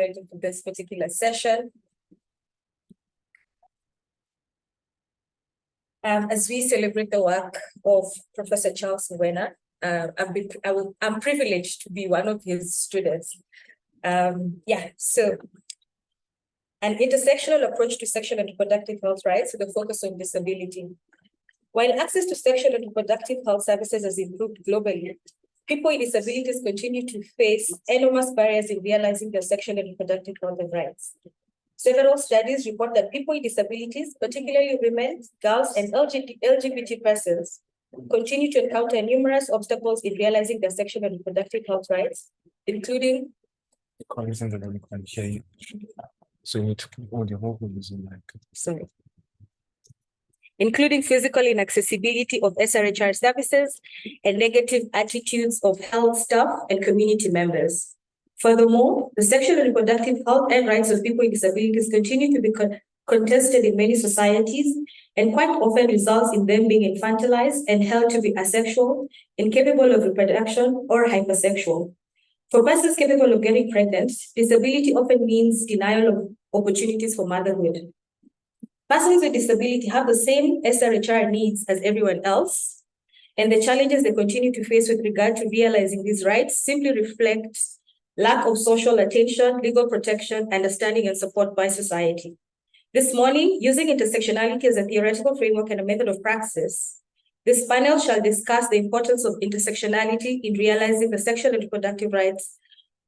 to this particular session. As we celebrate the work of Professor Charles Ngwena, I'm privileged to be one of his students. So an intersectional approach to sexual and reproductive health rights with a focus on disability. While access to sexual and reproductive health services has improved globally, people with disabilities continue to face enormous barriers in realizing their sexual and reproductive health and rights. Several studies report that people with disabilities, particularly women, girls, and LGBT persons, continue to encounter numerous obstacles in realizing their sexual and reproductive health rights, including including physical inaccessibility of SRHR services and negative attitudes of health staff and community members. Furthermore, the sexual and reproductive health and rights of people with disabilities continue to be contested in many societies and quite often results in them being infantilized and held to be asexual, incapable of reproduction, or hypersexual. For persons capable of getting pregnant, disability often means denial of opportunities for motherhood. Persons with disability have the same SRHR needs as everyone else, and the challenges they continue to face with regard to realizing these rights simply reflect lack of social attention, legal protection, understanding, and support by society. This morning, using intersectionality as a theoretical framework and a method of praxis, this panel shall discuss the importance of intersectionality in realizing the sexual and reproductive rights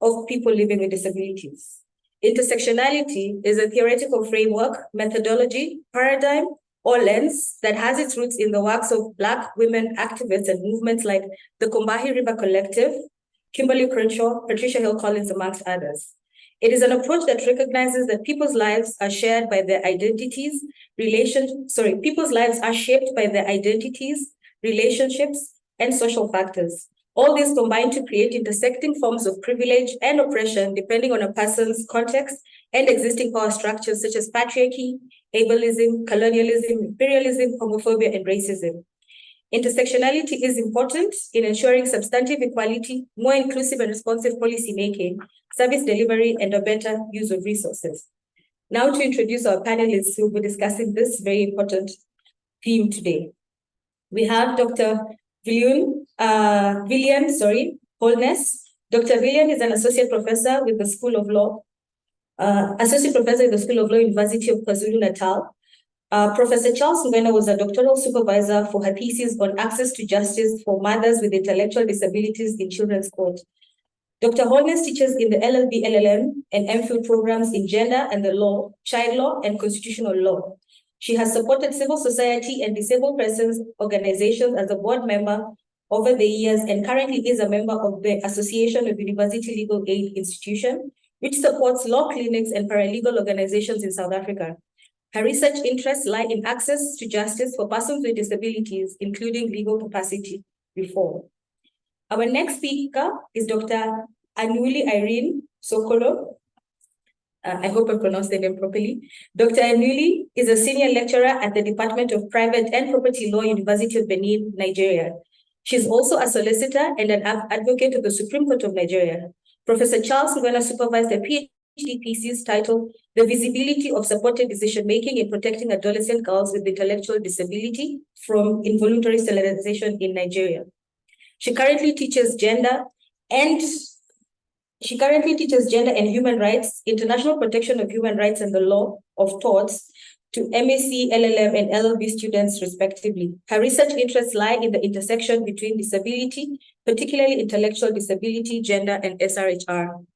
of people living with disabilities. Intersectionality is a theoretical framework, methodology, paradigm, or lens that has its roots in the works of Black women activists and movements like the Combahee River Collective, Kimberly Crenshaw, Patricia Hill Collins, amongst others. It is an approach that recognizes that people's lives are shared by their identities, people's lives are shaped by their identities, relationships, and social factors. All these combine to create intersecting forms of privilege and oppression depending on a person's context and existing power structures such as patriarchy, ableism, colonialism, imperialism, homophobia, and racism. Intersectionality is important in ensuring substantive equality, more inclusive and responsive policy making, service delivery, and a better use of resources. Now to introduce our panelists who will be discussing this very important theme today. We have Dr. Villian Holness. Dr. Villian is an associate professor with the School of Law, University of KwaZulu-Natal. Professor Charles Ngwena was a doctoral supervisor for her thesis on access to justice for mothers with intellectual disabilities in children's court. Dr. Holness teaches in the LLB, LLM, and MPhil programs in gender and the law, child law, and constitutional law. She has supported civil society and disabled persons organizations as a board member over the years and currently is a member of the Association of University Legal Aid Institution, which supports law clinics and paralegal organizations in South Africa. Her research interests lie in access to justice for persons with disabilities, including legal capacity reform. Our next speaker is Dr. Anuli Irene Sokolo. I hope I pronounced the name properly. Dr. Anuli is a senior lecturer at the Department of Private and Property Law, University of Benin, Nigeria. She's also a solicitor and an advocate of the Supreme Court of Nigeria. Professor Charles Ngwena supervised a PhD thesis titled The Visibility of Supported Decision-Making in Protecting Adolescent Girls with Intellectual Disability from Involuntary Sterilization in Nigeria. She currently teaches gender and human rights, international protection of human rights and the law of torts to MSc, LLM, and LLB students, respectively. Her research interests lie in the intersection between disability, particularly intellectual disability, gender, and SRHR.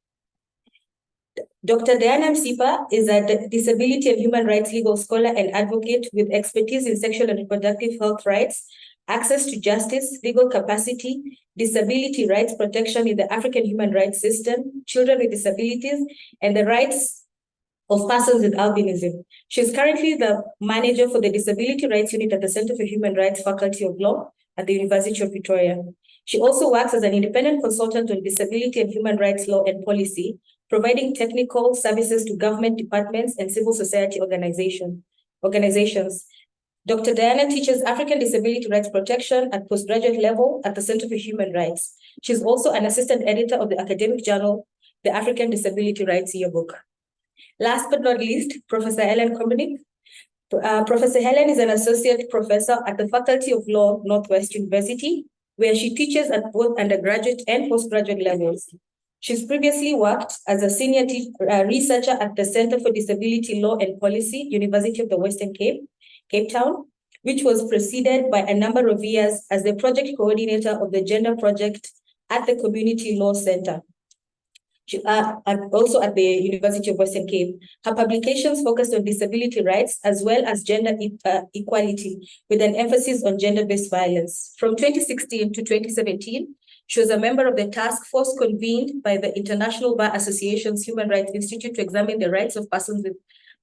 Dr. Diana Msipa is a disability and human rights legal scholar and advocate with expertise in sexual and reproductive health rights, access to justice, legal capacity, disability rights protection in the African human rights system, children with disabilities, and the rights of persons with albinism. She is currently the manager for the Disability Rights Unit at the Center for Human Rights Faculty of Law at the University of Victoria. She also works as an independent consultant on disability and human rights law and policy, providing technical services to government departments and civil society organizations. Dr. Diana teaches African disability rights protection at postgraduate level at the Center for Human Rights. She's also an assistant editor of the academic journal the African Disability Rights Yearbook. Last but not least, Professor Helen Kombenig. Professor Helen is an associate professor at the Faculty of Law, Northwest University, where she teaches at both undergraduate and postgraduate levels. She's previously worked as a senior researcher at the Center for Disability Law and Policy, University of the Western Cape, Cape Town, which was preceded by a number of years as the project coordinator of the Gender Project at the Community Law Center. Also at the University of Western Cape. Her publications focused on disability rights as well as gender equality, with an emphasis on gender-based violence. From 2016 to 2017, she was a member of the task force convened by the International Bar Association's Human Rights Institute to examine the rights of persons with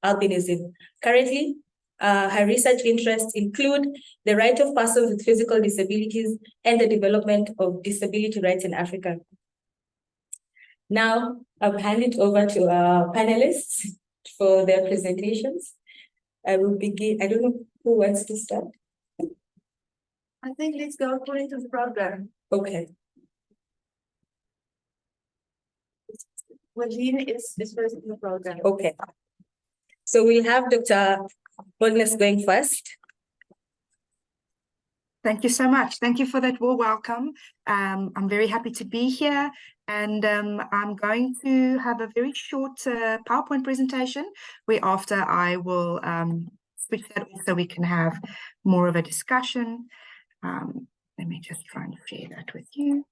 albinism. Currently, her research interests include the right of persons with physical disabilities and the development of disability rights in Africa. Now, I'll hand it over to our panelists for their presentations. I will begin. I don't know who wants to start. I think let's go according to the program. Okay. Wajin is first in the program. Okay. So we'll have Dr. Agnes going first. Thank you so much. Thank you for that warm welcome. I'm very happy to be here, and I'm going to have a very short PowerPoint presentation where after I will switch that off so we can have more of a discussion. Let me just try and share that with you.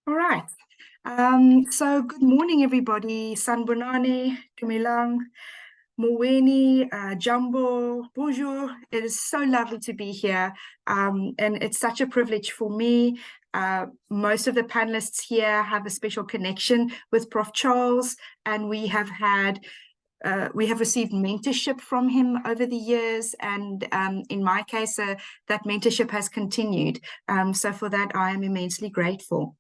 All right. So good morning, everybody. Sanbonani, Dumelang, Moweni, Jumbo, bonjour. It is so lovely to be here. And it's such a privilege for me. Most of the panelists here have a special connection with Prof. Charles, and we have received mentorship from him over the years, and in my case, that mentorship has continued. So for that, I am immensely grateful.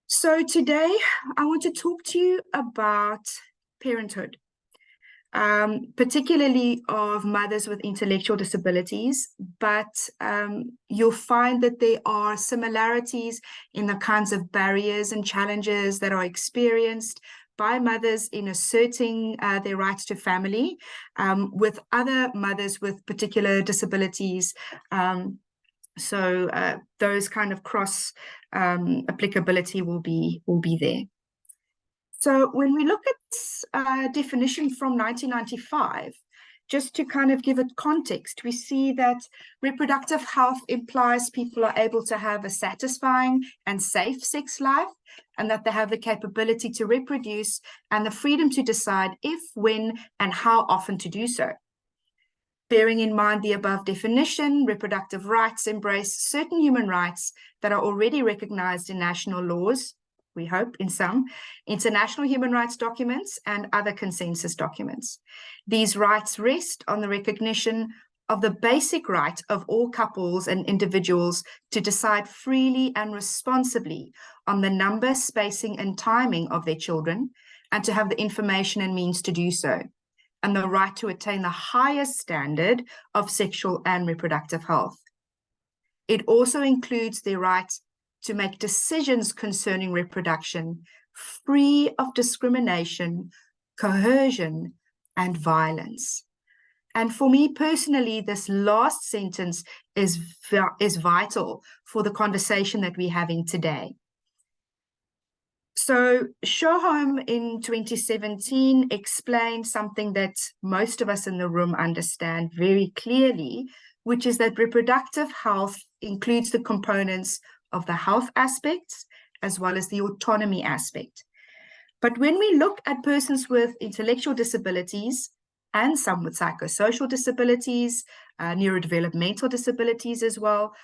So today, I want to talk to you about parenthood, particularly of mothers with intellectual disabilities, but you'll find that there are similarities in the kinds of barriers and challenges that are experienced by mothers in asserting their rights to family with other mothers with particular disabilities. So those kind of cross applicability will be there. So when we look at this definition from 1995, just to kind of give it context, we see that reproductive health implies people are able to have a satisfying and safe sex life, and that they have the capability to reproduce and the freedom to decide if, when, and how often to do so. Bearing in mind the above definition, reproductive rights embrace certain human rights that are already recognized in national laws, we hope in some, international human rights documents and other consensus documents. These rights rest on the recognition of the basic right of all couples and individuals to decide freely and responsibly on the number, spacing, and timing of their children, and to have the information and means to do so, and the right to attain the highest standard of sexual and reproductive health. It also includes the right to make decisions concerning reproduction free of discrimination, coercion, and violence. And for me personally, this last sentence is vital for the conversation that we're having today. So Shoham in 2017 explained something that most of us in the room understand very clearly, which is that reproductive health includes the components of the health aspects as well as the autonomy aspect. But when we look at persons with intellectual disabilities and some with psychosocial disabilities, neurodevelopmental disabilities as well,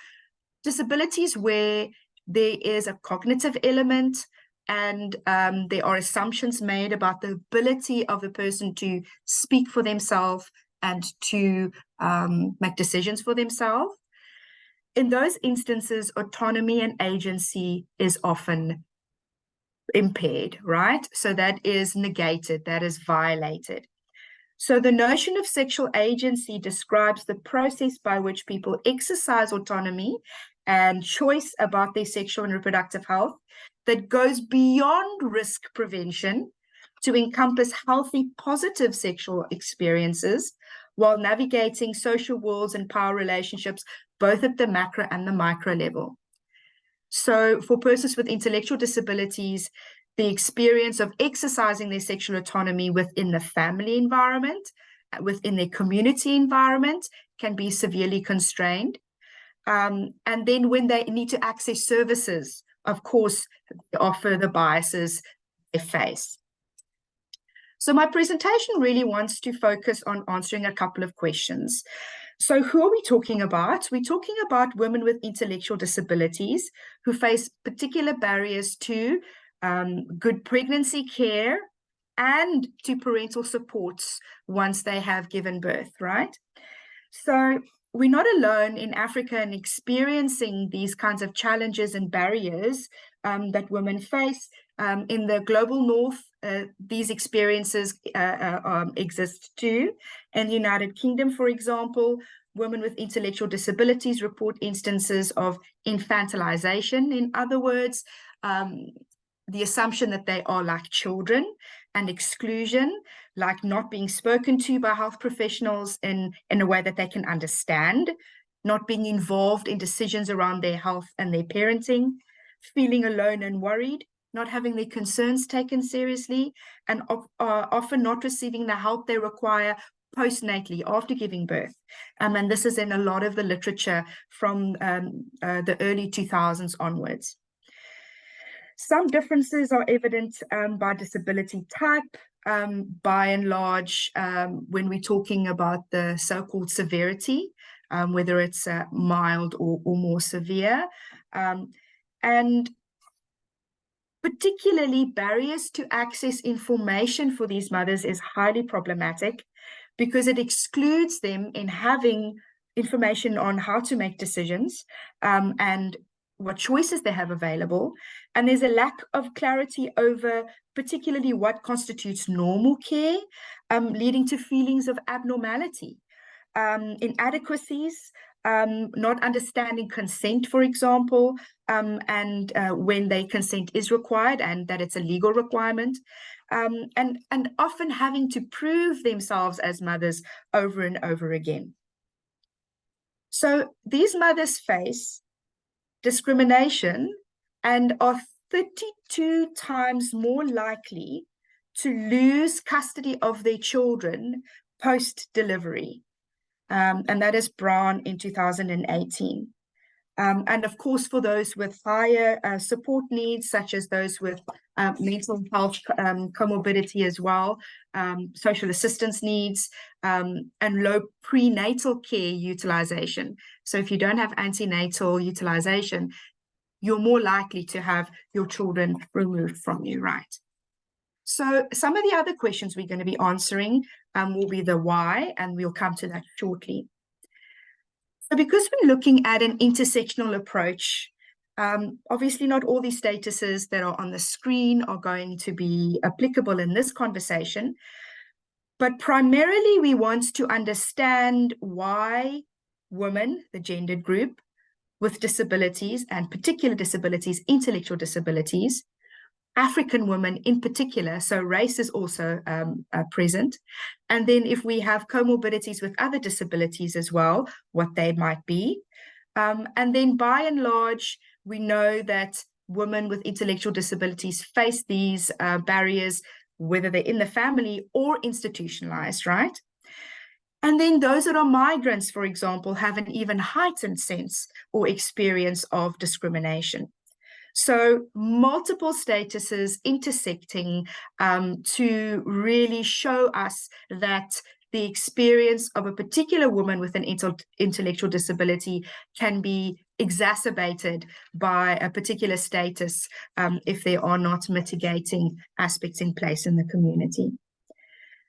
disabilities where there is a cognitive element, and there are assumptions made about the ability of the person to speak for themselves and to make decisions for themselves. in those instances, autonomy and agency is often impaired, right? So that is negated, that is violated. So the notion of sexual agency describes the process by which people exercise autonomy and choice about their sexual and reproductive health that goes beyond risk prevention to encompass healthy, positive sexual experiences while navigating social worlds and power relationships, both at the macro and the micro level. So for persons with intellectual disabilities, the experience of exercising their sexual autonomy within the family environment, within their community environment, can be severely constrained. And then when they need to access services, of course, there are further biases they face. So my presentation really wants to focus on answering a couple of questions. So who are we talking about? We're talking about women with intellectual disabilities who face particular barriers to good pregnancy care and to parental supports once they have given birth, right? So we're not alone in Africa in experiencing these kinds of challenges and barriers that women face. In the global north, these experiences exist too. In the United Kingdom, for example, women with intellectual disabilities report instances of infantilization. In other words, the assumption that they are like children, and exclusion, like not being spoken to by health professionals in a way that they can understand, not being involved in decisions around their health and their parenting, feeling alone and worried, not having their concerns taken seriously, and often not receiving the help they require postnatally after giving birth. And this is in a lot of the literature from the early 2000s onwards. Some differences are evident by disability type, by and large, when we're talking about the so-called severity, whether it's mild or more severe. And particularly barriers to access information for these mothers is highly problematic because it excludes them in having information on how to make decisions and what choices they have available. And there's a lack of clarity over particularly what constitutes normal care, leading to feelings of abnormality, inadequacies, not understanding consent, for example, and when their consent is required and that it's a legal requirement, and often having to prove themselves as mothers over and over again. So these mothers face discrimination and are 32 times more likely to lose custody of their children post-delivery. And that is Brown in 2018. And of course, for those with higher support needs, such as those with mental health comorbidity as well, social assistance needs, and low prenatal care utilization. So if you don't have antenatal utilization, you're more likely to have your children removed from you, right? So some of the other questions we're going to be answering will be the why, and we'll come to that shortly. So because we're looking at an intersectional approach, obviously not all these statuses that are on the screen are going to be applicable in this conversation, but primarily we want to understand why women, the gendered group, with disabilities and particular disabilities, intellectual disabilities, African women in particular, so race is also present. And then if we have comorbidities with other disabilities as well, what they might be. And then by and large, we know that women with intellectual disabilities face these barriers, whether they're in the family or institutionalized, right? And then those that are migrants, for example, have an even heightened sense or experience of discrimination. So multiple statuses intersecting to really show us that the experience of a particular woman with an intellectual disability can be exacerbated by a particular status if there are not mitigating aspects in place in the community.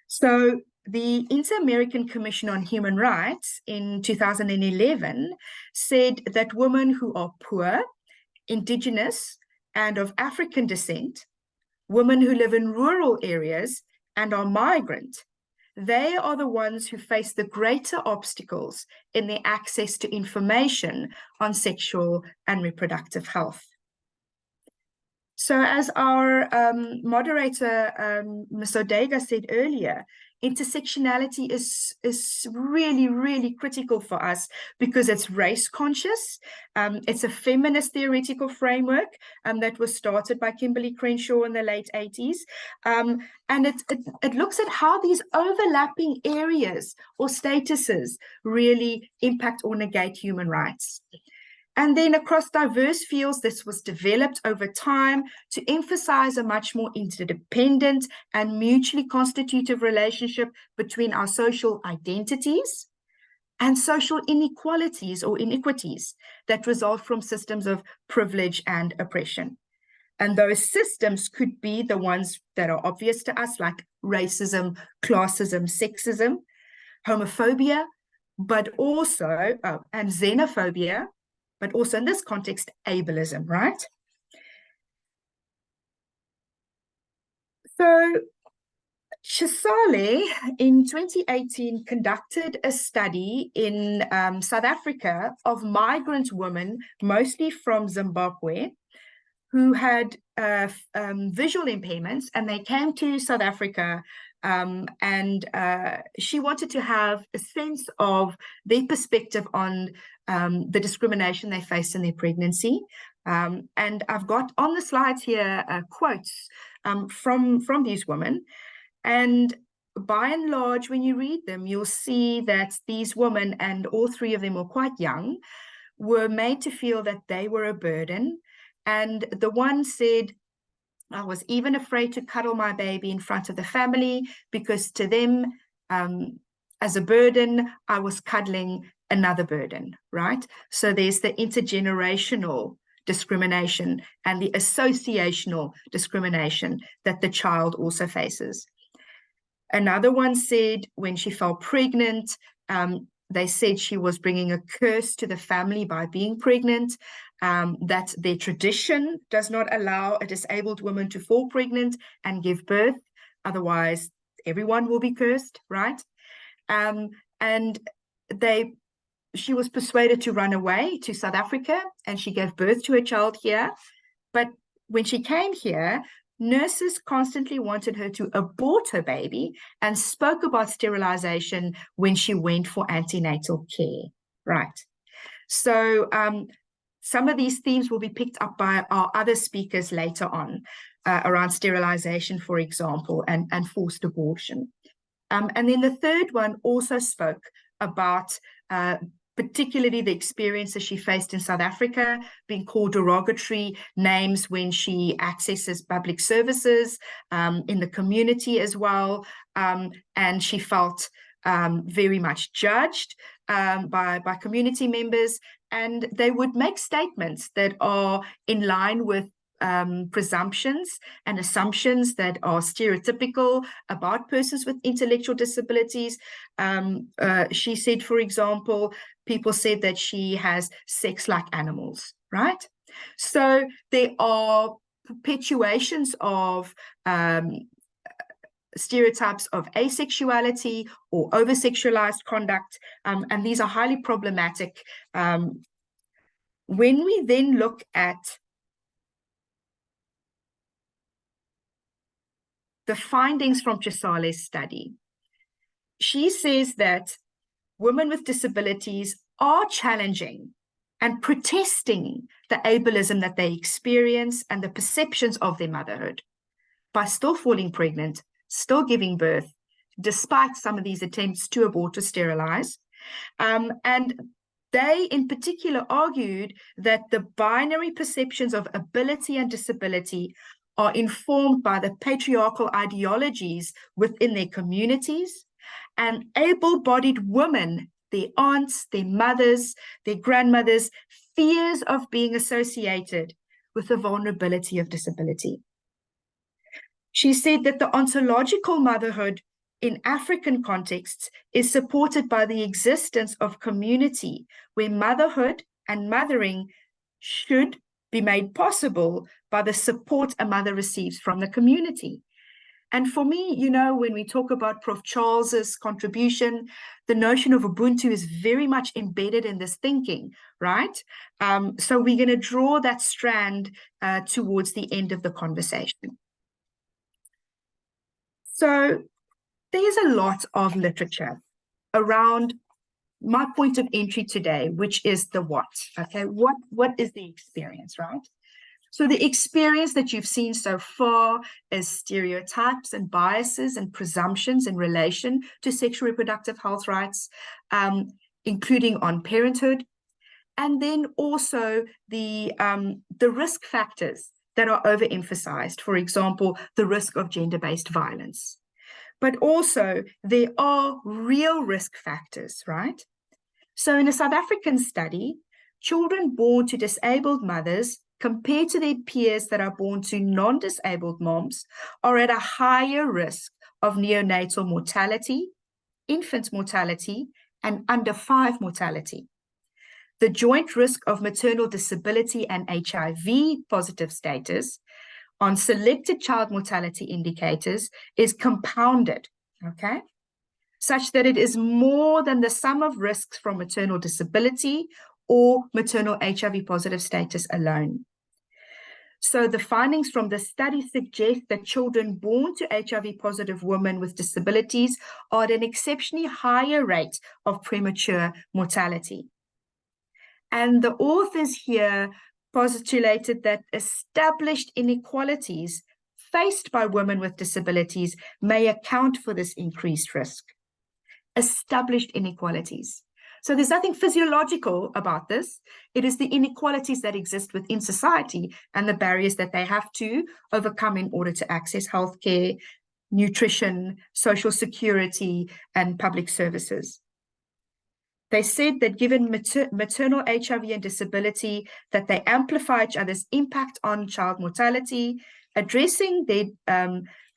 So the Inter-American Commission on Human Rights in 2011 said that women who are poor, indigenous, and of African descent, women who live in rural areas and are migrant, they are the ones who face the greater obstacles in their access to information on sexual and reproductive health. So as our moderator, Ms. Odega, said earlier, intersectionality is really, really critical for us because it's race conscious. It's a feminist theoretical framework that was started by Kimberly Crenshaw in the late 80s. And it looks at how these overlapping areas or statuses really impact or negate human rights. And then across diverse fields, this was developed over time to emphasize a much more interdependent and mutually constitutive relationship between our social identities and social inequalities or iniquities that result from systems of privilege and oppression. And those systems could be the ones that are obvious to us, like racism, classism, sexism, homophobia, but also, and xenophobia, but also in this context, ableism, right? So Chisale in 2018 conducted a study in South Africa of migrant women, mostly from Zimbabwe, who had visual impairments, and they came to South Africa, and she wanted to have a sense of their perspective on the discrimination they faced in their pregnancy. And I've got on the slides here quotes from these women. And by and large, when you read them, you'll see that these women, and all three of them were quite young, were made to feel that they were a burden. And the one said, I was even afraid to cuddle my baby in front of the family because to them, as a burden, I was cuddling another burden, right? So there's the intergenerational discrimination and the associational discrimination that the child also faces. Another one said when she fell pregnant, they said she was bringing a curse to the family by being pregnant, that their tradition does not allow a disabled woman to fall pregnant and give birth. Otherwise, everyone will be cursed, right? And she was persuaded to run away to South Africa, and she gave birth to a child here. But when she came here, nurses constantly wanted her to abort her baby and spoke about sterilization when she went for antenatal care, right? So some of these themes will be picked up by our other speakers later on around sterilization, for example, and forced abortion. And then the third one also spoke about particularly the experiences she faced in South Africa, being called derogatory names when she accesses public services in the community as well. And she felt very much judged by community members, and they would make statements that are in line with presumptions and assumptions that are stereotypical about persons with intellectual disabilities. She said, for example, people said that she has sex like animals, right? So there are perpetuations of stereotypes of asexuality or over-sexualized conduct, and these are highly problematic. When we then look at the findings from Chisale's study, she says that women with disabilities are challenging and protesting the ableism that they experience and the perceptions of their motherhood by still falling pregnant, still giving birth, despite some of these attempts to abort or sterilize. And they in particular argued that the binary perceptions of ability and disability are informed by the patriarchal ideologies within their communities, and able-bodied women, their aunts, their mothers, their grandmothers, fears of being associated with the vulnerability of disability. She said that the ontological motherhood in African contexts is supported by the existence of community where motherhood and mothering should be made possible by the support a mother receives from the community. And for me, you know, when we talk about Prof. Charles's contribution, the notion of Ubuntu is very much embedded in this thinking, right? So we're going to draw that strand towards the end of the conversation. So there's a lot of literature around my point of entry today, which is the what, okay? What is the experience, right? So the experience that you've seen so far is stereotypes and biases and presumptions in relation to sexual reproductive health rights, including on parenthood, and then also the risk factors that are overemphasized, for example, the risk of gender-based violence. But also there are real risk factors, right? So in a South African study, children born to disabled mothers compared to their peers that are born to non-disabled moms are at a higher risk of neonatal mortality, infant mortality, and under 5 mortality. The joint risk of maternal disability and HIV positive status on selected child mortality indicators is compounded, okay, such that it is more than the sum of risks from maternal disability or maternal HIV positive status alone. So the findings from the study suggest that children born to HIV positive women with disabilities are at an exceptionally higher rate of premature mortality. And the authors here postulated that established inequalities faced by women with disabilities may account for this increased risk. Established inequalities. So there's nothing physiological about this. It is the inequalities that exist within society and the barriers that they have to overcome in order to access healthcare, nutrition, social security, and public services. They said that given maternal HIV and disability, that they amplify each other's impact on child mortality, addressing their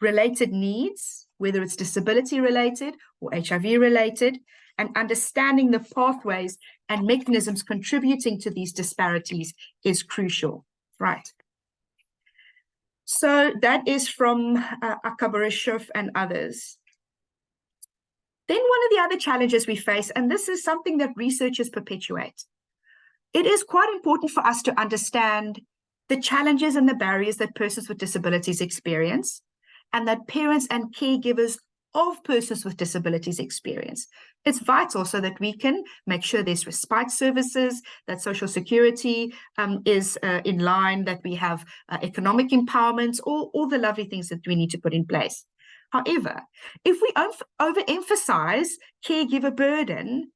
related needs, whether it's disability related or HIV related, and understanding the pathways and mechanisms contributing to these disparities is crucial, right? So that is from Akabarishov and others. Then one of the other challenges we face, and this is something that researchers perpetuate, it is quite important for us to understand the challenges and the barriers that persons with disabilities experience, and that parents and caregivers of persons with disabilities experience. It's vital so that we can make sure there's respite services, that social security is in line, that we have economic empowerment, all the lovely things that we need to put in place. However, if we overemphasize caregiver burden,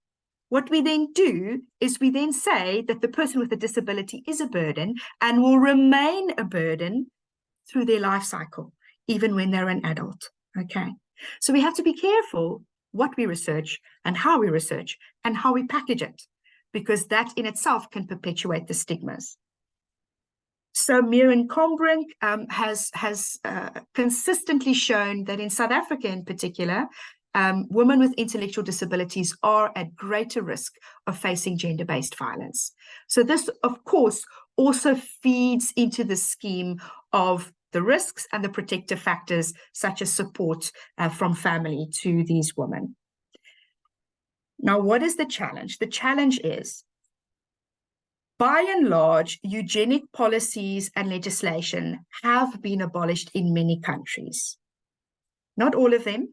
what we then do is we then say that the person with a disability is a burden and will remain a burden through their life cycle, even when they're an adult, okay? So we have to be careful what we research and how we research and how we package it, because that in itself can perpetuate the stigmas. So Miriam Combrink has consistently shown that in South Africa in particular, women with intellectual disabilities are at greater risk of facing gender-based violence. So this, of course, also feeds into the scheme of the risks and the protective factors, such as support from family to these women. Now, what is the challenge? The challenge is, by and large, eugenic policies and legislation have been abolished in many countries. Not all of them.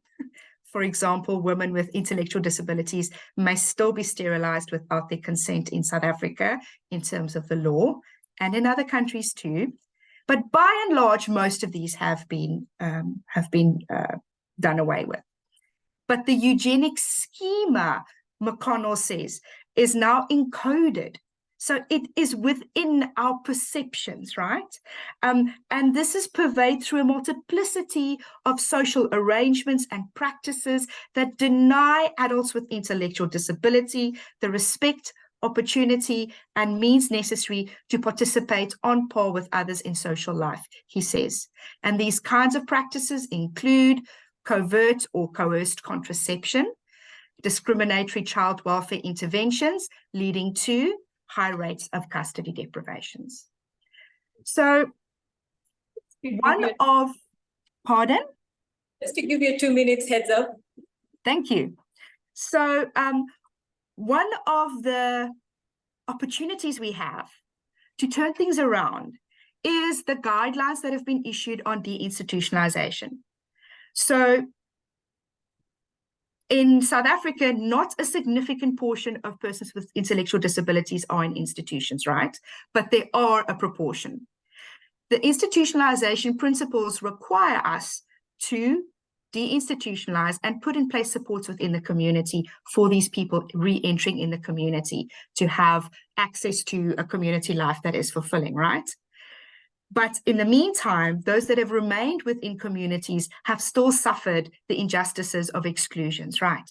For example, women with intellectual disabilities may still be sterilized without their consent in South Africa in terms of the law, and in other countries too. But by and large, most of these have been done away with. But the eugenic schema, McConnell says, is now encoded. So it is within our perceptions, right? And this is pervaded through a multiplicity of social arrangements and practices that deny adults with intellectual disability the respect, opportunity, and means necessary to participate on par with others in social life, he says. And these kinds of practices include covert or coerced contraception, discriminatory child welfare interventions leading to high rates of custody deprivations. So pardon? Just to give you 2 minutes heads up. Thank you. So one of the opportunities we have to turn things around is the guidelines that have been issued on deinstitutionalization. So in South Africa, not a significant portion of persons with intellectual disabilities are in institutions, right? But there are a proportion. The institutionalization principles require us to deinstitutionalize and put in place supports within the community for these people re-entering in the community to have access to a community life that is fulfilling, right? But in the meantime, those that have remained within communities have still suffered the injustices of exclusions, right?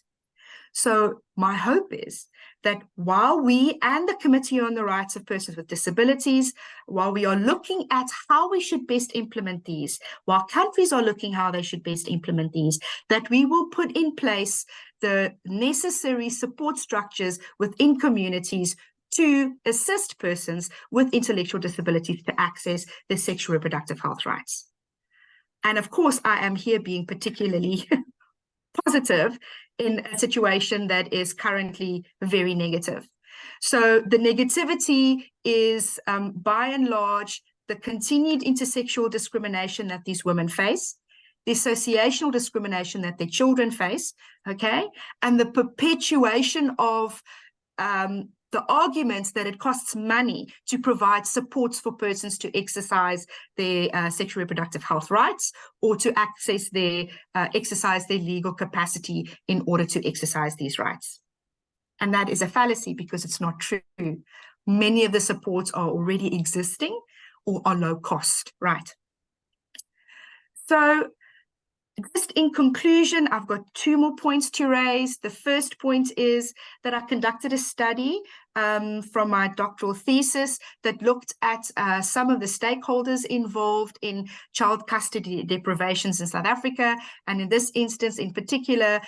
So my hope is that while we and the Committee on the Rights of Persons with Disabilities, while we are looking at how we should best implement these, while countries are looking how they should best implement these, that we will put in place the necessary support structures within communities to assist persons with intellectual disabilities to access their sexual reproductive health rights. And of course, I am here being particularly positive in a situation that is currently very negative. So the negativity is, by and large, the continued intersexual discrimination that these women face, the associational discrimination that their children face, okay, and the perpetuation of the arguments that it costs money to provide supports for persons to exercise their sexual reproductive health rights or to exercise their legal capacity in order to exercise these rights. And that is a fallacy because it's not true. Many of the supports are already existing or are low cost, right? So just in conclusion, I've got 2 more points to raise. The first point is that I conducted a study from my doctoral thesis that looked at some of the stakeholders involved in child custody deprivations in South Africa. And in this instance, in particular,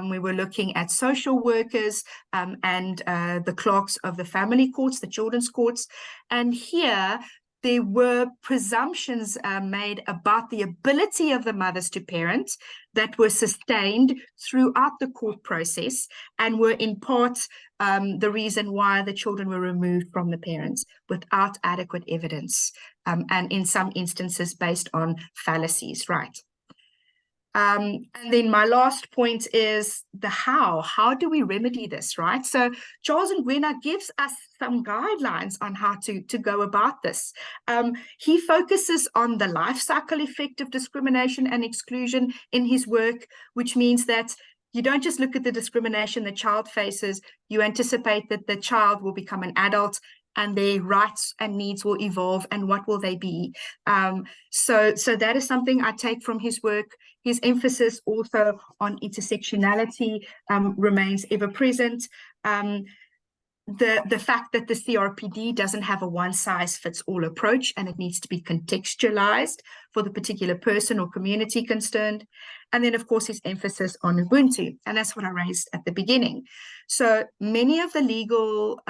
we were looking at social workers and the clerks of the family courts, the children's courts. And here, there were presumptions made about the ability of the mothers to parent that were sustained throughout the court process and were in part the reason why the children were removed from the parents without adequate evidence, and in some instances based on fallacies, right? And then my last point is the how. How do we remedy this, right? So Charles Ngwena gives us some guidelines on how to go about this. He focuses on the life cycle effect of discrimination and exclusion in his work, which means that you don't just look at the discrimination the child faces, you anticipate that the child will become an adult and their rights and needs will evolve, and what will they be? So that is something I take from his work. His emphasis also on intersectionality remains ever present. The fact that the CRPD doesn't have a one-size-fits-all approach and it needs to be contextualized for the particular person or community concerned. And then, of course, his emphasis on Ubuntu, and that's what I raised at the beginning. So many of the legal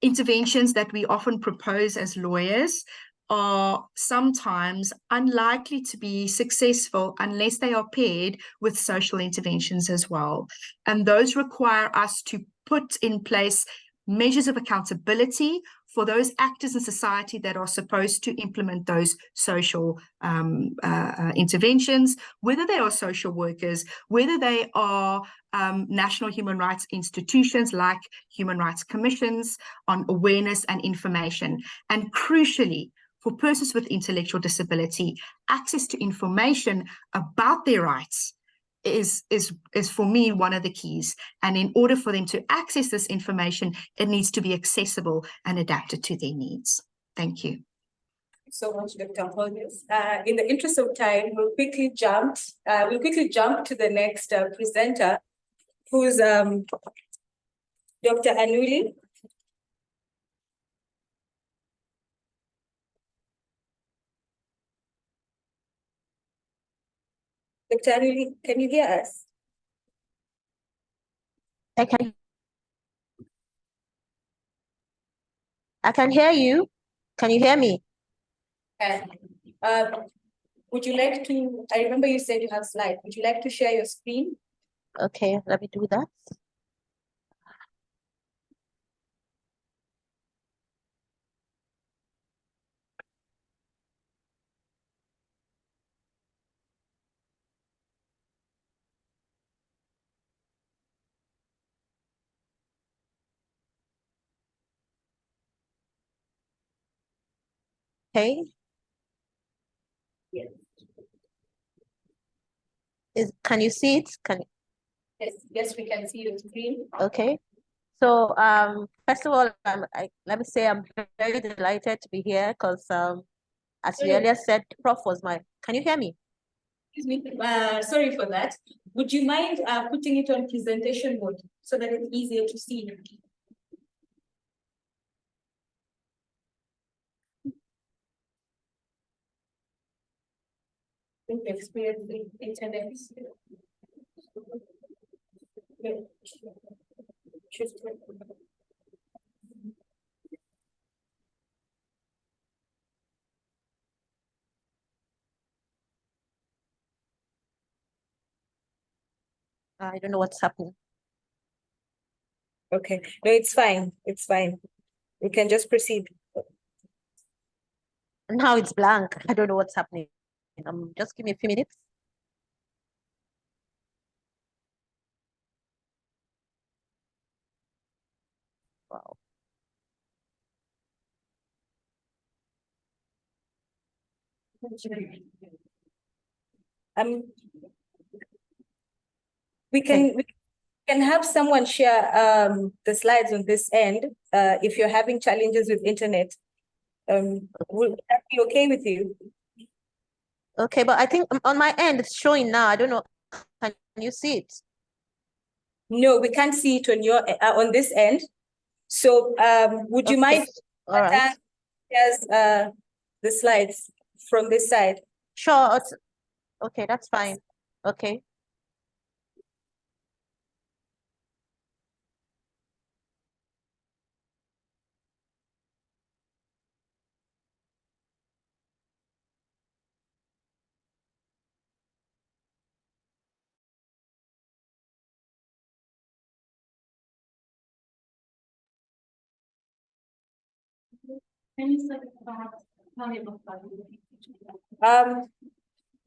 interventions that we often propose as lawyers are sometimes unlikely to be successful unless they are paired with social interventions as well. And those require us to put in place measures of accountability for those actors in society that are supposed to implement those social interventions, whether they are social workers, whether they are national human rights institutions like human rights commissions on awareness and information. And crucially, for persons with intellectual disability, access to information about their rights is for me one of the keys. And in order for them to access this information, it needs to be accessible and adapted to their needs. Thank you. So much, Dr. Holmes. In the interest of time, we'll quickly jump to the next presenter, who's Dr. Anuli. Dr. Anuli, can you hear us? I can hear you. Can you hear me? Would you like to, I remember you said you have slides. Would you like to share your screen? Okay, let me do that. Okay. Yes. Can you see it? Yes, we can see your screen. Okay. So first of all, let me say I'm very delighted to be here because as you earlier said, Prof was my. Can you hear me? Excuse me, sorry for that. Would you mind putting it on presentation mode so that it's easier to see? Experience the internet. I don't know what's happening. Okay, no, it's fine. It's fine. We can just proceed. Now it's blank. I don't know what's happening. Just give me a few minutes. Wow. Um, we can have someone share the slides on this end if you're having challenges with internet. Would that be okay with you? Okay, but I think on my end it's showing now. I don't know. Can you see it? No, we can't see it on your on this end. So would you mind? All right. Yes, the slides from this side. Sure. Okay, that's fine. Okay.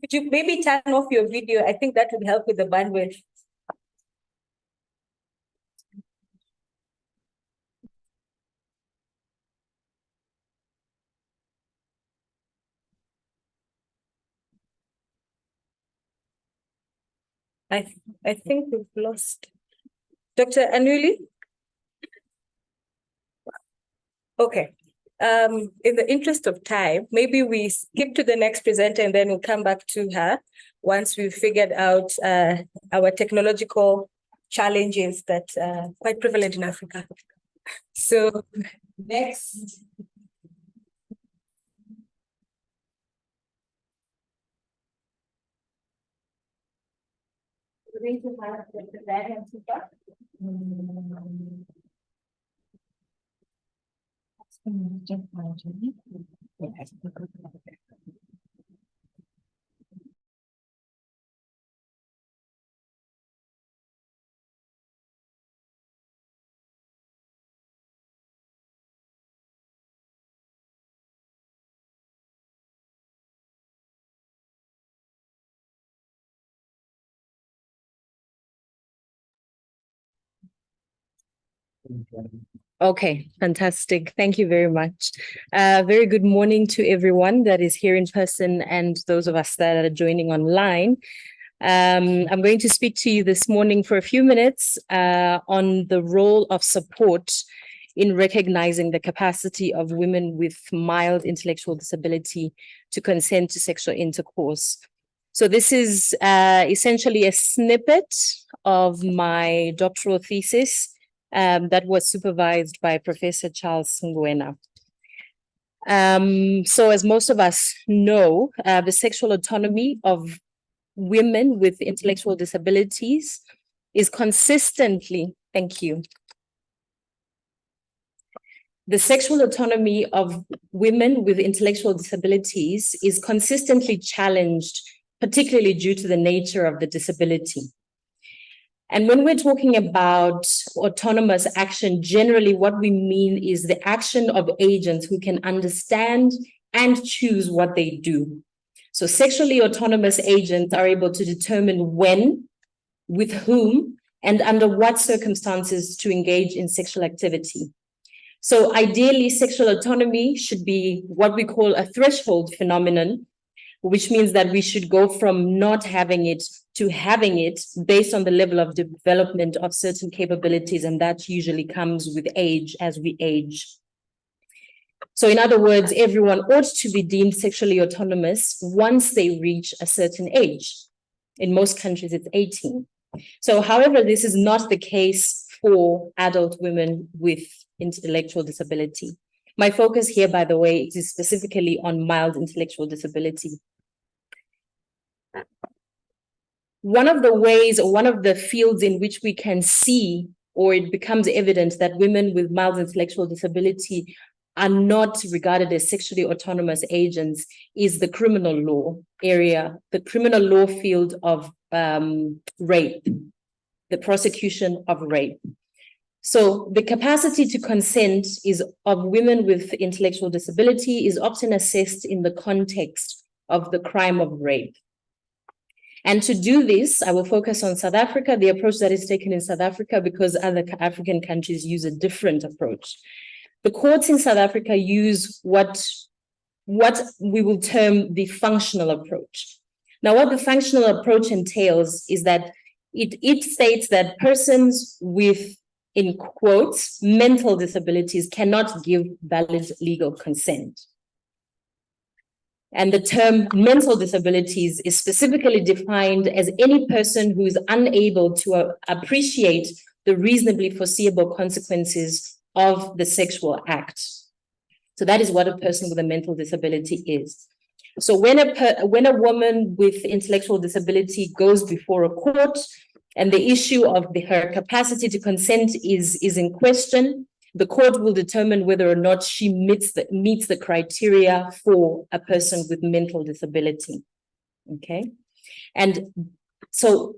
Could you maybe turn off your video? I think that would help with the bandwidth. I think we've lost Dr. Anuli. Okay. In the interest of time, maybe we skip to the next presenter and then we'll come back to her once we've figured out our technological challenges that are quite prevalent in Africa. So next. We're going to have Dr. Diane Tupa. Okay, fantastic. Thank you very much. Very good morning to everyone that is here in person and those of us that are joining online. I'm going to speak to you this morning for a few minutes on the role of support in recognizing the capacity of women with mild intellectual disability to consent to sexual intercourse. So this is essentially a snippet of my doctoral thesis that was supervised by Professor Charles Ngwena. So as most of us know, the sexual autonomy of women with intellectual disabilities is consistently, thank you. The sexual autonomy of women with intellectual disabilities is consistently challenged, particularly due to the nature of the disability. And when we're talking about autonomous action, generally what we mean is the action of agents who can understand and choose what they do. So sexually autonomous agents are able to determine when, with whom, and under what circumstances to engage in sexual activity. So ideally, sexual autonomy should be what we call a threshold phenomenon, which means that we should go from not having it to having it based on the level of development of certain capabilities, and that usually comes with age as we age. So in other words, everyone ought to be deemed sexually autonomous once they reach a certain age. In most countries, it's 18. So however, this is not the case for adult women with intellectual disability. My focus here, by the way, is specifically on mild intellectual disability. One of the ways, or one of the fields in which we can see, or it becomes evident that women with mild intellectual disability are not regarded as sexually autonomous agents is the criminal law area, the criminal law field of rape, the prosecution of rape. So the capacity to consent of women with intellectual disability is often assessed in the context of the crime of rape. And to do this, I will focus on South Africa, the approach that is taken in South Africa, because other African countries use a different approach. The courts in South Africa use what we will term the functional approach. Now, what the functional approach entails is that it states that persons with, in quotes, mental disabilities cannot give valid legal consent. And the term mental disabilities is specifically defined as any person who is unable to appreciate the reasonably foreseeable consequences of the sexual act. So that is what a person with a mental disability is. So when a woman with intellectual disability goes before a court and the issue of her capacity to consent is in question, the court will determine whether or not she meets the criteria for a person with mental disability. Okay, and so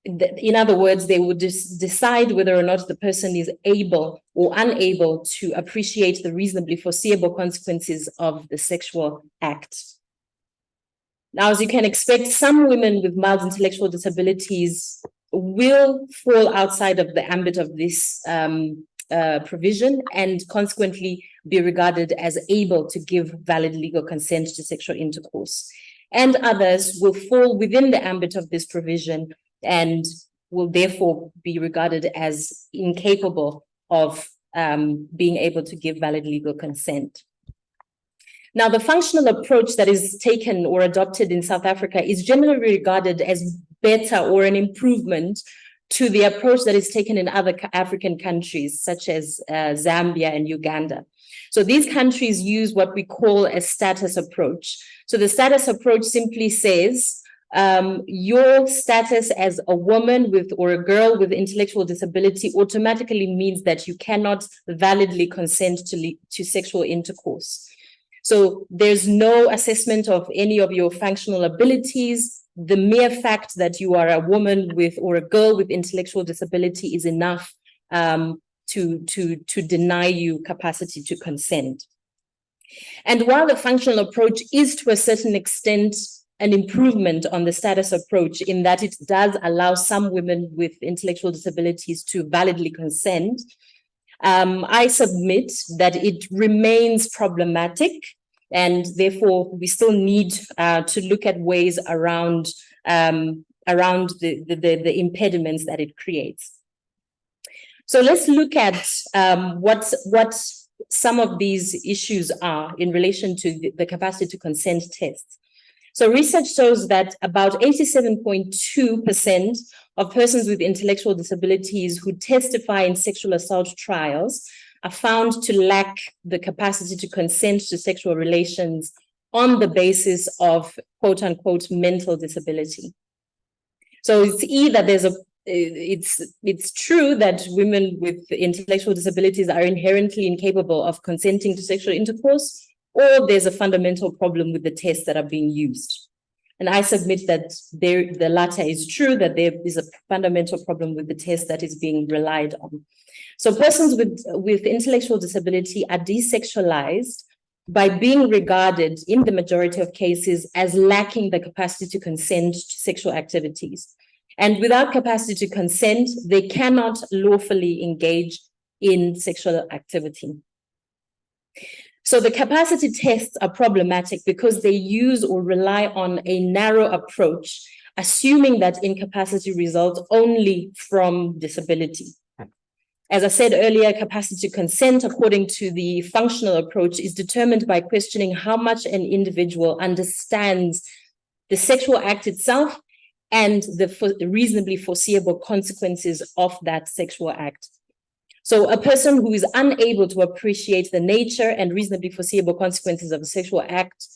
in other words, they would decide whether or not the person is able or unable to appreciate the reasonably foreseeable consequences of the sexual act. Now, as you can expect, some women with mild intellectual disabilities will fall outside of the ambit of this provision and consequently be regarded as able to give valid legal consent to sexual intercourse. And others will fall within the ambit of this provision and will therefore be regarded as incapable of being able to give valid legal consent. Now, the functional approach that is taken or adopted in South Africa is generally regarded as better or an improvement to the approach that is taken in other African countries, such as Zambia and Uganda. So these countries use what we call a status approach. So the status approach simply says, your status as a woman or a girl with intellectual disability automatically means that you cannot validly consent to sexual intercourse. So there's no assessment of any of your functional abilities. The mere fact that you are a woman or a girl with intellectual disability is enough to deny you capacity to consent. And while the functional approach is to a certain extent an improvement on the status approach in that it does allow some women with intellectual disabilities to validly consent, I submit that it remains problematic, and therefore we still need to look at ways around the impediments that it creates. So let's look at what some of these issues are in relation to the capacity to consent tests. So research shows that about 87.2% of persons with intellectual disabilities who testify in sexual assault trials are found to lack the capacity to consent to sexual relations on the basis of quote unquote mental disability. So it's either it's true that women with intellectual disabilities are inherently incapable of consenting to sexual intercourse, or there's a fundamental problem with the tests that are being used. And I submit that the latter is true, that there is a fundamental problem with the test that is being relied on. So persons with intellectual disability are desexualized by being regarded, in the majority of cases, as lacking the capacity to consent to sexual activities. And without capacity to consent, they cannot lawfully engage in sexual activity. So the capacity tests are problematic because they use or rely on a narrow approach, assuming that incapacity results only from disability. As I said earlier, capacity to consent, according to the functional approach, is determined by questioning how much an individual understands the sexual act itself and the reasonably foreseeable consequences of that sexual act. So a person who is unable to appreciate the nature and reasonably foreseeable consequences of a sexual act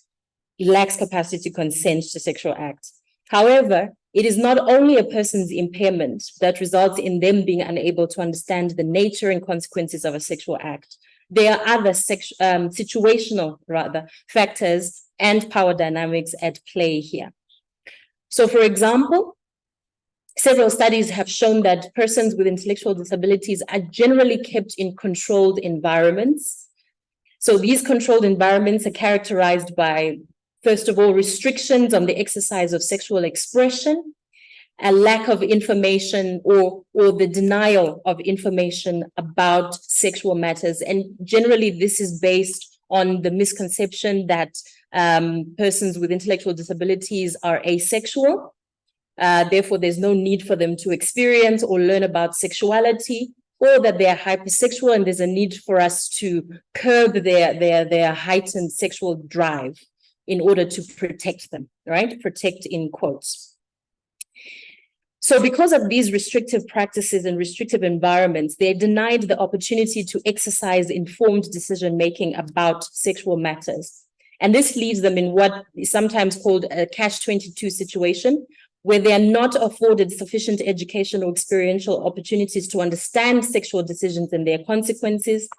lacks capacity to consent to sexual act. However, it is not only a person's impairment that results in them being unable to understand the nature and consequences of a sexual act. There are other situational factors and power dynamics at play here. So, for example, several studies have shown that persons with intellectual disabilities are generally kept in controlled environments. So these controlled environments are characterized by, first of all, restrictions on the exercise of sexual expression, a lack of information or the denial of information about sexual matters. And generally, this is based on the misconception that persons with intellectual disabilities are asexual. Therefore, there's no need for them to experience or learn about sexuality, or that they are hypersexual and there's a need for us to curb their heightened sexual drive in order to protect them, right? Protect in quotes. So because of these restrictive practices and restrictive environments, they're denied the opportunity to exercise informed decision-making about sexual matters. And this leaves them in what is sometimes called a catch-22 situation, where they are not afforded sufficient educational or experiential opportunities to understand sexual decisions and their consequences,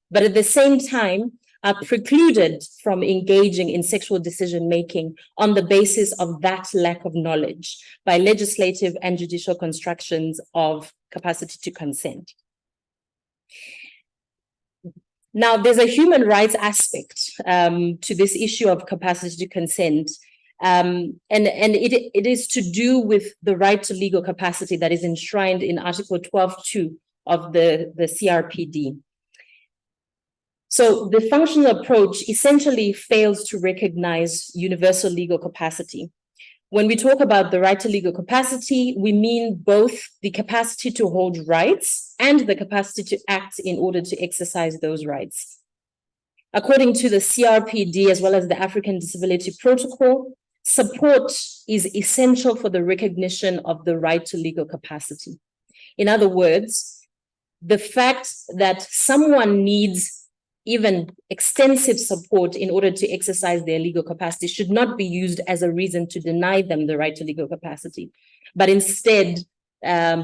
but at the same time are precluded from engaging in sexual decision-making on the basis of that lack of knowledge by legislative and judicial constructions of capacity to consent. Now, there's a human rights aspect to this issue of capacity to consent. And it is to do with the right to legal capacity that is enshrined in Article 12.2 of the CRPD. So the functional approach essentially fails to recognize universal legal capacity. When we talk about the right to legal capacity, we mean both the capacity to hold rights and the capacity to act in order to exercise those rights. According to the CRPD, as well as the African Disability Protocol, support is essential for the recognition of the right to legal capacity. In other words, the fact that someone needs even extensive support in order to exercise their legal capacity should not be used as a reason to deny them the right to legal capacity, but instead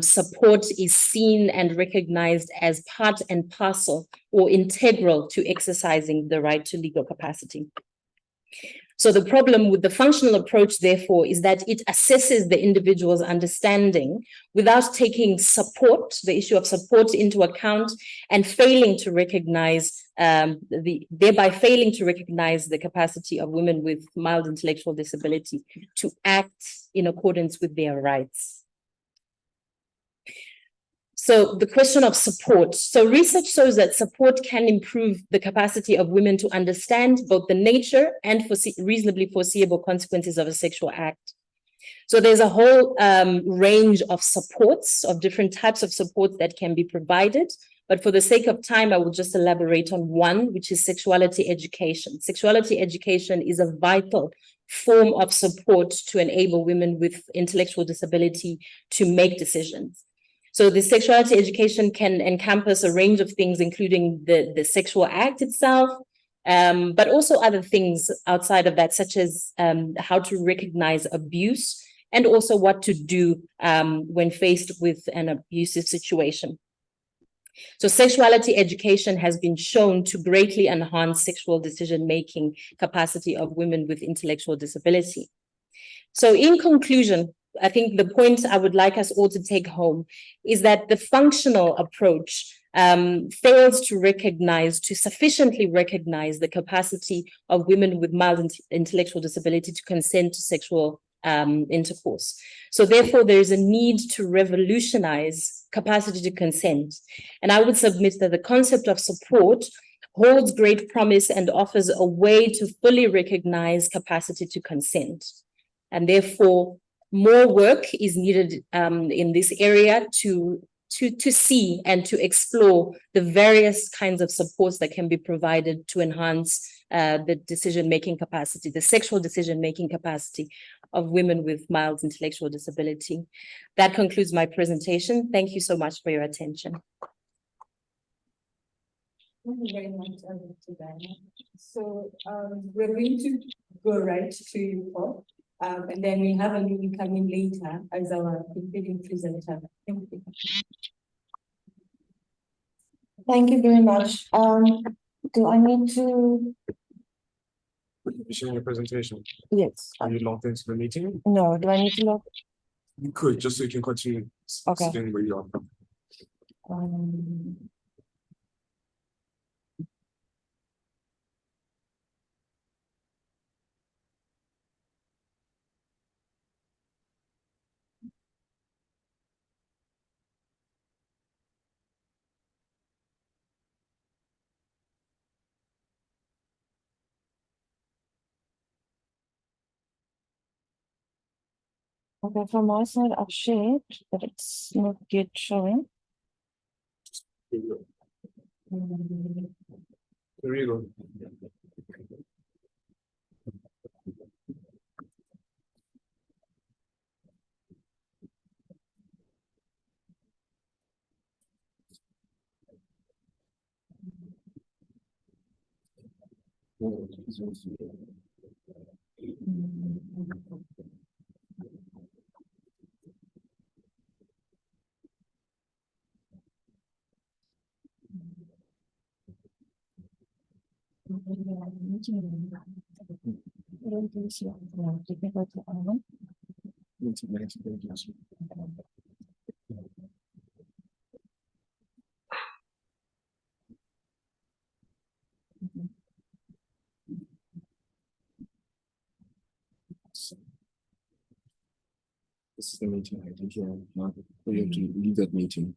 support is seen and recognized as part and parcel or integral to exercising the right to legal capacity. So the problem with the functional approach, therefore, is that it assesses the individual's understanding without taking support, the issue of support, into account, and failing to recognize, thereby failing to recognize the capacity of women with mild intellectual disability to act in accordance with their rights. So the question of support. So research shows that support can improve the capacity of women to understand both the nature and reasonably foreseeable consequences of a sexual act. So there's a whole range of supports, of different types of supports that can be provided. But for the sake of time, I will just elaborate on one, which is sexuality education. Sexuality education is a vital form of support to enable women with intellectual disability to make decisions. So the sexuality education can encompass a range of things, including the sexual act itself, but also other things outside of that, such as how to recognize abuse and also what to do when faced with an abusive situation. So sexuality education has been shown to greatly enhance sexual decision-making capacity of women with intellectual disability. So in conclusion, I think the point I would like us all to take home is that the functional approach fails to sufficiently recognize the capacity of women with mild intellectual disability to consent to sexual intercourse. So therefore, there is a need to revolutionize capacity to consent. And I would submit that the concept of support holds great promise and offers a way to fully recognize capacity to consent. And therefore, more work is needed in this area to see and to explore the various kinds of supports that can be provided to enhance the decision-making capacity, the sexual decision-making capacity of women with mild intellectual disability. That concludes my presentation. Thank you so much for your attention. Thank you very much, Diana. So we're going to go right to you, Paul. And then we have a lady coming later as our concluding presenter. Thank you. Thank you very much. Do I need to? You're showing your presentation. Yes. Are you logged into the meeting? No, do I need to log? You could, just so you can continue Okay. sitting where you are. Okay, from my side, I've shared, but it's not yet showing. There you go. There you go. This is the meeting ID here. Now we have to leave that meeting.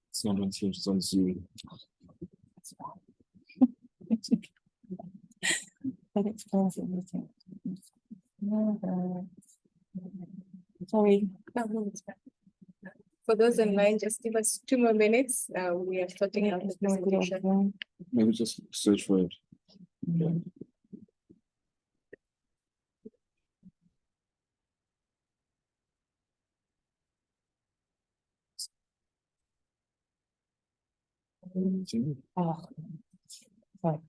It's not on Teams, it's on Zoom. That explains everything. Sorry. For those online, just give us 2 more minutes. We are sorting out the presentation. Maybe just search for it. Oh, sorry.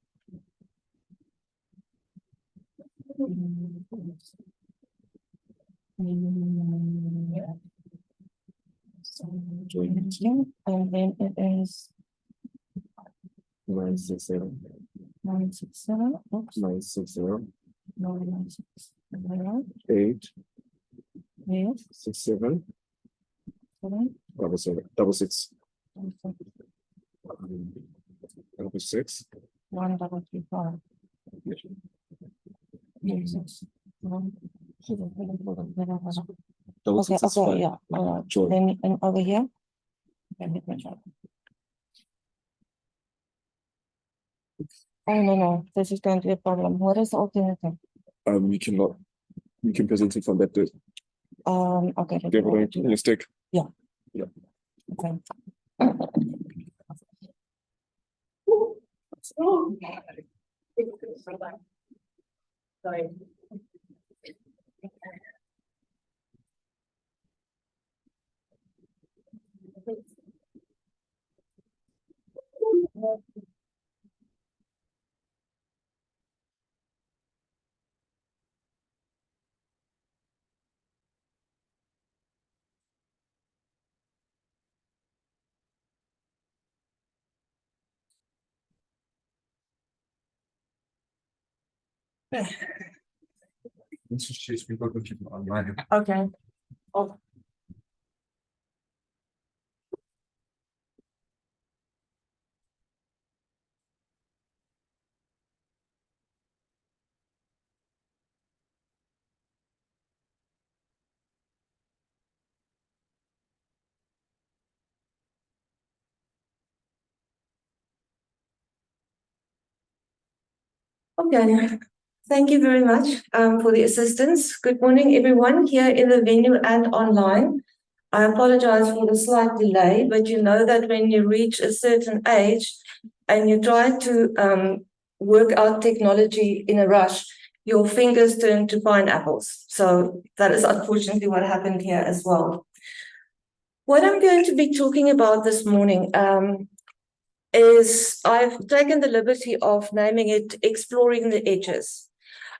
Join it. Yeah, and then it is 960 967. Oops, 960 no, 960. 8 Yes, 67 7, 6 6 1, 3, 5. Yes, 1. Okay, okay, yeah. Join. Then and over here. Okay, let me try. Oh no, this is going to be a problem. What is the alternative? You can present it from that day. Okay. Do you have a stick? Yeah. Yeah. Okay. Sorry. Let's just choose people who keep it online. Okay. Oh. Okay, thank you very much for the assistance. Good morning, everyone here in the venue and online. I apologize for the slight delay, but you know that when you reach a certain age and you try to work out technology in a rush, your fingers turn to pineapples. So that is unfortunately what happened here as well. What I'm going to be talking about this morning is I've taken the liberty of naming it Exploring the Edges.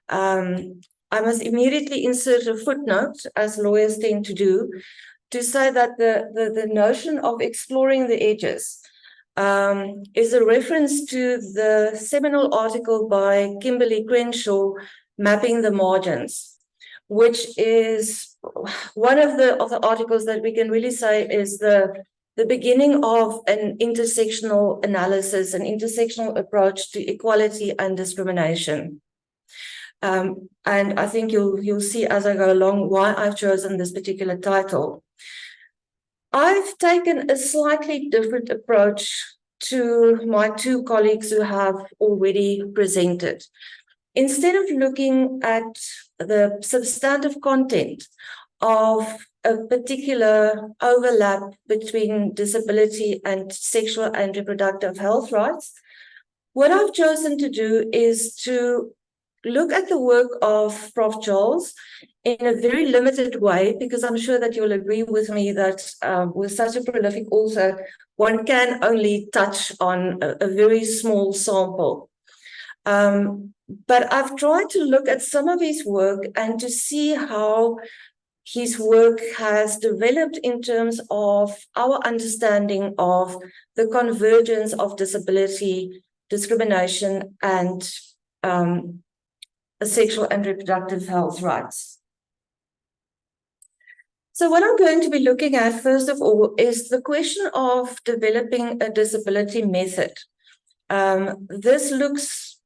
I must immediately insert a footnote, as lawyers tend to do, to say that the notion of exploring the edges is a reference to the seminal article by Kimberly Crenshaw, Mapping the Margins, which is one of the articles that we can really say is the beginning of an intersectional analysis, an intersectional approach to equality and discrimination. And I think you'll see as I go along why I've chosen this particular title. I've taken a slightly different approach to my two colleagues who have already presented. Instead of looking at the substantive content of a particular overlap between disability and sexual and reproductive health rights, what I've chosen to do is to look at the work of Prof. Charles in a very limited way, because I'm sure that you'll agree with me that with such a prolific author, one can only touch on a very small sample. But I've tried to look at some of his work and to see how his work has developed in terms of our understanding of the convergence of disability, discrimination, and sexual and reproductive health rights. So what I'm going to be looking at, first of all, is the question of developing a disability method. This looks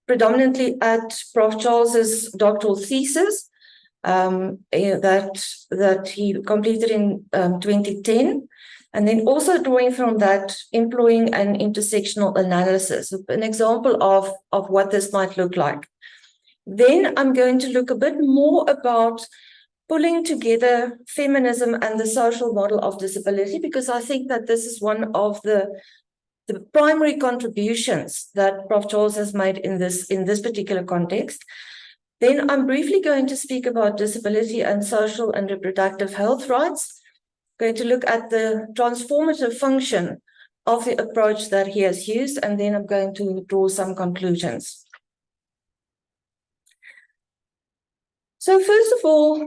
predominantly at Prof. Charles's doctoral thesis that he completed in 2010, and then also drawing from that, employing an intersectional analysis, an example of what this might look like. Then I'm going to look a bit more about pulling together feminism and the social model of disability, because I think that this is one of the primary contributions that Prof. Charles has made in this particular context. Then I'm briefly going to speak about disability and social and reproductive health rights. I'm going to look at the transformative function of the approach that he has used, and then I'm going to draw some conclusions. So first of all,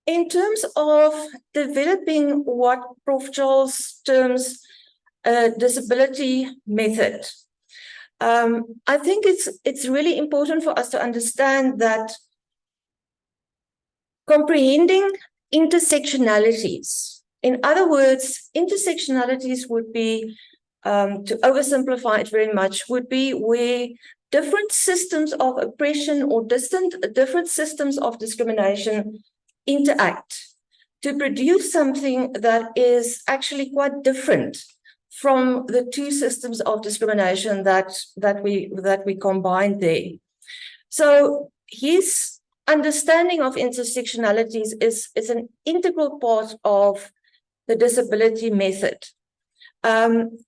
in terms of developing what Prof. Charles terms a disability method, I think it's really important for us to understand that comprehending intersectionalities, in other words, intersectionalities would be, to oversimplify it very much, would be where different systems of oppression or different systems of discrimination interact to produce something that is actually quite different from the two systems of discrimination that we combined there. So his understanding of intersectionalities is an integral part of the disability method.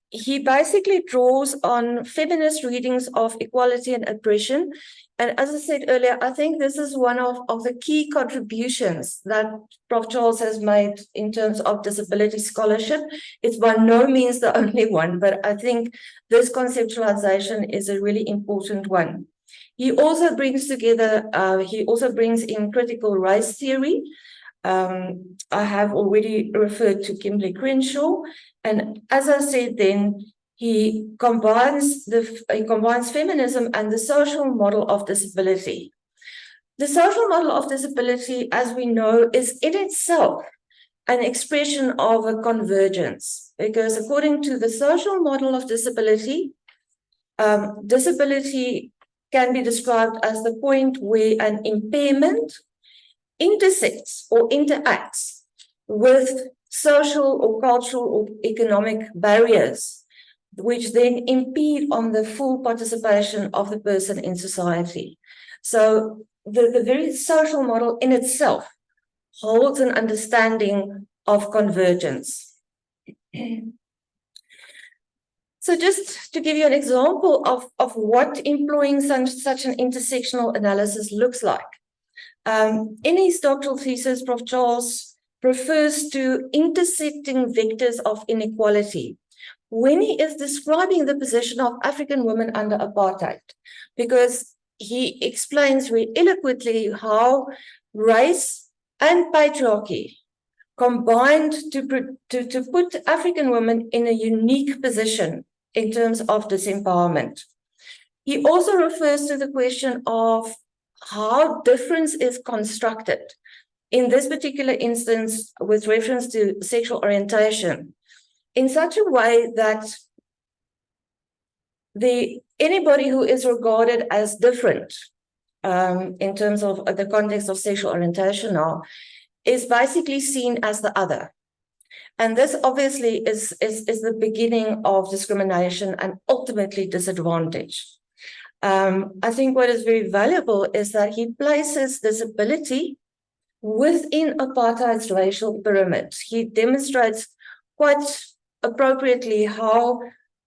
He basically draws on feminist readings of equality and oppression. And as I said earlier, I think this is one of the key contributions that Prof. Charles has made in terms of disability scholarship. It's by no means the only one, but I think this conceptualization is a really important one. He also brings in critical race theory. I have already referred to Kimberly Crenshaw. And as I said then, he combines feminism and the social model of disability. The social model of disability, as we know, is in itself an expression of a convergence, because according to the social model of disability, disability can be described as the point where an impairment intersects or interacts with social or cultural or economic barriers, which then impede on the full participation of the person in society. So the very social model in itself holds an understanding of convergence. So just to give you an example of what employing such an intersectional analysis looks like. In his doctoral thesis, Prof. Charles refers to intersecting vectors of inequality when he is describing the position of African women under apartheid, because he explains very eloquently how race and patriarchy combined to put African women in a unique position in terms of disempowerment. He also refers to the question of how difference is constructed, in this particular instance with reference to sexual orientation, in such a way that anybody who is regarded as different in terms of the context of sexual orientation now is basically seen as the other. And this obviously is the beginning of discrimination and ultimately disadvantage. I think what is very valuable is that he places disability within apartheid's racial pyramid. He demonstrates quite appropriately how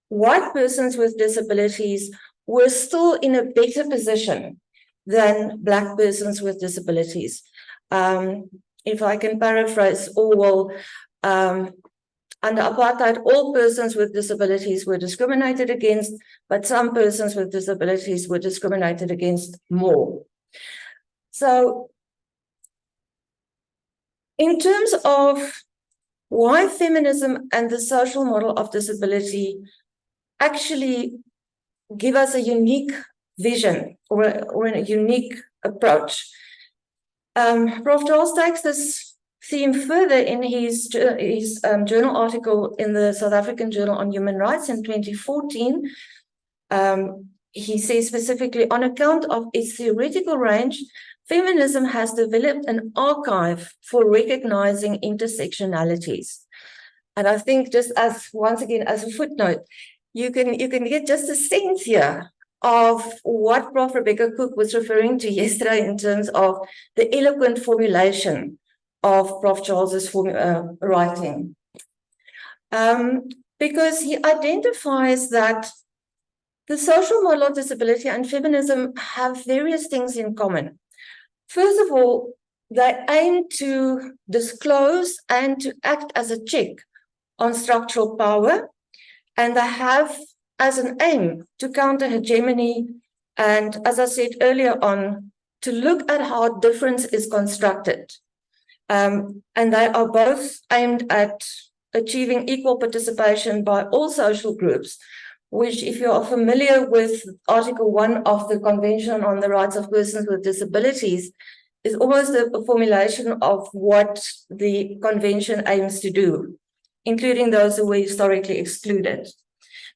white persons with disabilities were still in a better position than Black persons with disabilities. If I can paraphrase Orwell, under apartheid, all persons with disabilities were discriminated against, but some persons with disabilities were discriminated against more. So, in terms of why feminism and the social model of disability actually give us a unique vision or a unique approach, Prof. Charles takes this theme further in his journal article in the South African Journal on Human Rights in 2014. He says specifically, on account of its theoretical range, feminism has developed an archive for recognizing intersectionalities. And I think just as, once again, as a footnote, you can get just a sense here of what Prof. Rebecca Cook was referring to yesterday in terms of the eloquent formulation of Prof. Charles's writing. Because he identifies that the social model of disability and feminism have various things in common. First of all, they aim to disclose and to act as a check on structural power, and they have as an aim to counter hegemony and, as I said earlier on, to look at how difference is constructed. And they are both aimed at achieving equal participation by all social groups, which, if you are familiar with Article 1 of the Convention on the Rights of Persons with Disabilities, is almost a formulation of what the convention aims to do, including those who were historically excluded.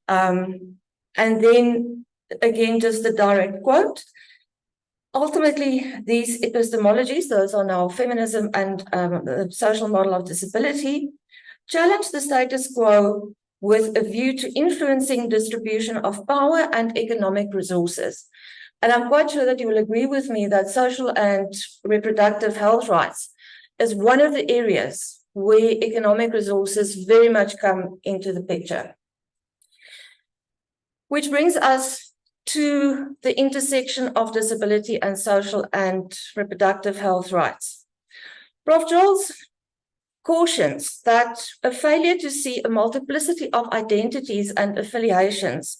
And then, again, just a direct quote. Ultimately, these epistemologies, those are now feminism and the social model of disability, challenge the status quo with a view to influencing distribution of power and economic resources. And I'm quite sure that you will agree with me that social and reproductive health rights is one of the areas where economic resources very much come into the picture. Which brings us to the intersection of disability and social and reproductive health rights. Prof. Charles cautions that a failure to see a multiplicity of identities and affiliations,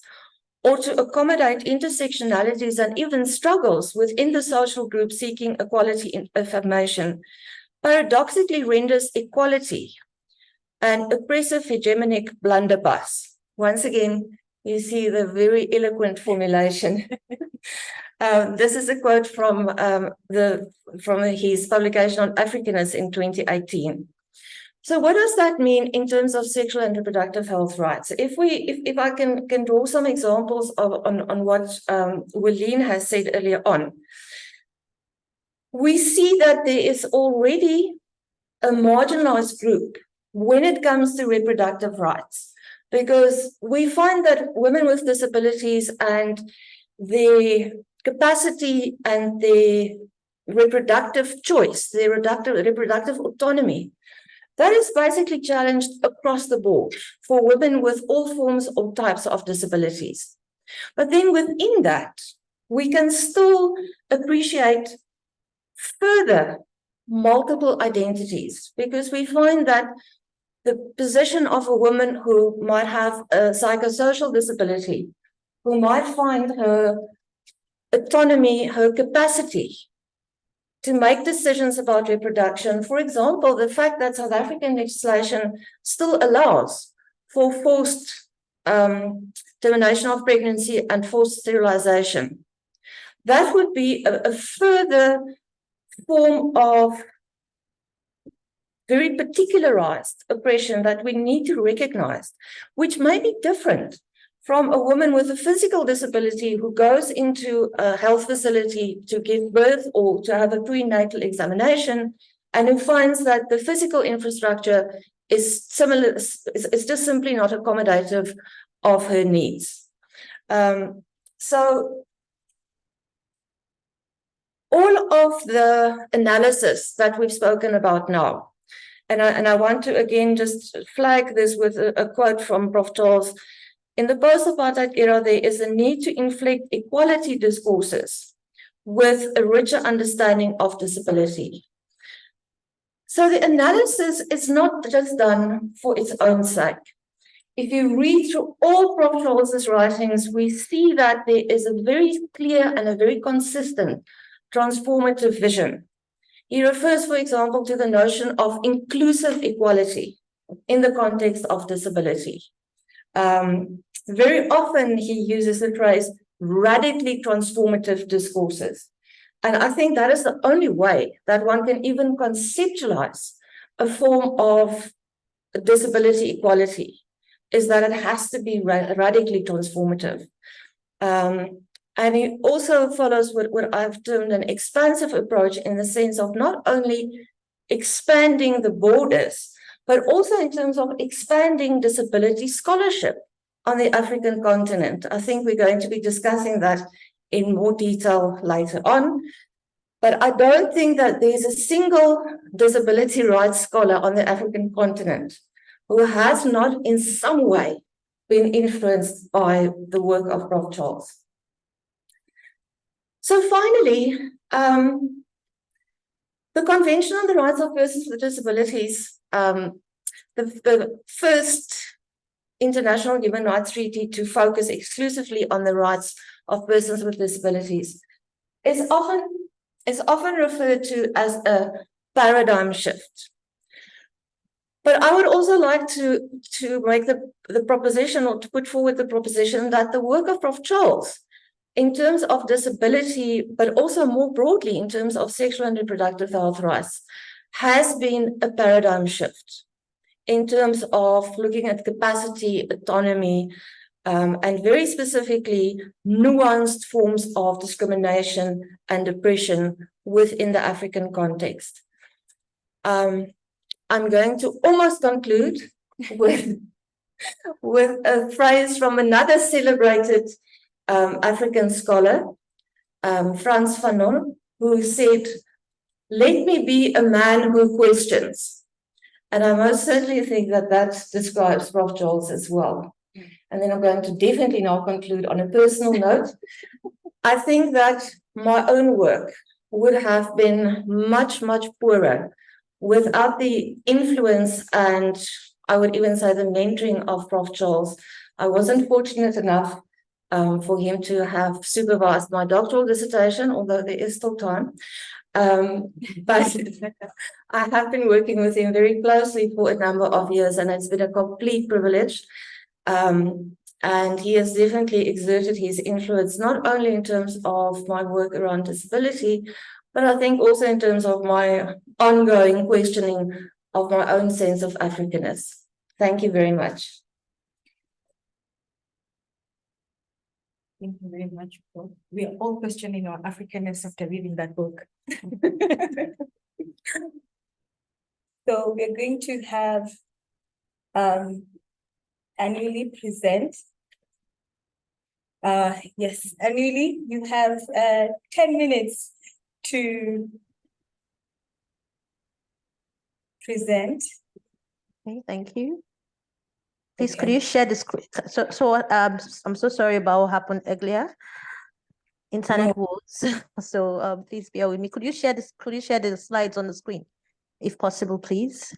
or to accommodate intersectionalities and even struggles within the social group seeking equality in affirmation, paradoxically renders equality an oppressive hegemonic blunderbuss. once again, you see the very eloquent formulation. This is a quote from his publication on Africanness in 2018. So what does that mean in terms of sexual and reproductive health rights? If I can draw some examples on what Wylene has said earlier on, we see that there is already a marginalized group when it comes to reproductive rights, because we find that women with disabilities and their capacity and their reproductive choice, their reproductive autonomy, that is basically challenged across the board for women with all forms or types of disabilities. But then within that, we can still appreciate further multiple identities, because we find that the position of a woman who might have a psychosocial disability, who might find her autonomy, her capacity to make decisions about reproduction. For example, the fact that South African legislation still allows for forced termination of pregnancy and forced sterilization. That would be a further form of very particularized oppression that we need to recognize, which may be different from a woman with a physical disability who goes into a health facility to give birth or to have a prenatal examination, and who finds that the physical infrastructure is just simply not accommodative of her needs. So all of the analysis that we've spoken about now, and I want to again just flag this with a quote from Prof. Charles. In the post-apartheid era, there is a need to inflect equality discourses with a richer understanding of disability. So the analysis is not just done for its own sake. If you read through all Prof. Charles's writings, we see that there is a very clear and a very consistent transformative vision. He refers, for example, to the notion of inclusive equality in the context of disability. Very often he uses the phrase radically transformative discourses. And I think that is the only way that one can even conceptualize a form of disability equality, is that it has to be radically transformative. And he also follows what I've termed an expansive approach, in the sense of not only expanding the borders, but also in terms of expanding disability scholarship on the African continent. I think we're going to be discussing that in more detail later on. But I don't think that there's a single disability rights scholar on the African continent who has not in some way been influenced by the work of Prof. Charles. So finally, the Convention on the Rights of Persons with Disabilities, the first international human rights treaty to focus exclusively on the rights of persons with disabilities, is often referred to as a paradigm shift. But I would also like to make the proposition, or to put forward the proposition, that the work of Prof. Charles, in terms of disability, but also more broadly in terms of sexual and reproductive health rights, has been a paradigm shift in terms of looking at capacity, autonomy, and very specifically nuanced forms of discrimination and oppression within the African context. I'm going to almost conclude with a phrase from another celebrated African scholar, Frans Fanon, who said, "Let me be a man who questions." And I most certainly think that that describes Prof. Charles as well. And then I'm going to definitely now conclude on a personal note. I think that my own work would have been much, much poorer without the influence and, I would even say, the mentoring of Prof. Charles. I wasn't fortunate enough for him to have supervised my doctoral dissertation, although there is still time. But I have been working with him very closely for a number of years, and it's been a complete privilege. And he has definitely exerted his influence, not only in terms of my work around disability, but I think also in terms of my ongoing questioning of my own sense of Africanness. Thank you very much. Thank you very much, Paul. We are all questioning our Africanness after reading that book. So we're going to have Anuli present. Yes, Anuli, you have 10 minutes to present. Okay, thank you. Please, could you share the screen? I'm so sorry about what happened earlier. Internet woes. So please bear with me. Could you share this? Could you share the slides on the screen, if possible, please?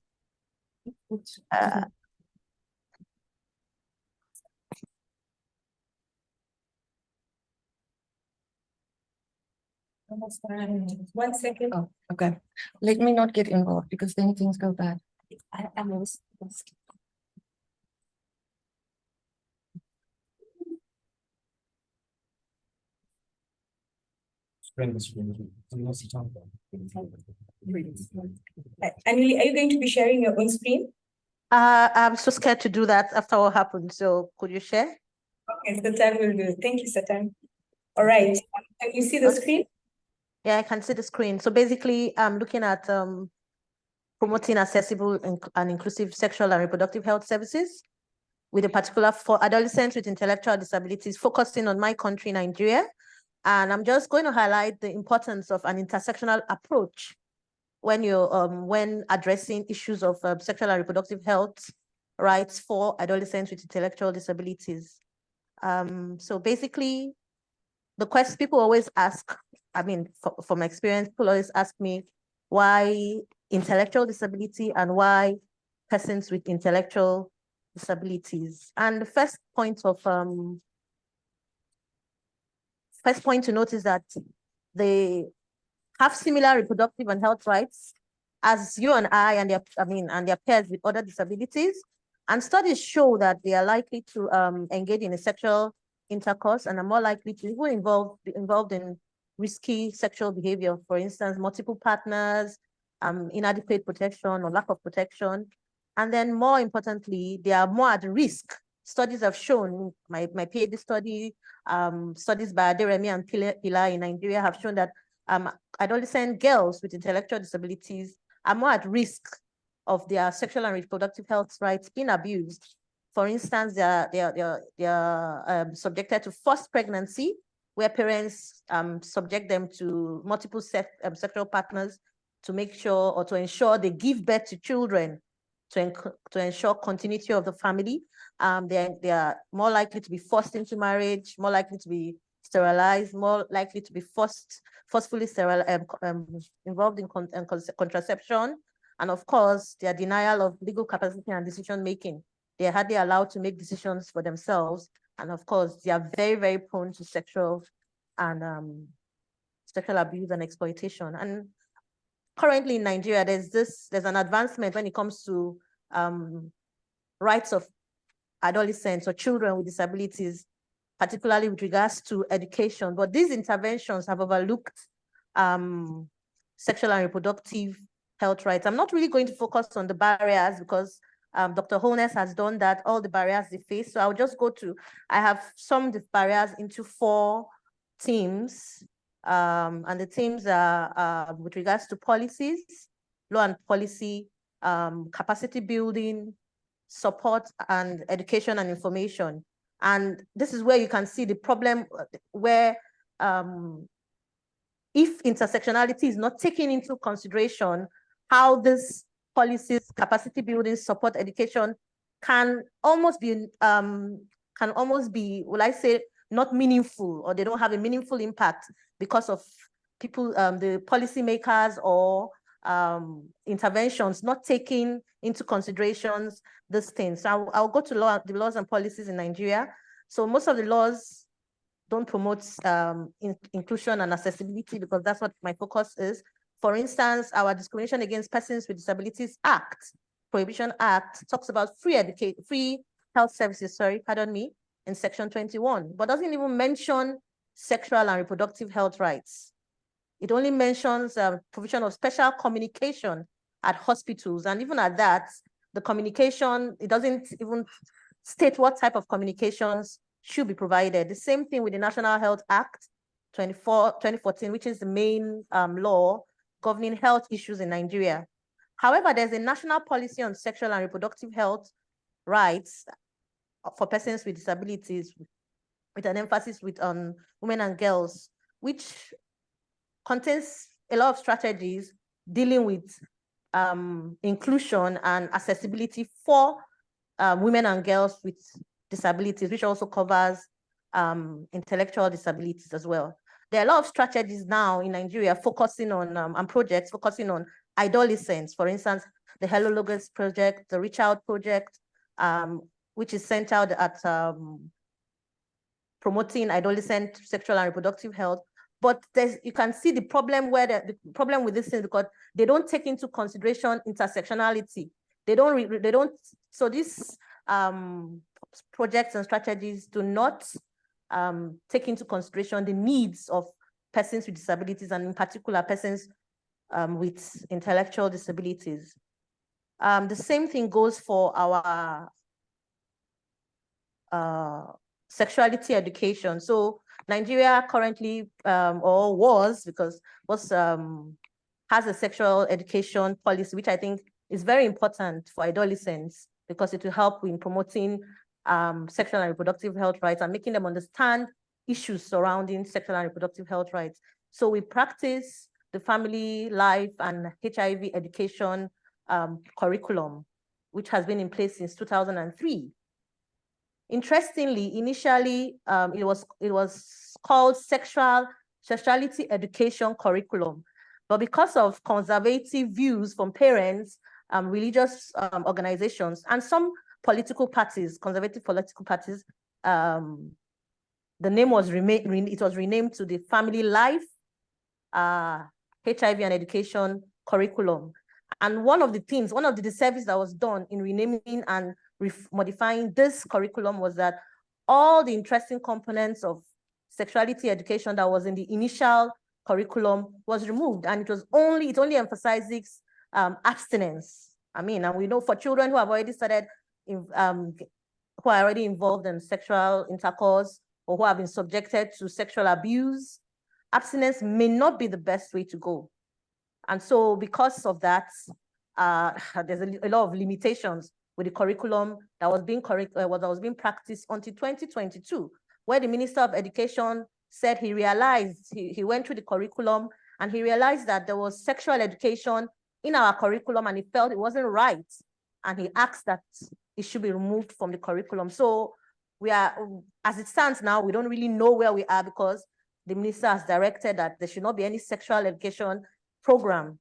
One second. Oh, okay. Let me not get involved because then things go bad. I'm almost. Anuli, are you going to be sharing your own screen? I'm so scared to do that after what happened. So could you share? Okay, Satan will do it. Thank you, Satan. All right. Can you see the screen? Yeah, I can see the screen. So basically, I'm looking at promoting accessible and inclusive sexual and reproductive health services with a particular for adolescents with intellectual disabilities, focusing on my country, Nigeria. And I'm just going to highlight the importance of an intersectional approach when you're when addressing issues of sexual and reproductive health rights for adolescents with intellectual disabilities. So basically, the question people always ask, I mean, from experience, people always ask me why intellectual disability and why persons with intellectual disabilities. And the first point to note is that they have similar reproductive and health rights as you and I and their peers with other disabilities. And studies show that they are likely to engage in a sexual intercourse and are more likely to even be involved in risky sexual behavior, for instance, multiple partners, inadequate protection or lack of protection. And then more importantly, they are more at risk. Studies have shown, my PhD study, studies by Aderemi and Pilar in Nigeria have shown that adolescent girls with intellectual disabilities are more at risk of their sexual and reproductive health rights being abused. For instance, they are subjected to forced pregnancy, where parents subject them to multiple sexual partners to make sure or to ensure they give birth to children to ensure continuity of the family. They are more likely to be forced into marriage, more likely to be sterilized, more likely to be forcefully involved in contraception, and of course, their denial of legal capacity and decision making. They are hardly allowed to make decisions for themselves, and of course, they are very, very prone to sexual abuse and exploitation. And currently in Nigeria, there's an advancement when it comes to rights of adolescents or children with disabilities, particularly with regards to education. But these interventions have overlooked sexual and reproductive health rights. I'm not really going to focus on the barriers because Dr. Holness has done that, all the barriers they face. So I'll just I have summed the barriers into 4 themes. And the themes are with regards to policies, law and policy, capacity building, support, and education and information. And this is where you can see the problem where if intersectionality is not taken into consideration, how this policies, capacity building, support, education can almost be, will I say, not meaningful, or they don't have a meaningful impact because of people, the policymakers or interventions not taking into considerations these things. So I'll go to the laws and policies in Nigeria. So most of the laws don't promote inclusion and accessibility because that's what my focus is. For instance, our Discrimination Against Persons with Disabilities Act, Prohibition Act, talks about free health services, sorry, pardon me, in section 21, but doesn't even mention sexual and reproductive health rights. It only mentions provision of special communication at hospitals. And even at that, the communication, it doesn't even state what type of communications should be provided. The same thing with the National Health Act 2014, which is the main law governing health issues in Nigeria. However, there's a national policy on sexual and reproductive health rights for persons with disabilities, with an emphasis on women and girls, which contains a lot of strategies dealing with inclusion and accessibility for women and girls with disabilities, which also covers intellectual disabilities as well. There are a lot of strategies now in Nigeria focusing on and projects focusing on adolescents. For instance, the Hello Logos project, the Reach Out project, which is centered at promoting adolescent sexual and reproductive health. But you can see the problem where the problem with this is because they don't take into consideration intersectionality. So these projects and strategies do not take into consideration the needs of persons with disabilities, and in particular persons with intellectual disabilities. The same thing goes for our sexuality education. So Nigeria currently, or was has a sexual education policy, which I think is very important for adolescents because it will help in promoting sexual and reproductive health rights and making them understand issues surrounding sexual and reproductive health rights. So we practice the family life and HIV education curriculum, which has been in place since 2003. Interestingly, initially, it was called sexuality education curriculum, but because of conservative views from parents, religious organizations, and some political parties, conservative political parties, the name was renamed to the Family Life, HIV and Education curriculum. And one of the disservice that was done in renaming and modifying this curriculum was that all the interesting components of sexuality education that was in the initial curriculum was removed, and it only emphasizes abstinence. I mean, and we know for children who have already started, who are already involved in sexual intercourse or who have been subjected to sexual abuse, abstinence may not be the best way to go. And so because of that, there's a lot of limitations with the curriculum that was being practiced until 2022, where the Minister of Education said he realized, he went through the curriculum and he realized that there was sexual education in our curriculum and he felt it wasn't right. And he asked that it should be removed from the curriculum. So we are, as it stands now, we don't really know where we are because the minister has directed that there should not be any sexual education program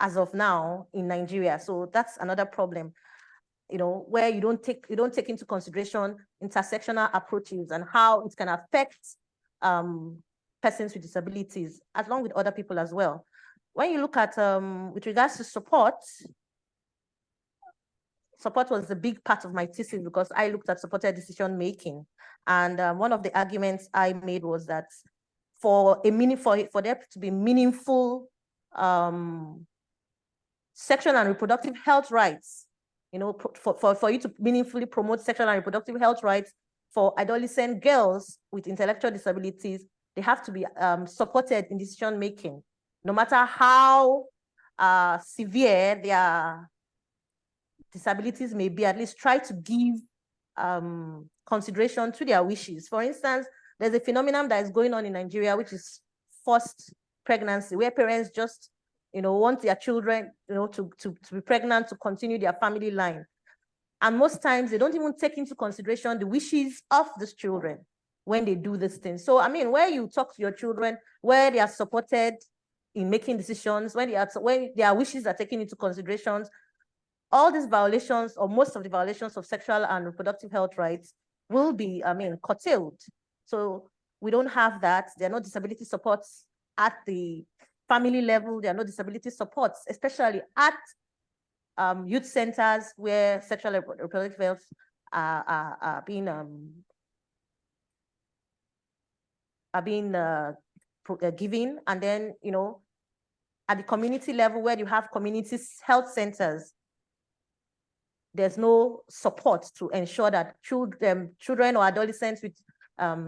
as of now in Nigeria. So that's another problem, where you don't take into consideration intersectional approaches and how it can affect persons with disabilities, along with other people as well. When you look at, with regards to support was a big part of my thesis because I looked at supported decision making. And one of the arguments I made was that for there to be meaningful sexual and reproductive health rights, for you to meaningfully promote sexual and reproductive health rights for adolescent girls with intellectual disabilities, they have to be supported in decision making, no matter how severe their disabilities may be. At least try to give consideration to their wishes. For instance, there's a phenomenon that is going on in Nigeria, which is forced pregnancy, where parents just want their children to be pregnant to continue their family line. And most times they don't even take into consideration the wishes of these children when they do this thing. So I mean, where you talk to your children, where they are supported in making decisions, when their wishes are taken into considerations, all these violations, or most of the violations of sexual and reproductive health rights will be, curtailed. So we don't have that. There are no disability supports at the family level. There are no disability supports, especially at youth centers where sexual and reproductive health are being given. And then, you know, at the community level where you have community health centers, there's no support to ensure that children or adolescents with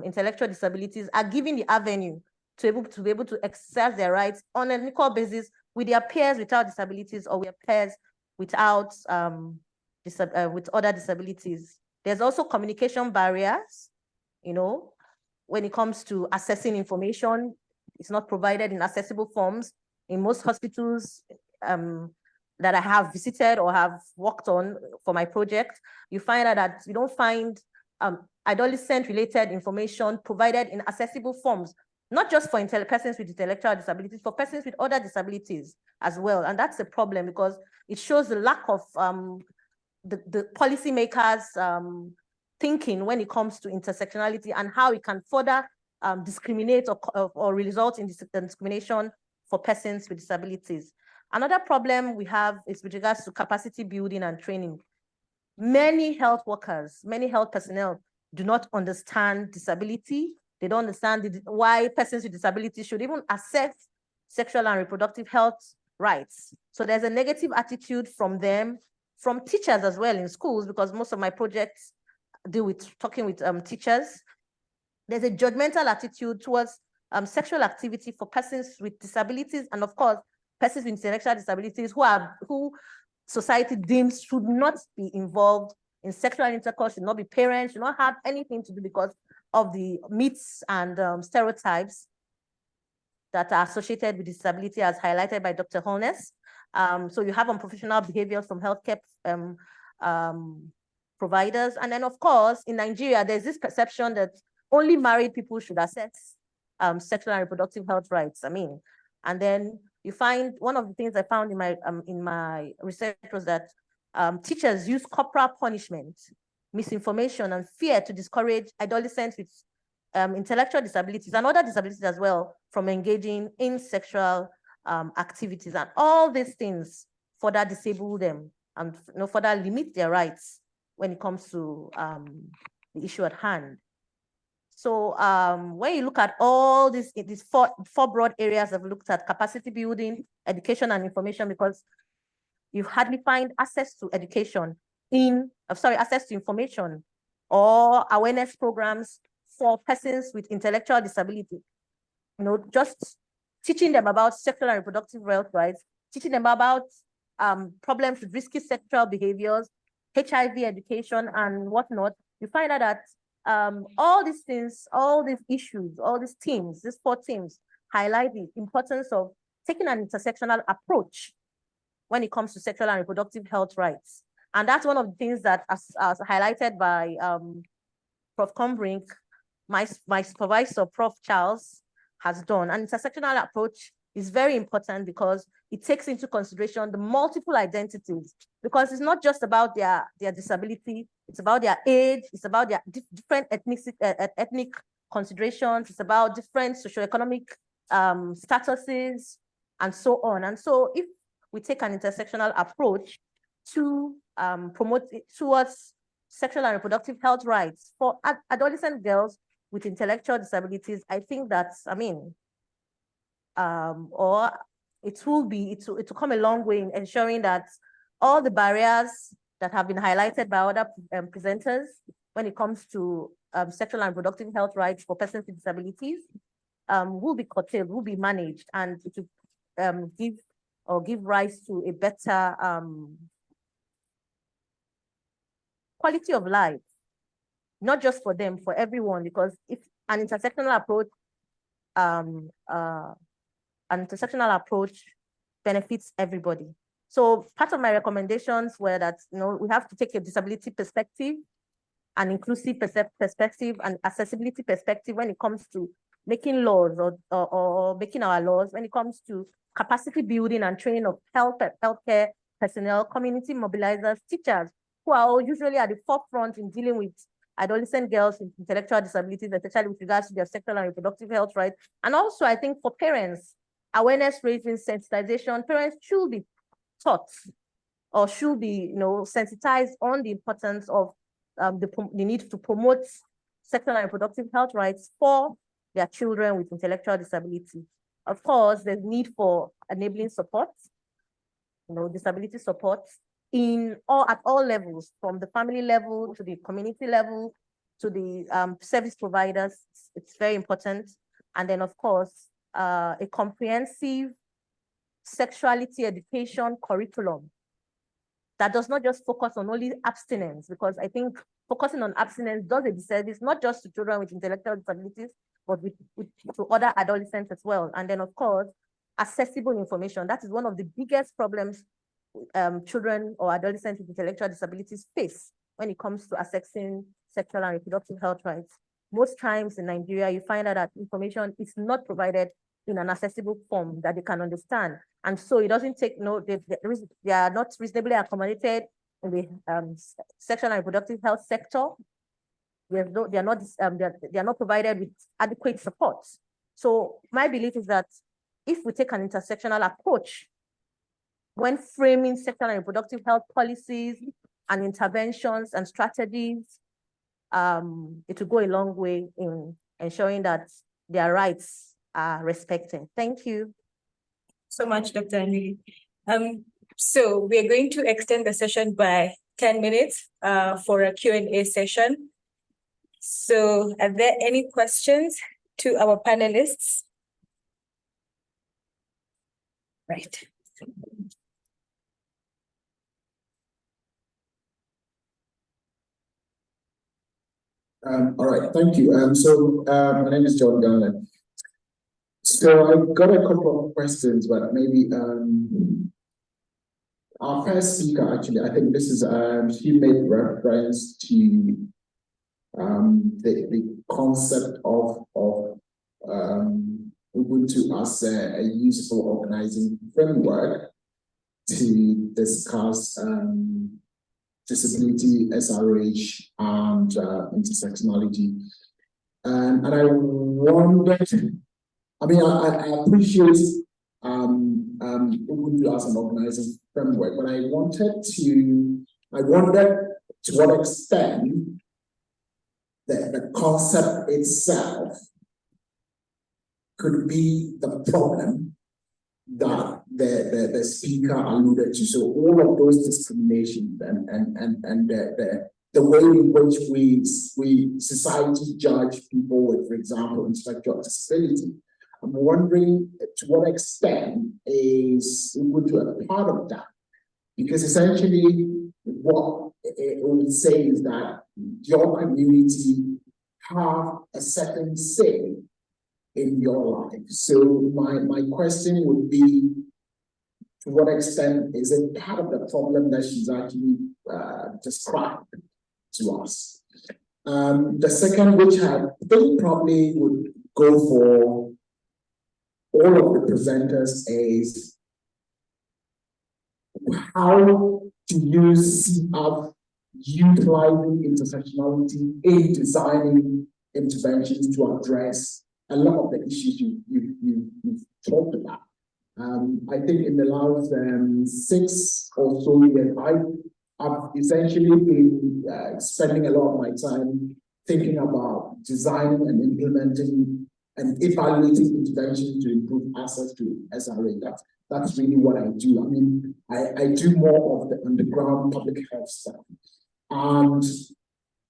intellectual disabilities are given the avenue to be able to exercise their rights on an equal basis with their peers without disabilities or with peers without with other disabilities. There's also communication barriers, you know, when it comes to accessing information. It's not provided in accessible forms. In most hospitals that I have visited or have worked on for my project, you find out that you don't find adolescent-related information provided in accessible forms, not just for persons with intellectual disabilities, for persons with other disabilities as well. And that's a problem because it shows the lack of the policymakers' thinking when it comes to intersectionality and how it can further discriminate or result in discrimination for persons with disabilities. Another problem we have is with regards to capacity building and training. Many health workers, many health personnel do not understand disability. They don't understand why persons with disabilities should even access sexual and reproductive health rights. So there's a negative attitude from them, from teachers as well in schools, because most of my projects deal with talking with teachers. There's a judgmental attitude towards sexual activity for persons with disabilities, and of course, persons with intellectual disabilities who society deems should not be involved in sexual intercourse, should not be parents, should not have anything to do because of the myths and stereotypes that are associated with disability, as highlighted by Dr. Holness. So you have unprofessional behaviors from healthcare providers. And then, of course, in Nigeria, there's this perception that only married people should access sexual and reproductive health rights. I mean, and then you find one of the things I found in my research was that teachers use corporal punishment, misinformation, and fear to discourage adolescents with intellectual disabilities and other disabilities as well from engaging in sexual activities. And all these things further disable them and further limit their rights when it comes to the issue at hand. So when you look at all these four broad areas I've looked at: capacity building, education, and information, because you hardly find access to education access to information or awareness programs for persons with intellectual disability. Just teaching them about sexual and reproductive health rights, teaching them about problems with risky sexual behaviors, HIV education, and whatnot. You find out that all these things, all these issues, all these themes, these 4 themes highlight the importance of taking an intersectional approach when it comes to sexual and reproductive health rights. And that's one of the things that, as highlighted by Prof. Combrink, my supervisor, Prof. Charles, has done. An intersectional approach is very important because it takes into consideration the multiple identities, because it's not just about their disability, it's about their age, it's about their different ethnic considerations, it's about different socioeconomic statuses, and so on. And so if we take an intersectional approach to promote it towards sexual and reproductive health rights for adolescent girls with intellectual disabilities, I think that's, or it will come a long way in ensuring that all the barriers that have been highlighted by other presenters when it comes to sexual and reproductive health rights for persons with disabilities will be curtailed, will be managed, and it will give rise to a better quality of life, not just for them, for everyone, because if an intersectional approach benefits everybody. So part of my recommendations were that we have to take a disability perspective, an inclusive perspective, and accessibility perspective when it comes to making laws or making our laws, when it comes to capacity building and training of healthcare personnel, community mobilizers, teachers, who are usually at the forefront in dealing with adolescent girls with intellectual disabilities, especially with regards to their sexual and reproductive health rights. And also, I think for parents, awareness raising, sensitization, parents should be taught or should be sensitized on the importance of the need to promote sexual and reproductive health rights for their children with intellectual disability. Of course, there's need for enabling support, disability support at all levels, from the family level to the community level to the service providers. It's very important. And then, of course, a comprehensive sexuality education curriculum that does not just focus on only abstinence, because I think focusing on abstinence does a disservice, not just to children with intellectual disabilities, but to other adolescents as well. And then, of course, accessible information. That is one of the biggest problems children or adolescents with intellectual disabilities face when it comes to accessing sexual and reproductive health rights. Most times in Nigeria, you find out that information is not provided in an accessible form that they can understand. And so it doesn't take they are not reasonably accommodated in the sexual and reproductive health sector. They are not provided with adequate support. So my belief is that if we take an intersectional approach when framing sexual and reproductive health policies and interventions and strategies, it will go a long way in ensuring that their rights are respected. Thank you. So much, Dr. Anili. So we're going to extend the session by 10 minutes for a Q&A session. So are there any questions to our panelists? Right. All right, thank you. My name is John Garland. So I've got a couple of questions, but maybe our first speaker, actually, I think this is, he made reference to the concept of Ubuntu as a useful organizing framework to discuss disability, SRH, and intersectionality. And I wondered, I mean, I appreciate Ubuntu as an organizing framework, but I wondered to what extent the concept itself could be the problem that the speaker alluded to. So all of those discriminations and the way in which we society judge people with, for example, intellectual disability. I'm wondering to what extent is Ubuntu a part of that? Because essentially what it would say is that your community have a certain say in your life. So my question would be, to what extent is it part of the problem that she's actually described to us? The second, which I think probably would go for all of the presenters, is how do you see us utilizing intersectionality in designing interventions to address a lot of the issues you've talked about? I think in the last 6 or so years, I've essentially been spending a lot of my time thinking about designing and implementing and evaluating interventions to improve access to SRA. That's really what I do. I mean, I do more of the underground public health stuff. And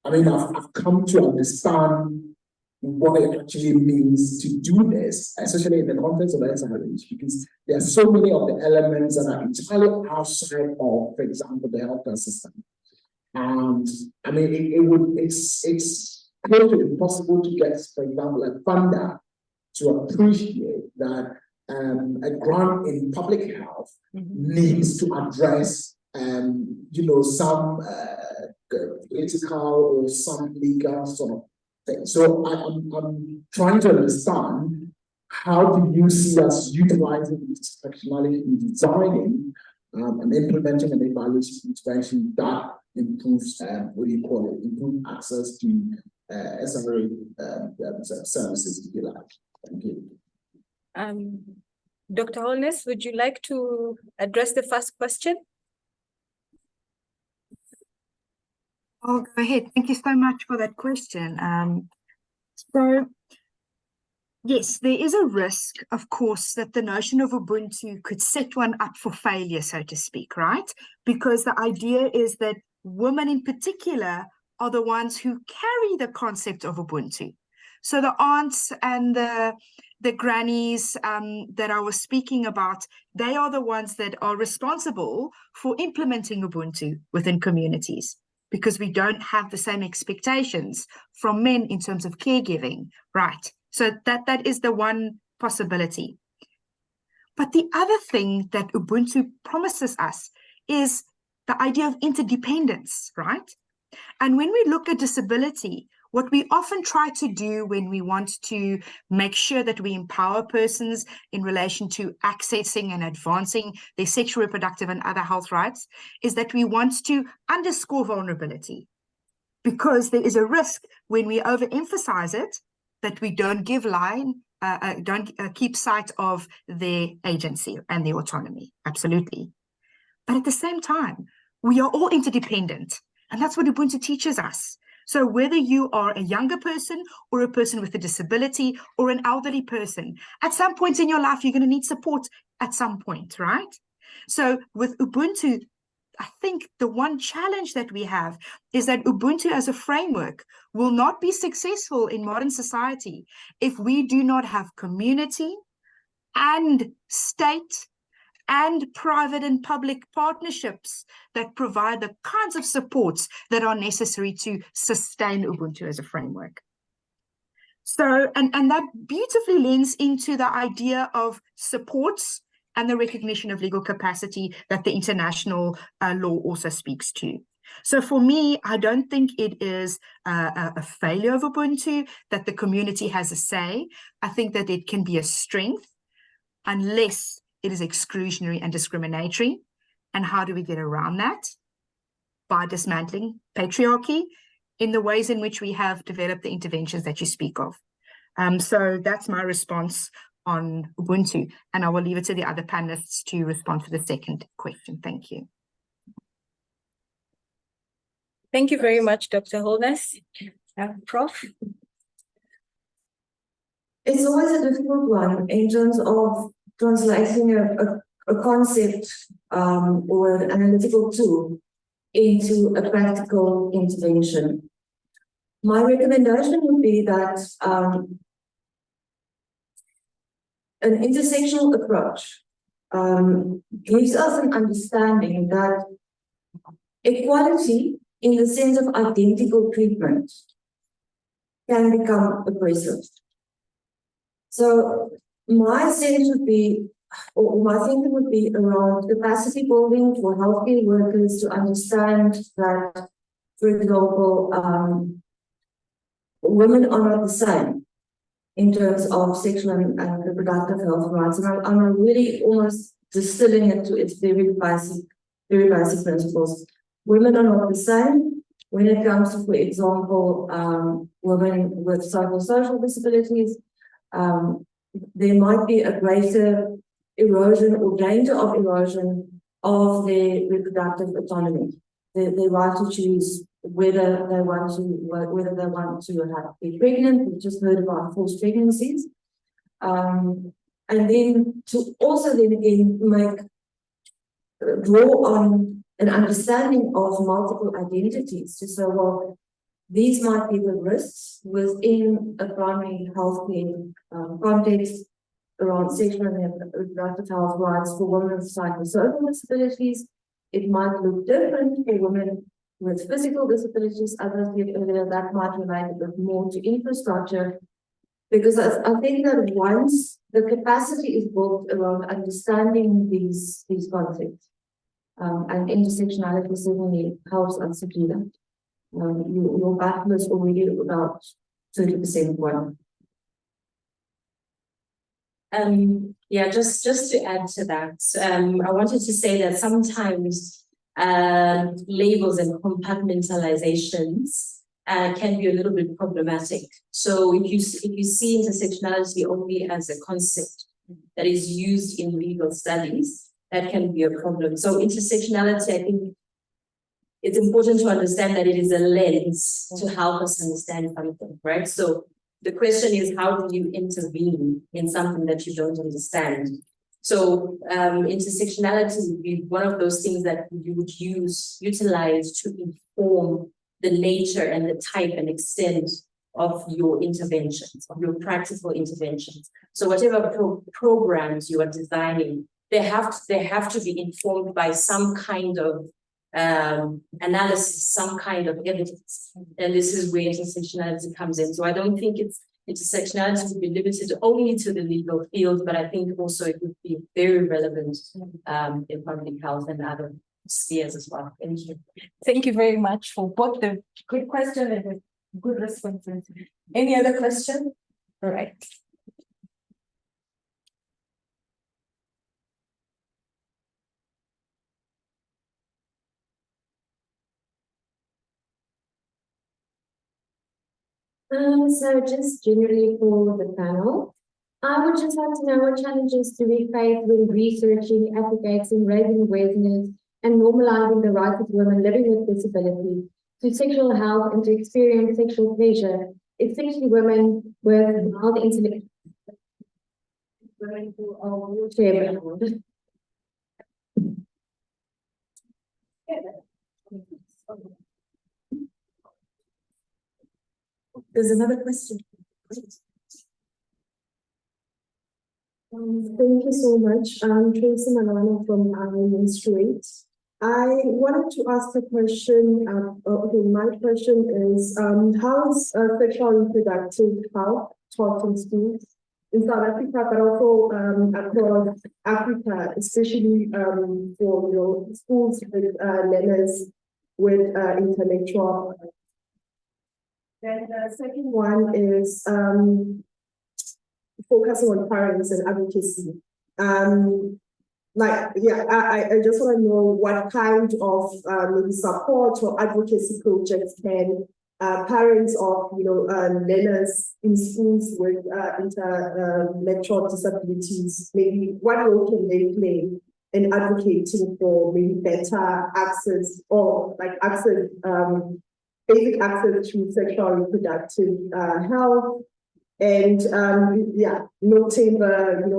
I mean, I've come to understand what it actually means to do this, especially in the context of SRH, because there are so many of the elements that are entirely outside of, for example, the healthcare system. And I mean, it's close to impossible to get, for example, a funder to appreciate that a grant in public health needs to address, some political or some legal sort of thing. So I'm trying to understand, how do you see us utilizing intersectionality in designing and implementing an evaluation intervention that improves, improve access to SRA services, if you like. Thank you. Dr. Holness, would you like to address the first question? I'll go ahead. Thank you so much for that question. So, yes, there is a risk, of course, that the notion of Ubuntu could set one up for failure, so to speak, right? Because the idea is that women in particular are the ones who carry the concept of Ubuntu. So the aunts and the grannies that I was speaking about, they are the ones that are responsible for implementing Ubuntu within communities, because we don't have the same expectations from men in terms of caregiving, right? So that is the one possibility. But the other thing that Ubuntu promises us is the idea of interdependence, right? And when we look at disability, what we often try to do when we want to make sure that we empower persons in relation to accessing and advancing their sexual, reproductive, and other health rights is that we want to underscore vulnerability, because there is a risk when we overemphasize it that we don't keep sight of their agency and their autonomy. Absolutely. But at the same time, we are all interdependent, and that's what Ubuntu teaches us. So whether you are a younger person or a person with a disability or an elderly person, at some point in your life, you're going to need support at some point, right? So with Ubuntu, I think the one challenge that we have is that Ubuntu as a framework will not be successful in modern society if we do not have community and state and private and public partnerships that provide the kinds of supports that are necessary to sustain Ubuntu as a framework. So, and that beautifully lends into the idea of supports and the recognition of legal capacity that the international law also speaks to. So for me, I don't think it is a failure of Ubuntu that the community has a say. I think that it can be a strength unless it is exclusionary and discriminatory. And how do we get around that? By dismantling patriarchy in the ways in which we have developed the interventions that you speak of. So that's my response on Ubuntu, and I will leave it to the other panelists to respond to the second question. Thank you. Thank you very much, Dr. Holness. Prof? It's always a difficult one in terms of translating a concept or an analytical tool into a practical intervention. My recommendation would be that an intersectional approach gives us an understanding that equality in the sense of identical treatment can become oppressive. So my sense would be, or my thinking would be around capacity building for healthcare workers to understand that, for example, women are not the same in terms of sexual and reproductive health rights. And I'm really almost distilling it to its very basic principles. Women are not the same when it comes to, for example, women with social disabilities. There might be a greater erosion or danger of erosion of their reproductive autonomy, their right to choose whether they want to be pregnant. We've just heard about forced pregnancies, and then to also then again draw on an understanding of multiple identities to say, well, these might be the risks within a primary healthcare context around sexual and reproductive health rights for women with psychosocial disabilities. It might look different for women with physical disabilities. Others said earlier that might relate a bit more to infrastructure, because I think that once the capacity is built around understanding these concepts, and intersectionality certainly helps us to do that. Your battle is already about 30% one. Yeah, just to add to that, I wanted to say that sometimes labels and compartmentalizations can be a little bit problematic. So if you see intersectionality only as a concept that is used in legal studies, that can be a problem. So intersectionality, I think, it's important to understand that it is a lens to help us understand something, right? So the question is, how do you intervene in something that you don't understand? So intersectionality would be one of those things that you would utilize to inform the nature and the type and extent of your interventions, of your practical interventions. So whatever programs you are designing, they have to be informed by some kind of analysis, some kind of evidence. And this is where intersectionality comes in. So I don't think intersectionality would be limited only to the legal field, but I think also it would be very relevant in public health and other spheres as well. Thank you. Thank you very much for both the good question and the good responses. Any other question? All right. So just generally for the panel, I would just like to know what challenges do we face when researching, advocating, raising awareness, and normalizing the rights of women living with disability to sexual health and to experience sexual pleasure, especially women with mild intellect. Women who are wheelchair bound. There's another question. Thank you so much. I'm Tracy Malano from Main Street. I wanted to ask a question. My question is, how is sexual and reproductive health taught in schools in South Africa, but also across Africa, especially for schools with learners with intellectual. Then the second one is focusing on parents and advocacy. I just want to know what kind of maybe support or advocacy projects can parents of learners in schools with intellectual disabilities, maybe what role can they play in advocating for maybe better access or basic access to sexual and reproductive health, and noting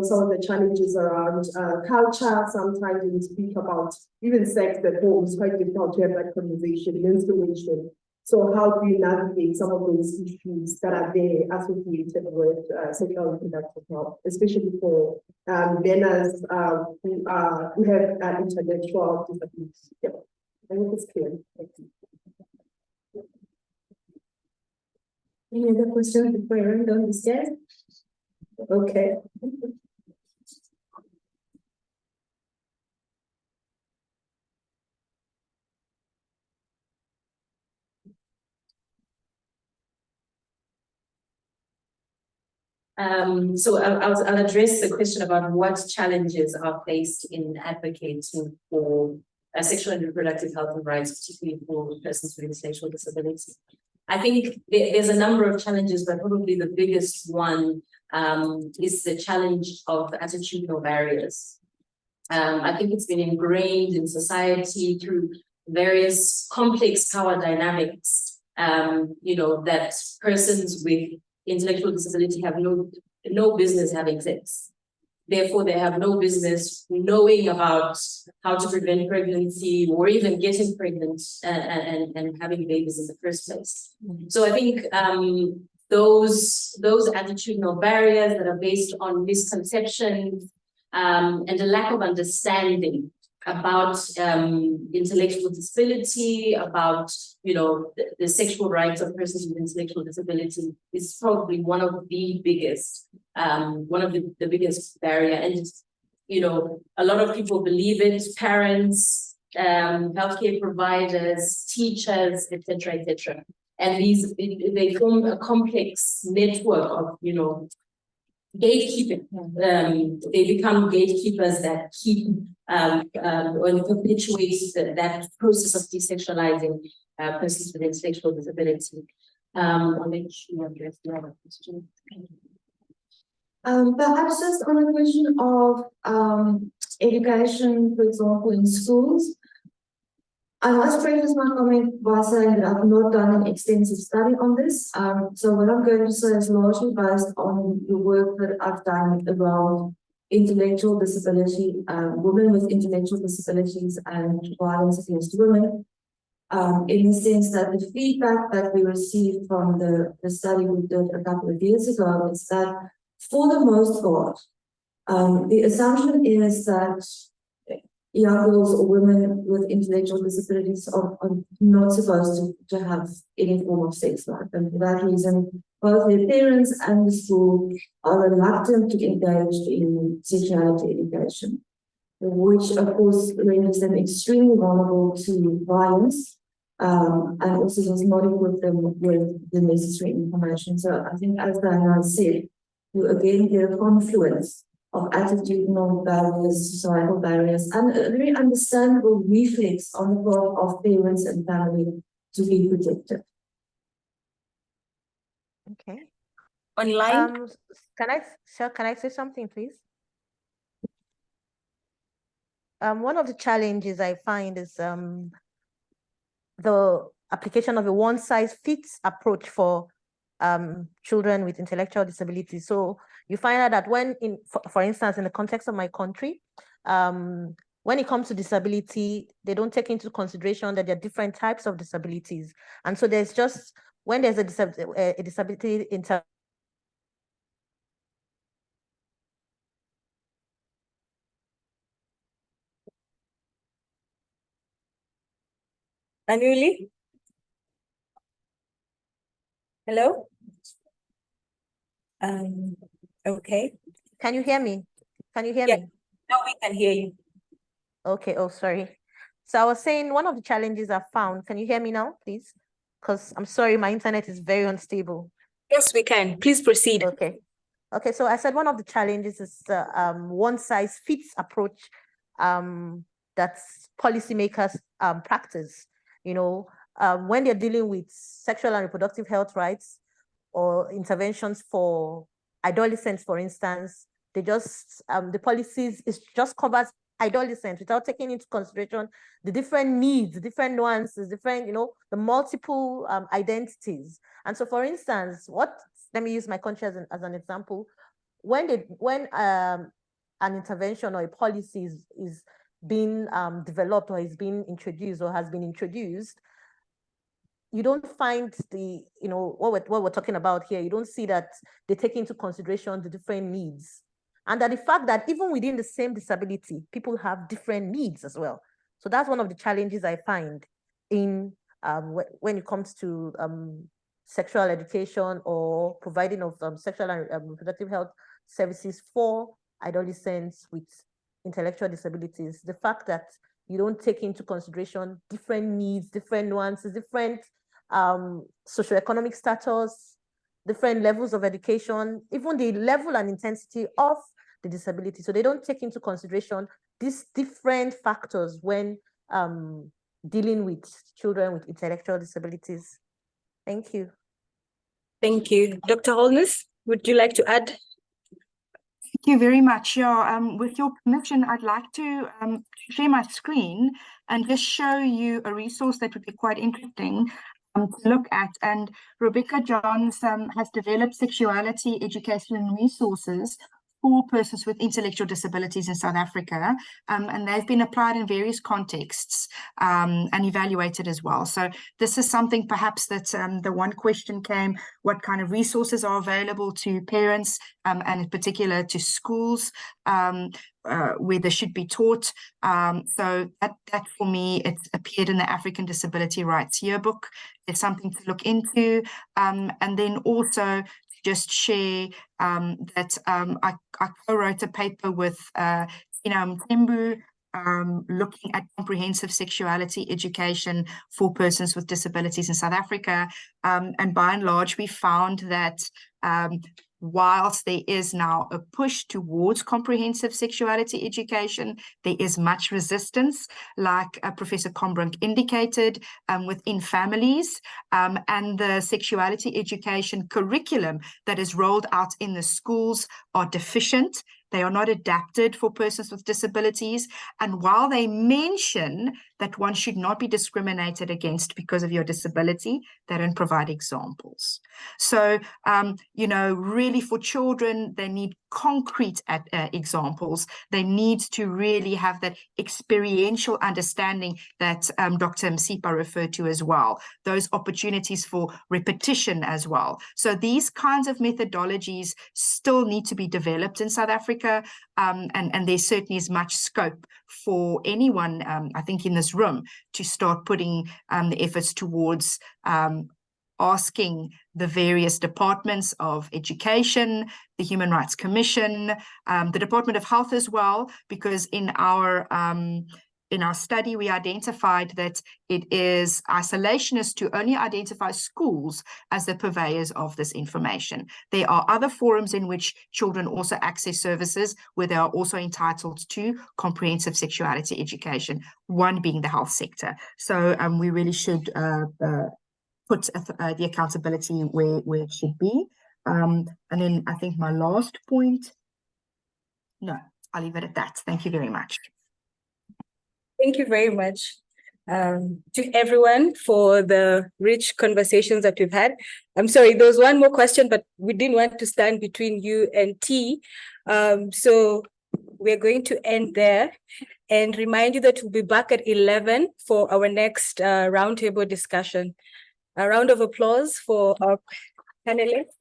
some of the challenges around culture. Sometimes we speak about even sex at home. It's quite difficult to have that conversation, menstruation. So how do you navigate some of those issues that are there associated with sexual and reproductive health, especially for learners who have intellectual disabilities? Yeah, I hope it's clear. Thank you. Any other questions before I run down the stairs? Okay. So I'll address the question about what challenges are faced in advocating for sexual and reproductive health and rights, particularly for persons with intellectual disability. I think there's a number of challenges, but probably the biggest one is the challenge of attitudinal barriers. I think it's been ingrained in society through various complex power dynamics, that persons with intellectual disability have no business having sex. Therefore, they have no business knowing about how to prevent pregnancy or even getting pregnant and having babies in the first place. So I think those attitudinal barriers that are based on misconceptions and a lack of understanding about intellectual disability, about the sexual rights of persons with intellectual disability is probably one of the biggest barrier. And a lot of people believe it: parents, healthcare providers, teachers, etc., etc. And they form a complex network of gatekeeping. They become gatekeepers that keep and perpetuate that process of desexualizing persons with intellectual disability. I'll let you address the other question. Perhaps just on the question of education, for example, in schools. I must preface my comment by saying that I've not done an extensive study on this. So what I'm going to say is largely based on the work that I've done around intellectual disability, women with intellectual disabilities and violence against women. In the sense that the feedback that we received from the study we did a couple of years ago is that for the most part, the assumption is that young girls or women with intellectual disabilities are not supposed to have any form of sex life. And for that reason, both their parents and the school are reluctant to engage in sexuality education, which of course renders them extremely vulnerable to violence, and also does not equip them with the necessary information. So I think, as Diana said, you again get a confluence of attitudinal barriers, societal barriers, and a very understandable reflex on the part of parents and family to be protected. Okay. Online. Can I say something, please? One of the challenges I find is the application of a one-size-fits approach for children with intellectual disabilities. So you find out that when, for instance, in the context of my country, when it comes to disability, they don't take into consideration that there are different types of disabilities. And so there's just, when there's a disability Anuli? Hello? Okay. Can you hear me? Can you hear Yeah. me? Now we can hear you. Okay, oh, sorry. So I was saying one of the challenges I found, can you hear me now, please? Because I'm sorry, my internet is very unstable. Yes, we can. Please proceed. Okay. Okay, so I said one of the challenges is the one-size-fits approach that policymakers practice. You know, when they're dealing with sexual and reproductive health rights or interventions for adolescents, for instance, they just, the policies, it just covers adolescents without taking into consideration the different needs, the different nuances, different, you know, the multiple identities. And so, for instance, let me use my country as an example. When an intervention or a policy is being developed or is being introduced or has been introduced, you don't find the, you know, what we're talking about here, you don't see that they take into consideration the different needs. And that the fact that even within the same disability, people have different needs as well. So that's one of the challenges I find in when it comes to sexual education or providing of sexual and reproductive health services for adolescents with intellectual disabilities. The fact that you don't take into consideration different needs, different nuances, different socioeconomic status, different levels of education, even the level and intensity of the disability. So they don't take into consideration these different factors when dealing with children with intellectual disabilities. Thank you. Thank you. Dr. Holness, would you like to add? Thank you very much. Yeah, with your permission, I'd like to share my screen and just show you a resource that would be quite interesting to look at. And Rebecca Johns has developed sexuality education and resources for persons with intellectual disabilities in South Africa, and they've been applied in various contexts and evaluated as well. So this is something perhaps that the one question came, what kind of resources are available to parents and in particular to schools where they should be taught. So that for me, it's appeared in the African Disability Rights Yearbook. It's something to look into. And then also just share that I co-wrote a paper with Tina Mthembu looking at comprehensive sexuality education for persons with disabilities in South Africa. And by and large, we found that whilst there is now a push towards comprehensive sexuality education, there is much resistance, like Professor Combrink indicated, within families, and the sexuality education curriculum that is rolled out in the schools are deficient. They are not adapted for persons with disabilities. And while they mention that one should not be discriminated against because of your disability, they don't provide examples. So, you know, really for children, they need concrete examples. They need to really have that experiential understanding that Dr. Msipa referred to as well, those opportunities for repetition as well. So these kinds of methodologies still need to be developed in South Africa, and there certainly is much scope for anyone, I think, in this room to start putting the efforts towards asking the various departments of education, the Human Rights Commission, the Department of Health as well, because in our study, we identified that it is isolationist to only identify schools as the purveyors of this information. There are other forums in which children also access services where they are also entitled to comprehensive sexuality education, one being the health sector. So we really should put the accountability where it should be. And then I think my last point, no, I'll leave it at that. Thank you very much. Thank you very much to everyone for the rich conversations that we've had. I'm sorry, there was one more question, but we didn't want to stand between you and T. So we're going to end there and remind you that we'll be back at 11 for our next roundtable discussion. A round of applause for our panelists.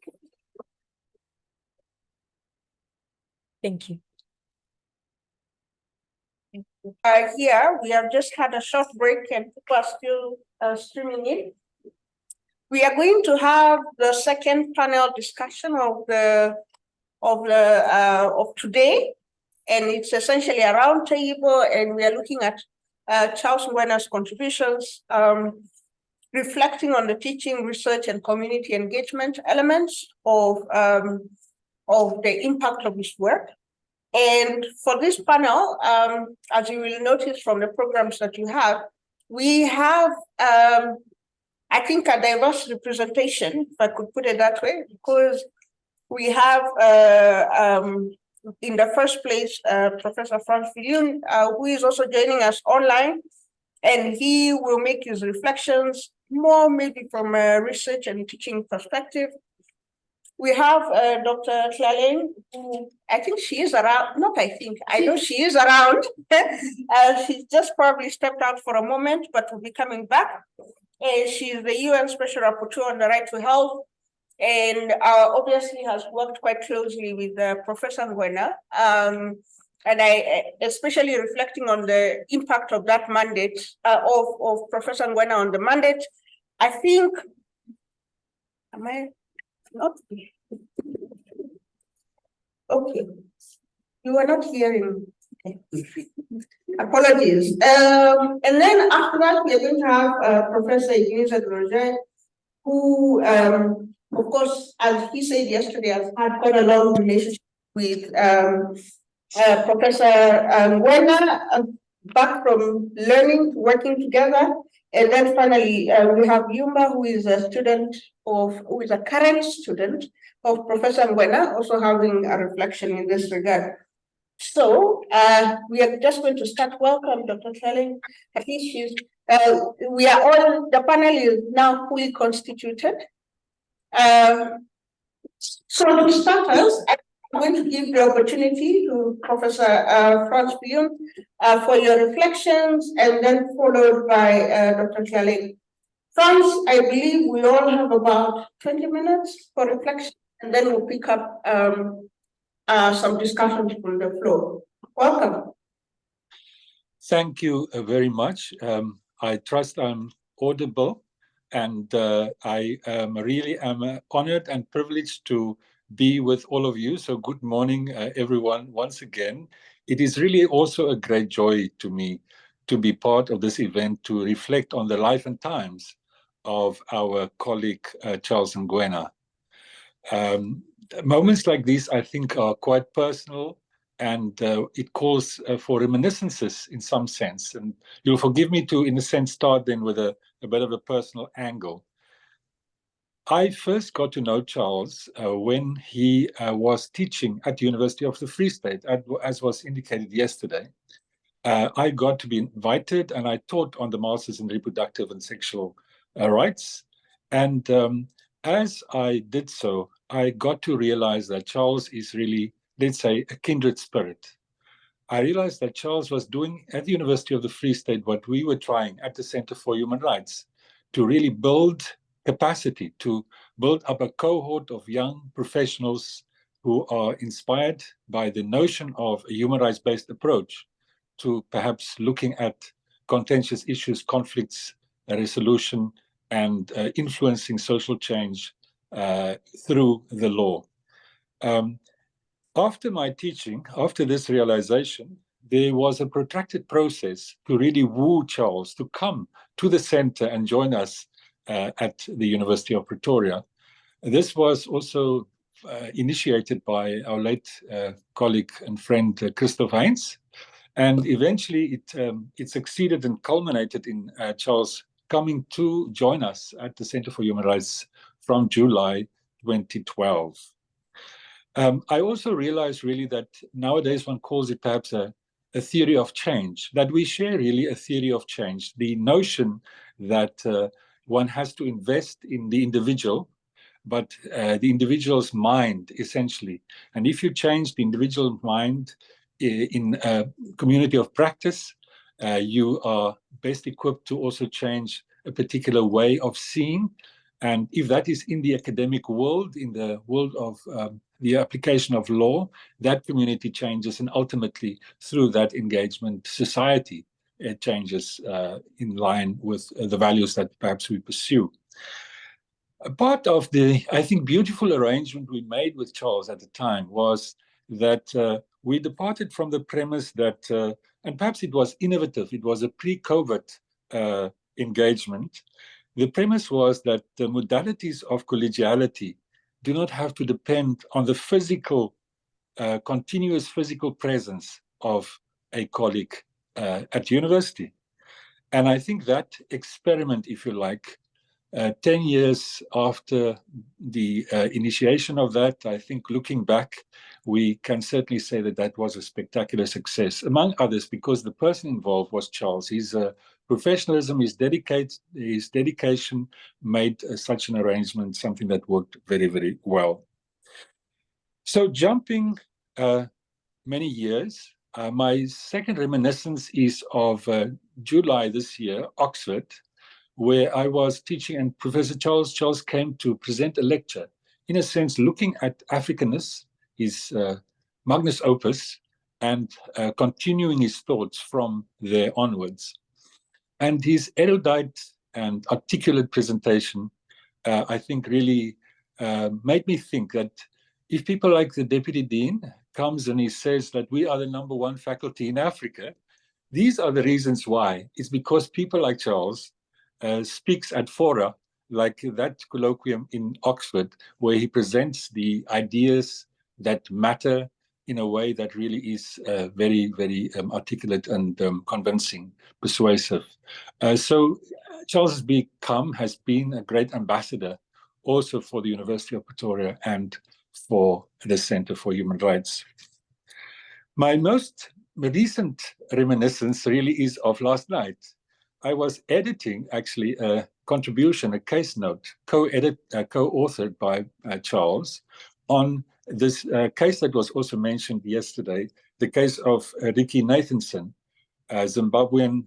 Thank you. Here, we have just had a short break and people are still streaming in. We are going to have the second panel discussion of today, and it's essentially a round table, and we are looking at Charles Ngwena's contributions, reflecting on the teaching, research, and community engagement elements of the impact of his work. And for this panel, as you will notice from the programs that you have, we have, I think, a diverse representation, if I could put it that way, because we have, in the first place, Professor Franz Viljoen, who is also joining us online, and he will make his reflections more maybe from a research and teaching perspective. We have Dr. Tlaleng, who I think she is around, not I think, I know she is around. She's just probably stepped out for a moment, but will be coming back. She's the UN Special Rapporteur on the Right to Health, and obviously has worked quite closely with Professor Ngwena. And I, especially reflecting on the impact of that mandate, of Professor Ngwena on the mandate, I think, am I not? Okay, you are not hearing. Okay. Apologies. And then after that, we are going to have Professor Ngwena, who, of course, as he said yesterday, has had quite a long relationship with Professor Ngwena, back from learning to working together. And then finally, we have Yuma, who is a current student of Professor Ngwena, also having a reflection in this regard. So we are just going to start. Welcome, Dr. Tlaleng. At least she's, we are all, the panel is now fully constituted. So to start us, I'm going to give the opportunity to Professor Franz Viljoen for your reflections, and then followed by Dr. Tlaleng. Franz, I believe we all have about 20 minutes for reflection, and then we'll pick up some discussions from the floor. Welcome. Thank you very much. I trust I'm audible, and I really am honored and privileged to be with all of you. So good morning, everyone, once again. It is really also a great joy to me to be part of this event, to reflect on the life and times of our colleague, Charles Ngwena. Moments like these, I think, are quite personal, and it calls for reminiscences in some sense. And you'll forgive me to, in a sense, start then with a bit of a personal angle. I first got to know Charles when he was teaching at the University of the Free State, as was indicated yesterday. I got to be invited, and I taught on the Masters in Reproductive and Sexual Rights. And as I did so, I got to realize that Charles is really, let's say, a kindred spirit. I realized that Charles was doing at the University of the Free State what we were trying at the Center for Human Rights, to really build capacity, to build up a cohort of young professionals who are inspired by the notion of a human rights-based approach to perhaps looking at contentious issues, conflicts, resolution, and influencing social change through the law. After my teaching, after this realization, there was a protracted process to really woo Charles to come to the center and join us at the University of Pretoria. This was also initiated by our late colleague and friend, Christoph Heinz. And eventually it succeeded and culminated in Charles coming to join us at the Center for Human Rights from July 2012. I also realized really that nowadays one calls it perhaps a theory of change, that we share really a theory of change, the notion that one has to invest in the individual, but the individual's mind essentially. And if you change the individual mind in a community of practice, you are best equipped to also change a particular way of seeing. And if that is in the academic world, in the world of the application of law, that community changes, and ultimately through that engagement, society changes in line with the values that perhaps we pursue. A part of the, I think, beautiful arrangement we made with Charles at the time was that we departed from the premise that, and perhaps it was innovative, it was a pre-COVID engagement. The premise was that the modalities of collegiality do not have to depend on the physical, continuous physical presence of a colleague at university. And I think that experiment, if you like, 10 years after the initiation of that, I think looking back, we can certainly say that that was a spectacular success, among others, because the person involved was Charles. His professionalism, his dedication made such an arrangement something that worked very, very well. So jumping many years, my second reminiscence is of July this year, Oxford, where I was teaching, and Professor Charles came to present a lecture, in a sense, looking at Africanness, his magnus opus, and continuing his thoughts from there onwards. And his erudite and articulate presentation, I think, really made me think that if people like the Deputy Dean comes and he says that we are the #1 faculty in Africa, these are the reasons why. It's because people like Charles speaks at fora, like that colloquium in Oxford, where he presents the ideas that matter in a way that really is very, very articulate and convincing, persuasive. So Charles has been a great ambassador also for the University of Pretoria and for the Center for Human Rights. My most recent reminiscence really is of last night. I was editing actually a contribution, a case note, co-authored by Charles on this case that was also mentioned yesterday, the case of Ricky Nathanson, a Zimbabwean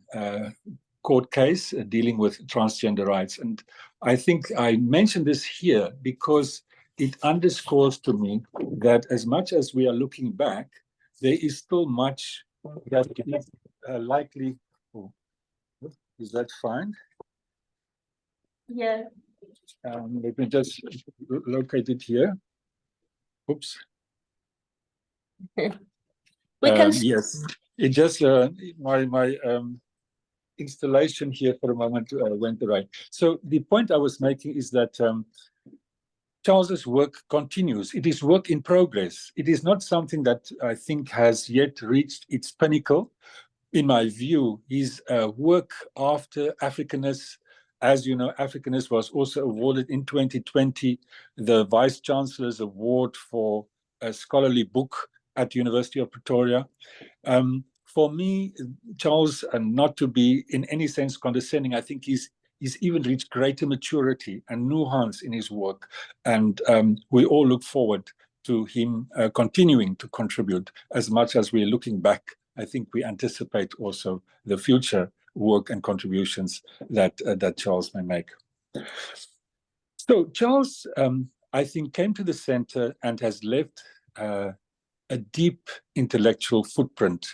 court case dealing with transgender rights. And I think I mentioned this here because it underscores to me that as much as we are looking back, there is still much that is likely. Oh, is that fine? Yeah. Let me just locate it here. Oops. We can. Yes, it just my installation here for a moment went away. So the point I was making is that Charles's work continues. It is work in progress. It is not something that I think has yet reached its pinnacle. In my view, his work after Africanness As you know, Africanist was also awarded in 2020 the Vice Chancellor's Award for a scholarly book at the University of Pretoria. For me, Charles, and not to be in any sense condescending, I think he's even reached greater maturity and nuance in his work. And we all look forward to him continuing to contribute as much as we're looking back. I think we anticipate also the future work and contributions that Charles may make. So Charles, I think, came to the center and has left a deep intellectual footprint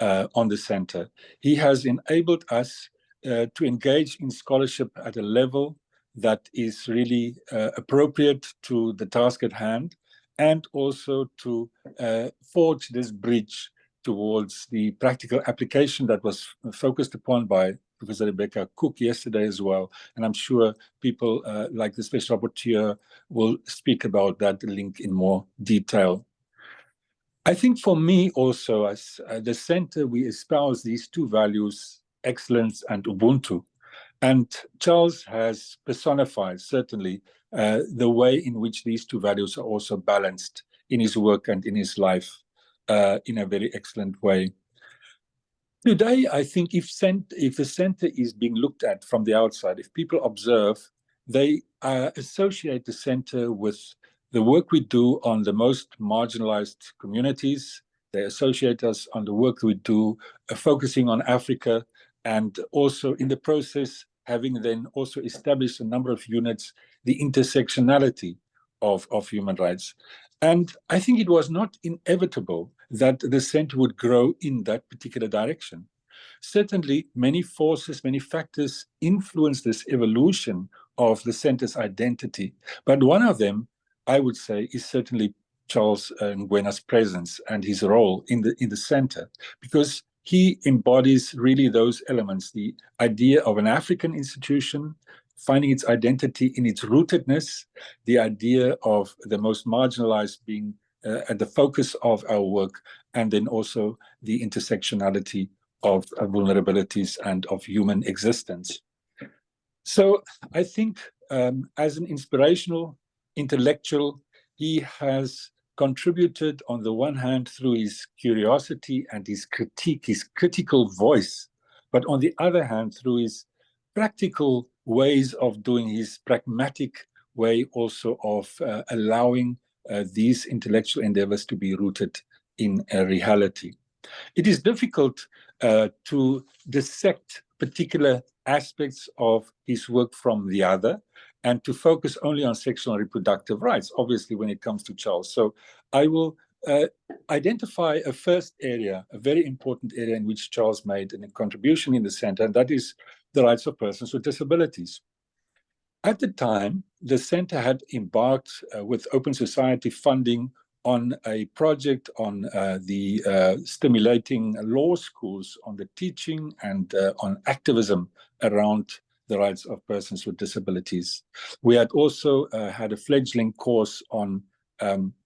on the center. He has enabled us to engage in scholarship at a level that is really appropriate to the task at hand, and also to forge this bridge towards the practical application that was focused upon by Professor Rebecca Cook yesterday as well. And I'm sure people like the Special Rapporteur will speak about that link in more detail. I think for me also, as the center, we espouse these two values, excellence and Ubuntu. And Charles has personified, certainly, the way in which these two values are also balanced in his work and in his life in a very excellent way. Today, I think if the center is being looked at from the outside, if people observe, they associate the center with the work we do on the most marginalized communities. They associate us on the work we do focusing on Africa, and also in the process, having then also established a number of units, the intersectionality of human rights. And I think it was not inevitable that the center would grow in that particular direction. Certainly, many forces, many factors influence this evolution of the center's identity. But one of them, I would say, is certainly Charles Ngwena's presence and his role in the center, because he embodies really those elements, the idea of an African institution, finding its identity in its rootedness, the idea of the most marginalized being at the focus of our work, and then also the intersectionality of vulnerabilities and of human existence. So I think as an inspirational intellectual, he has contributed on the one hand through his curiosity and his critique, his critical voice, but on the other hand through his practical ways of doing, his pragmatic way also of allowing these intellectual endeavors to be rooted in a reality. It is difficult to dissect particular aspects of his work from the other, and to focus only on sexual and reproductive rights, obviously, when it comes to Charles. So I will identify a first area, a very important area in which Charles made a contribution in the center, and that is the rights of persons with disabilities. At the time, the center had embarked with Open Society funding on a project on the stimulating law schools, on the teaching and on activism around the rights of persons with disabilities. We had also had a fledgling course on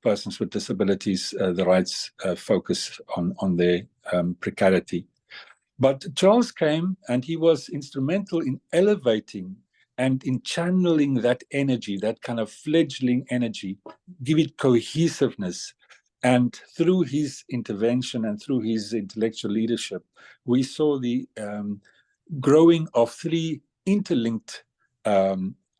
persons with disabilities, the rights focus on their precarity. But Charles came and he was instrumental in elevating and in channeling that energy, that kind of fledgling energy, give it cohesiveness. And through his intervention and through his intellectual leadership, we saw the growing of three interlinked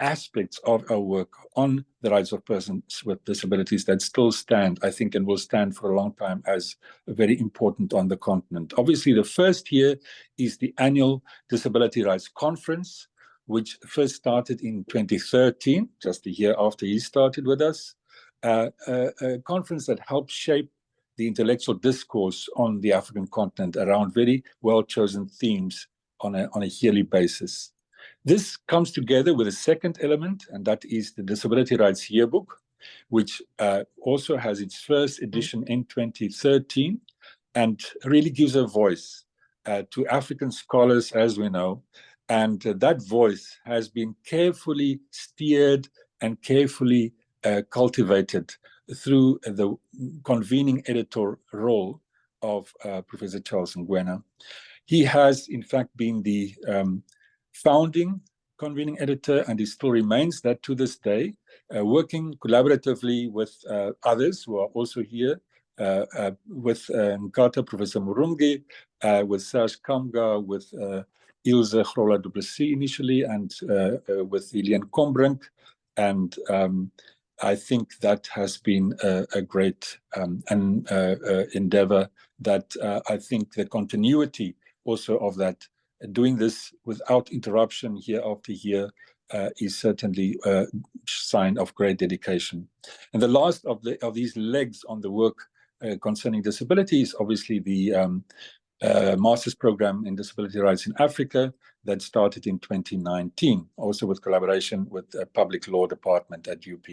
aspects of our work on the rights of persons with disabilities that still stand, I think, and will stand for a long time as very important on the continent. Obviously, the first here is the annual Disability Rights Conference, which first started in 2013, just a year after he started with us, a conference that helped shape the intellectual discourse on the African continent around very well-chosen themes on a yearly basis. This comes together with a second element, and that is the Disability Rights Yearbook, which also has its first edition in 2013 and really gives a voice to African scholars, as we know. And that voice has been carefully steered and carefully cultivated through the convening editor role of Professor Charles Ngwena. He has, in fact, been the founding convening editor, and he still remains that to this day, working collaboratively with others who are also here, with Nkata, Professor Murungi, with Serge Kamga, with Ilse Grola-Duplessis initially, and with Eliane Kombrink. And I think that has been a great endeavor that I think the continuity also of that, doing this without interruption year after year, is certainly a sign of great dedication. And the last of these legs on the work concerning disability is obviously the master's program in disability rights in Africa that started in 2019, also with collaboration with the public law department at UP.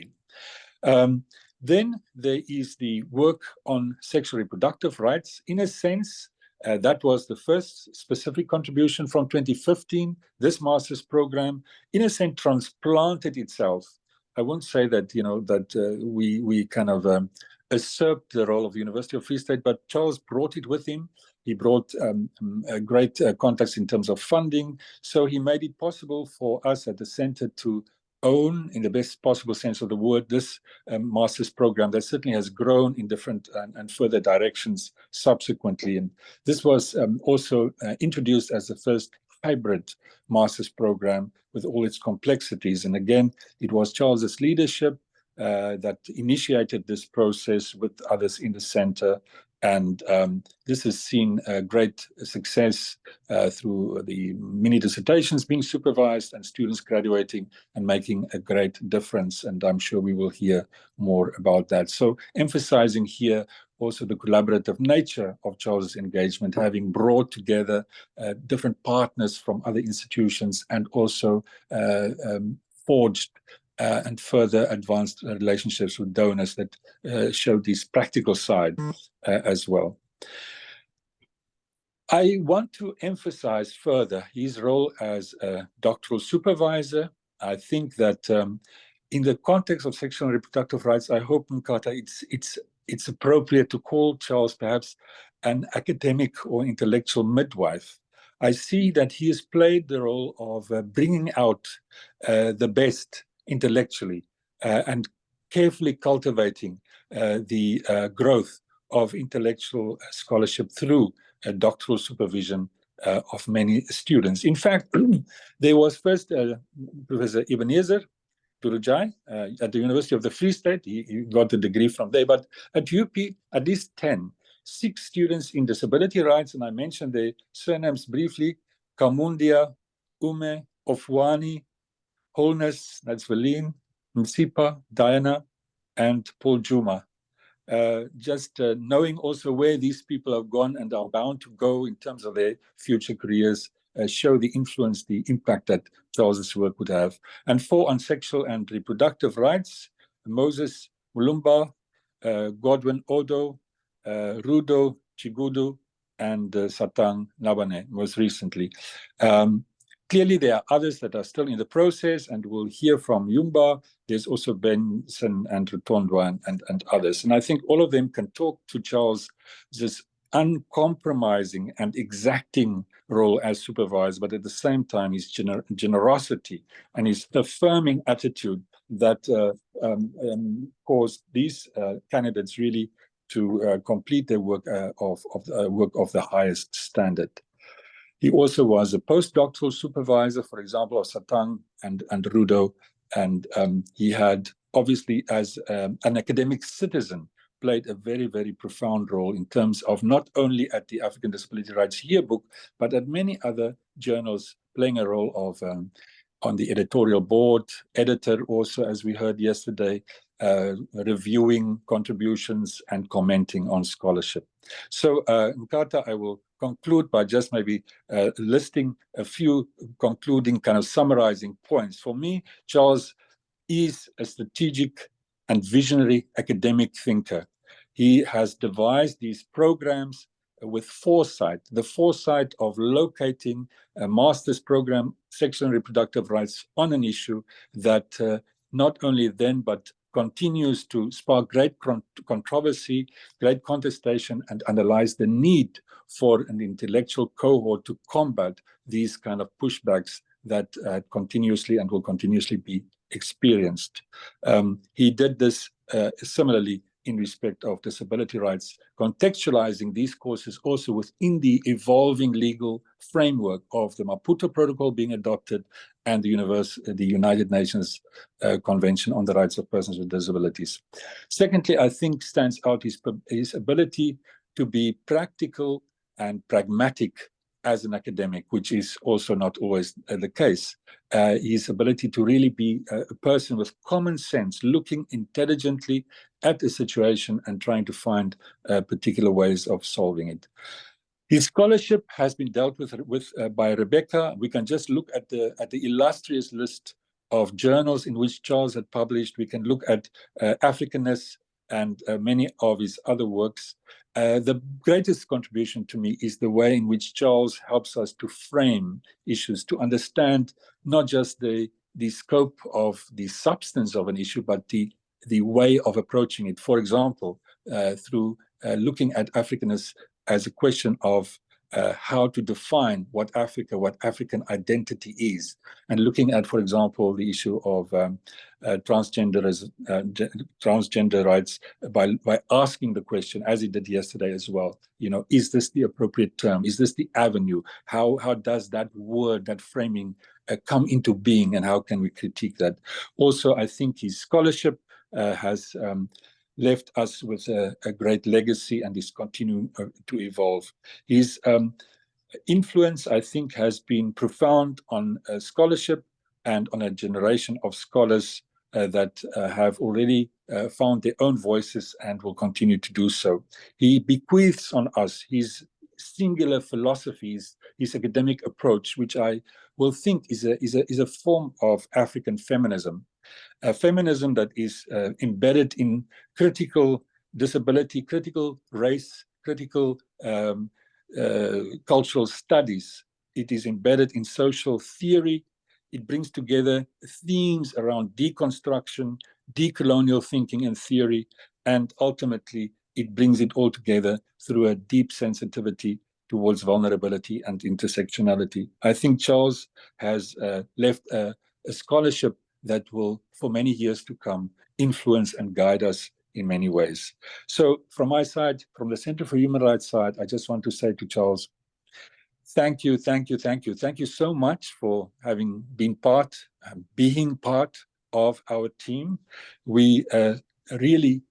Then there is the work on sexual reproductive rights. In a sense, that was the first specific contribution from 2015. This master's program, in a sense, transplanted itself. I won't say that, that we kind of usurped the role of the University of Free State, but Charles brought it with him. He brought a great context in terms of funding. So he made it possible for us at the center to own, in the best possible sense of the word, this master's program that certainly has grown in different and further directions subsequently. And this was also introduced as the first hybrid master's program with all its complexities. And again, it was Charles's leadership that initiated this process with others in the center. And this has seen a great success through the mini dissertations being supervised and students graduating and making a great difference. And I'm sure we will hear more about that. So emphasizing here also the collaborative nature of Charles's engagement, having brought together different partners from other institutions and also forged and further advanced relationships with donors that showed this practical side as well. I want to emphasize further his role as a doctoral supervisor. I think that in the context of sexual and reproductive rights, I hope, Nkata, it's appropriate to call Charles perhaps an academic or intellectual midwife. I see that he has played the role of bringing out the best intellectually and carefully cultivating the growth of intellectual scholarship through doctoral supervision of many students. In fact, there was first Professor Ebenezer Turujai at the University of the Free State. He got the degree from there, but at UP, at least 6 students in disability rights, and I mentioned their surnames briefly: Kamundia, Ume, Ofwani, Wholeness, that's Valine, Msipa, Diana, and Paul Juma. Just knowing also where these people have gone and are bound to go in terms of their future careers show the influence, the impact that Charles's work would have. And 4 on sexual and reproductive rights: Moses Mulumba, Godwin Odo, Rudo Chigudu, and Satang Nabane, most recently. Clearly, there are others that are still in the process, and we'll hear from Yumba. There's also Benson and Rutondwa and others. And I think all of them can talk to Charles' this uncompromising and exacting role as supervisor, but at the same time, his generosity and his affirming attitude that caused these candidates really to complete their work of the highest standard. He also was a postdoctoral supervisor, for example, of Satang and Rudo, and he had obviously, as an academic citizen, played a very, very profound role in terms of not only at the African Disability Rights Yearbook, but at many other journals, playing a role of on the editorial board, editor also, as we heard yesterday, reviewing contributions and commenting on scholarship. So, Nkata, I will conclude by just maybe listing a few concluding kind of summarizing points. For me, Charles is a strategic and visionary academic thinker. He has devised these programs with foresight, the foresight of locating a master's program, sexual and reproductive rights, on an issue that not only then, but continues to spark great controversy, great contestation, and underlies the need for an intellectual cohort to combat these kind of pushbacks that continuously and will continuously be experienced. He did this similarly in respect of disability rights, contextualizing these courses also within the evolving legal framework of the Maputo Protocol being adopted and the United Nations Convention on the Rights of Persons with Disabilities. Secondly, I think stands out his ability to be practical and pragmatic as an academic, which is also not always the case. His ability to really be a person with common sense, looking intelligently at the situation and trying to find particular ways of solving it. His scholarship has been dealt with by Rebecca. We can just look at the illustrious list of journals in which Charles had published. We can look at Africanness and many of his other works. The greatest contribution to me is the way in which Charles helps us to frame issues, to understand not just the scope of the substance of an issue, but the way of approaching it. For example, through looking at Africanness as a question of how to define what African identity is, and looking at, for example, the issue of transgender rights by asking the question, as he did yesterday as well, is this the appropriate term? Is this the avenue? How does that word, that framing come into being, and how can we critique that? Also, I think his scholarship has left us with a great legacy and is continuing to evolve. His influence, I think, has been profound on scholarship and on a generation of scholars that have already found their own voices and will continue to do so. He bequeaths on us his singular philosophies, his academic approach, which I will think is a form of African feminism. A feminism that is embedded in critical disability, critical race, critical cultural studies. It is embedded in social theory. It brings together themes around deconstruction, decolonial thinking and theory, and ultimately it brings it all together through a deep sensitivity towards vulnerability and intersectionality. I think Charles has left a scholarship that will, for many years to come, influence and guide us in many ways. So from my side, from the Center for Human Rights side, I just want to say to Charles, thank you so much for having been being part of our team. We really,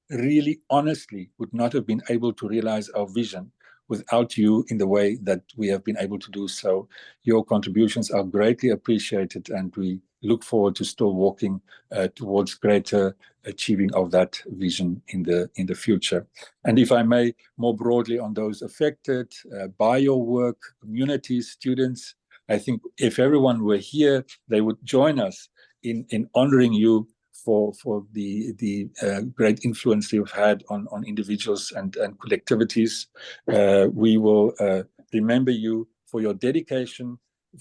honestly would not have been able to realize our vision without you in the way that we have been able to do so. Your contributions are greatly appreciated, and we look forward to still walking towards greater achieving of that vision in the future. And if I may, more broadly on those affected by your work, communities, students, I think if everyone were here, they would join us in honoring you for the great influence you've had on individuals and collectivities. We will remember you for your dedication,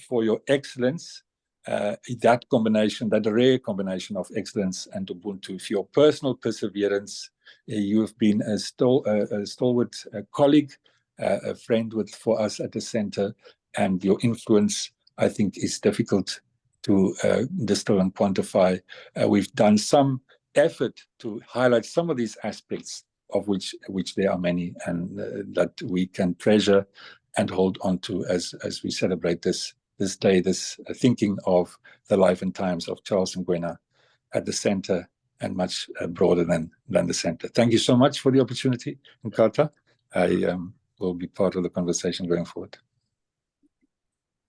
for your excellence, that combination, that rare combination of excellence and Ubuntu, for your personal perseverance. You have been a stalwart colleague, a friend for us at the center, and your influence, I think, is difficult to distill and quantify. We've done some effort to highlight some of these aspects, of which there are many, and that we can treasure and hold on to as we celebrate this day, this thinking of the life and times of Charles Ngwena at the center and much broader than the center. Thank you so much for the opportunity, Nkata. I will be part of the conversation going forward.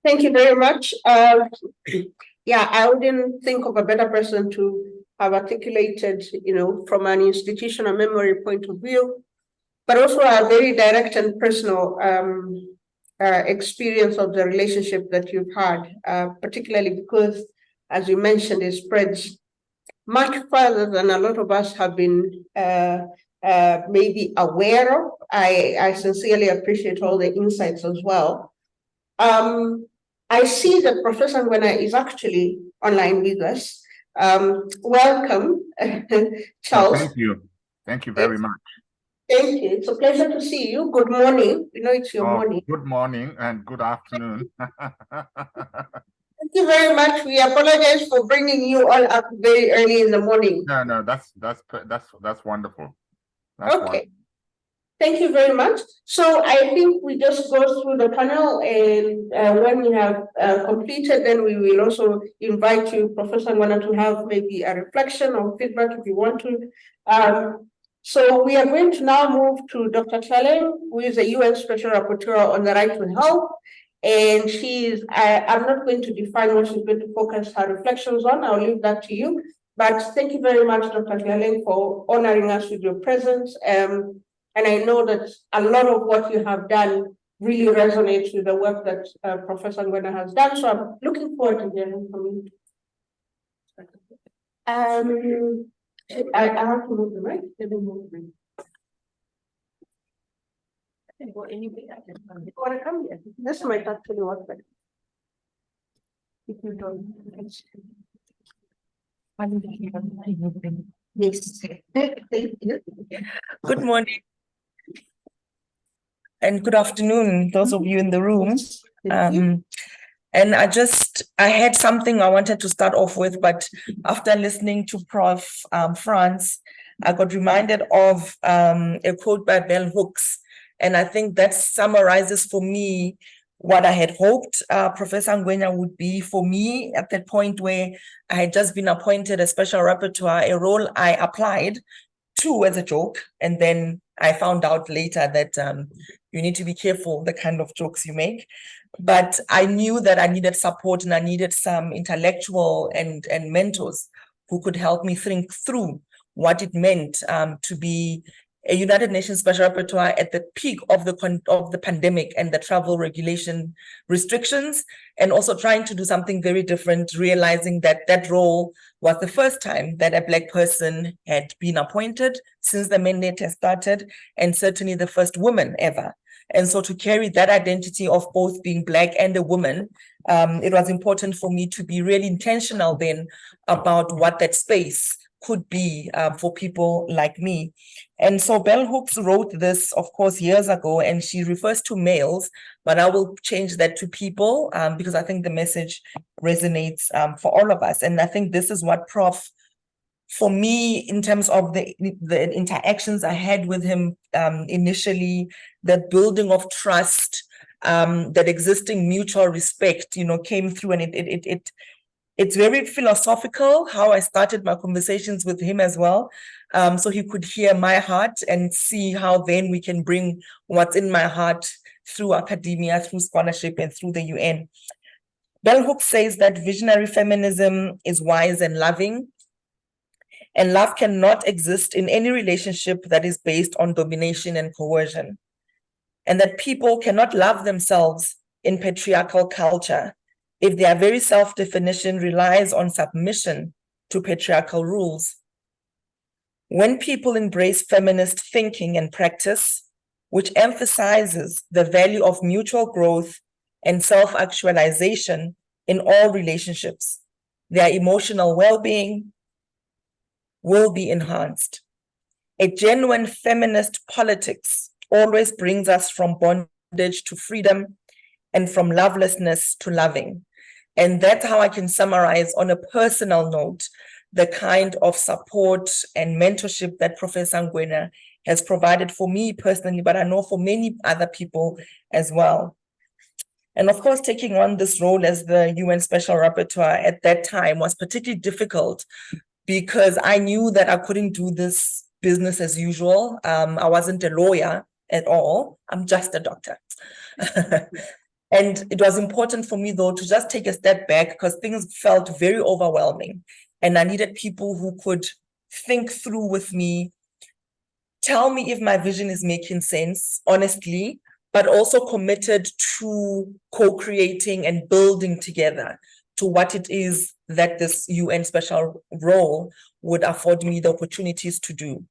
Thank you very much. Yeah, I wouldn't think of a better person to have articulated, from an institutional memory point of view, but also a very direct and personal experience of the relationship that you've had, particularly because, as you mentioned, it spreads much further than a lot of us have been maybe aware of. I sincerely appreciate all the insights as well. I see that Professor Ngwena is actually online with us. Welcome, Charles. Thank you. Thank you very much. Thank you. It's a pleasure to see you. Good morning. It's your morning. Good morning and good afternoon. you very much. We apologize for bringing you all up very early in the morning. No, that's wonderful. That's Okay. wonderful. Thank you very much. So I think we just go through the panel, and when we have completed, then we will also invite you, Professor Ngwena, to have maybe a reflection or feedback if you want to. So we are going to now move to Dr. Chaleng, who is a UN Special Rapporteur on the right to health. And I'm not going to define what she's going to focus her reflections on. I'll leave that to you. But thank you very much, Dr. Chaleng, for honoring us with your presence. And I know that a lot of what you have done really resonates with the work that Professor Ngwena has done. So I'm looking forward to hearing from you. I have to move the mic. Let me move the mic. I can go anywhere. Or I come here. This might actually work better. If you don't. Yes. Good morning. And good afternoon, those of you in the room. And I had something I wanted to start off with, but after listening to Prof. Franz, I got reminded of a quote by Bell Hooks. And I think that summarizes for me what I had hoped Professor Ngwena would be for me at that point where I had just been appointed a special rapporteur, a role I applied to as a joke. And then I found out later that you need to be careful the kind of jokes you make. But I knew that I needed support and I needed some intellectual and mentors who could help me think through what it meant to be a United Nations Special Rapporteur at the peak of the pandemic and the travel regulation restrictions, and also trying to do something very different, realizing that that role was the first time that a Black person had been appointed since the mandate has started, and certainly the first woman ever. And so to carry that identity of both being Black and a woman, it was important for me to be really intentional then about what that space could be for people like me. And so Bell Hooks wrote this, of course, years ago, and she refers to males, but I will change that to people because I think the message resonates for all of us. And I think this is what Prof, for me, in terms of the interactions I had with him initially, the building of trust, that existing mutual respect, came through, and it's very philosophical how I started my conversations with him as well. So he could hear my heart and see how then we can bring what's in my heart through academia, through scholarship, and through the UN. Bell Hooks says that visionary feminism is wise and loving, and love cannot exist in any relationship that is based on domination and coercion, and that people cannot love themselves in patriarchal culture if their very self-definition relies on submission to patriarchal rules. When people embrace feminist thinking and practice, which emphasizes the value of mutual growth and self-actualization in all relationships, their emotional well-being will be enhanced. A genuine feminist politics always brings us from bondage to freedom and from lovelessness to loving. And that's how I can summarize on a personal note the kind of support and mentorship that Professor Ngwena has provided for me personally, but I know for many other people as well. And of course, taking on this role as the UN Special Rapporteur at that time was particularly difficult because I knew that I couldn't do this business as usual. I wasn't a lawyer at all. I'm just a doctor. And it was important for me, though, to just take a step back because things felt very overwhelming. And I needed people who could think through with me, tell me if my vision is making sense, honestly, but also committed to co-creating and building together to what it is that this UN special role would afford me the opportunities to do.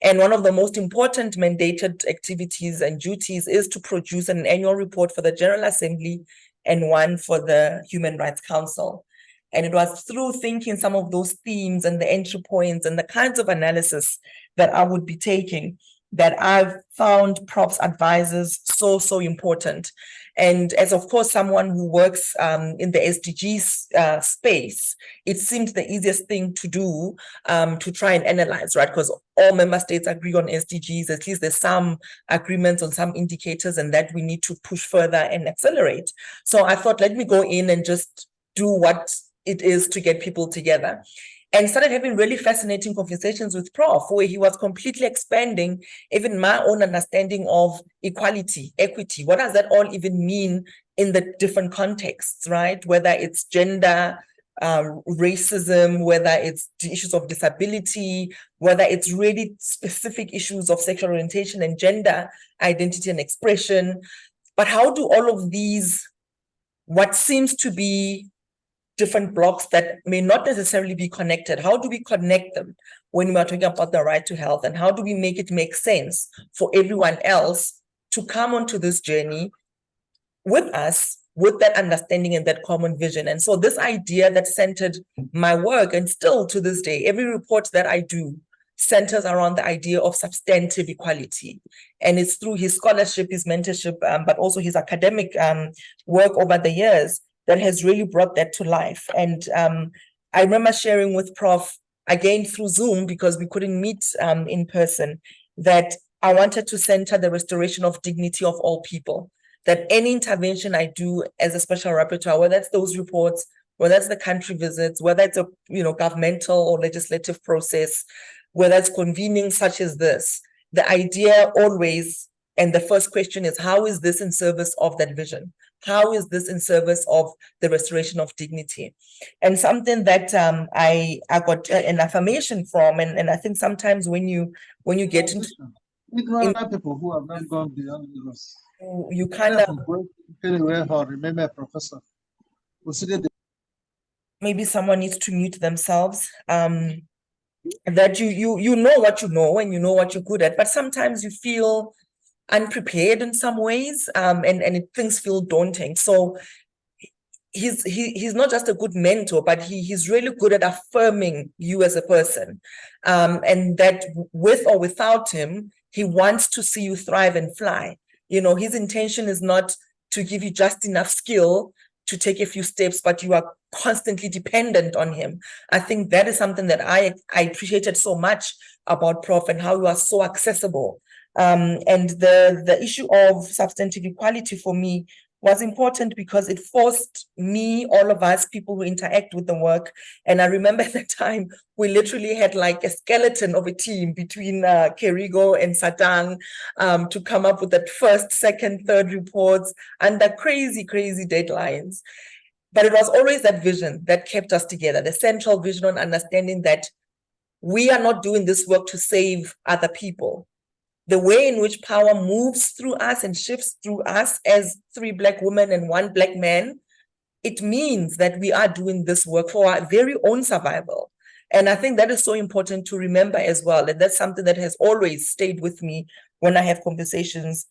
And one of the most important mandated activities and duties is to produce an annual report for the General Assembly and one for the Human Rights Council. And it was through thinking some of those themes and the entry points and the kinds of analysis that I would be taking that I've found Prof's advisors so important. And as of course, someone who works in the SDGs space, it seemed the easiest thing to do to try and analyze, right? Because all member states agree on SDGs, at least there's some agreements on some indicators, and that we need to push further and accelerate. So I thought, let me go in and just do what it is to get people together. And started having really fascinating conversations with Prof, where he was completely expanding even my own understanding of equality, equity. What does that all even mean in the different contexts, right? Whether it's gender, racism, whether it's the issues of disability, whether it's really specific issues of sexual orientation and gender identity and expression. But how do all of these, what seems to be different blocks that may not necessarily be connected, how do we connect them when we are talking about the right to health? And how do we make it make sense for everyone else to come onto this journey with us, with that understanding and that common vision? And so this idea that centered my work, and still to this day, every report that I do centers around the idea of substantive equality. And it's through his scholarship, his mentorship, but also his academic work over the years that has really brought that to life. And I remember sharing with Prof, again through Zoom, because we couldn't meet in person, that I wanted to center the restoration of dignity of all people, that any intervention I do as a special rapporteur, whether it's those reports, whether it's the country visits, whether it's a governmental or legislative process, whether it's convening such as this, the idea always, and the first question is, how is this in service of that vision? How is this in service of the restoration of dignity? And something that I got an affirmation from, and I think sometimes when you get into people who have not gone beyond this, you kind of very well remember Professor. Maybe someone needs to mute themselves. That you know what you know and you know what you're good at, but sometimes you feel unprepared in some ways, and things feel daunting. So he's not just a good mentor, but he's really good at affirming you as a person, and that with or without him, he wants to see you thrive and fly. His intention is not to give you just enough skill to take a few steps, but you are constantly dependent on him. I think that is something that I appreciated so much about Prof, and how you are so accessible. And the issue of substantive equality for me was important because it forced me, all of us, people who interact with the work. And I remember at the time, we literally had like a skeleton of a team between Kerigo and Satang to come up with that first, second, third reports under crazy, crazy deadlines. But it was always that vision that kept us together, the central vision on understanding that we are not doing this work to save other people. The way in which power moves through us and shifts through us as 3 Black women and 1 Black man, it means that we are doing this work for our very own survival. And I think that is so important to remember as well. And that's something that has always stayed with me when I have conversations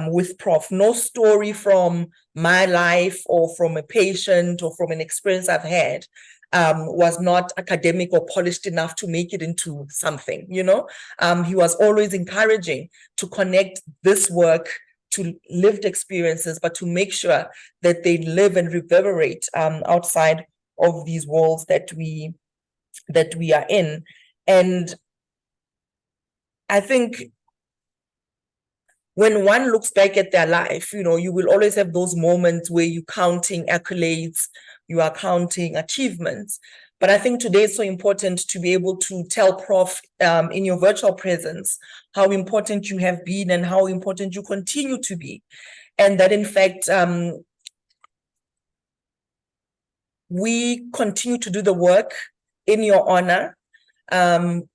with Prof. No story from my life or from a patient or from an experience I've had was not academic or polished enough to make it into something, He was always encouraging to connect this work to lived experiences, but to make sure that they live and reverberate outside of these walls that we are in. And I think when one looks back at their life, you will always have those moments where you're counting accolades, you are counting achievements. But I think today it's so important to be able to tell Prof in your virtual presence how important you have been and how important you continue to be. And that in fact, we continue to do the work in your honor, and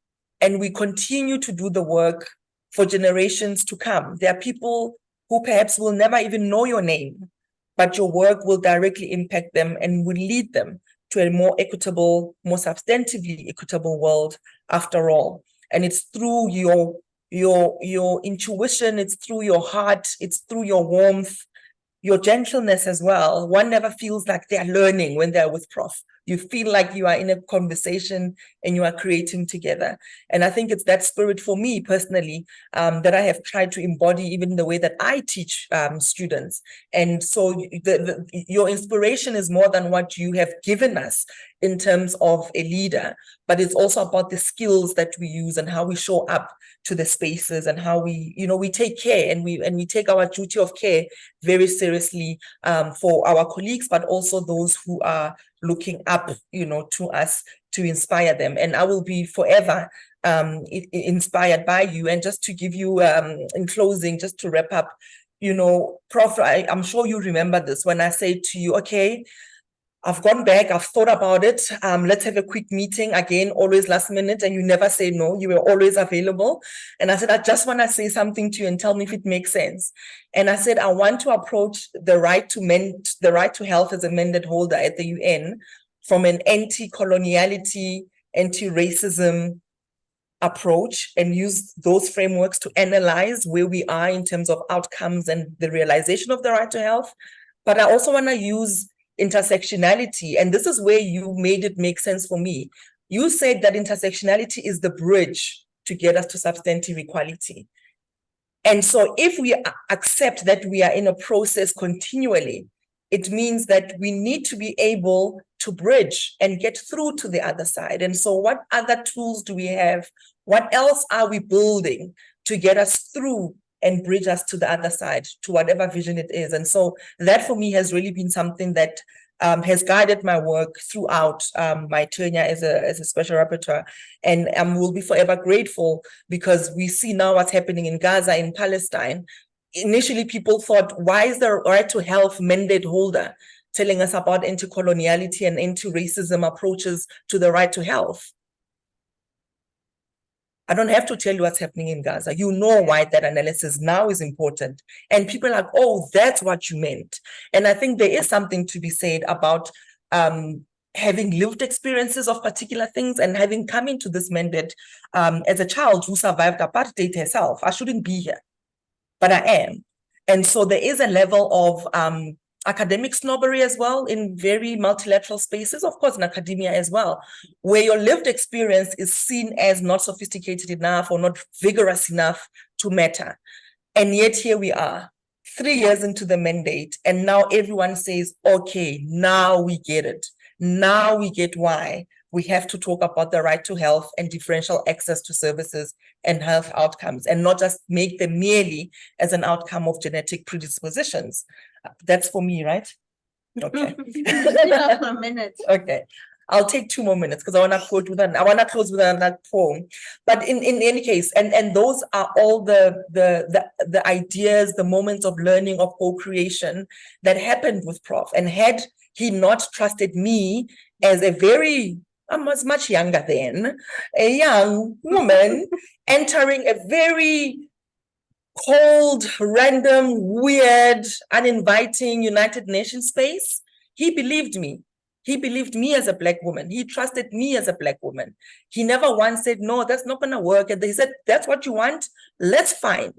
we continue to do the work for generations to come. There are people who perhaps will never even know your name, but your work will directly impact them and will lead them to a more equitable, more substantively equitable world after all. And it's through your intuition, it's through your heart, it's through your warmth, your gentleness as well. One never feels like they're learning when they're with Prof. You feel like you are in a conversation and you are creating together. And I think it's that spirit for me personally that I have tried to embody even in the way that I teach students. And so your inspiration is more than what you have given us in terms of a leader, but it's also about the skills that we use and how we show up to the spaces and how we, we take care and we take our duty of care very seriously for our colleagues, but also those who are looking up, to us to inspire them. And I will be forever inspired by you. And just to give you, in closing, just to wrap up, Prof, I'm sure you remember this when I say to you, okay, I've gone back, I've thought about it. Let's have a quick meeting again, always last minute, and you never say no, you were always available. And I said, I just want to say something to you and tell me if it makes sense. And I said, I want to approach the right to health as a mandate holder at the UN from an anti-coloniality, anti-racism approach and use those frameworks to analyze where we are in terms of outcomes and the realization of the right to health. But I also want to use intersectionality, and this is where you made it make sense for me. You said that intersectionality is the bridge to get us to substantive equality. And so if we accept that we are in a process continually, it means that we need to be able to bridge and get through to the other side. And so what other tools do we have? What else are we building to get us through and bridge us to the other side, to whatever vision it is? And so that for me has really been something that has guided my work throughout my tenure as a special rapporteur. And will be forever grateful because we see now what's happening in Gaza, in Palestine. Initially, people thought, why is the right to health mandate holder telling us about anti-coloniality and anti-racism approaches to the right to health? I don't have to tell you what's happening in Gaza. You know why that analysis now is important. And people are like, oh, that's what you meant. And I think there is something to be said about having lived experiences of particular things and having come into this mandate as a child who survived apartheid herself. I shouldn't be here, but I am. And so there is a level of academic snobbery as well in very multilateral spaces, of course in academia as well, where your lived experience is seen as not sophisticated enough or not vigorous enough to matter. And yet here we are, 3 years into the mandate, and now everyone says, okay, now we get it. Now we get why we have to talk about the right to health and differential access to services and health outcomes, and not just make them merely as an outcome of genetic predispositions. That's for me, right? Okay. A minute. Okay. I'll take 2 more minutes because I want to close with another poem. But in any case, and those are all the ideas, the moments of learning, of co-creation that happened with Prof. And had he not trusted me as I was much younger then, a young woman entering a very cold, random, weird, uninviting United Nations space, he believed me. He believed me as a Black woman. He trusted me as a Black woman. He never once said, no, that's not going to work. And he said, that's what you want. Let's find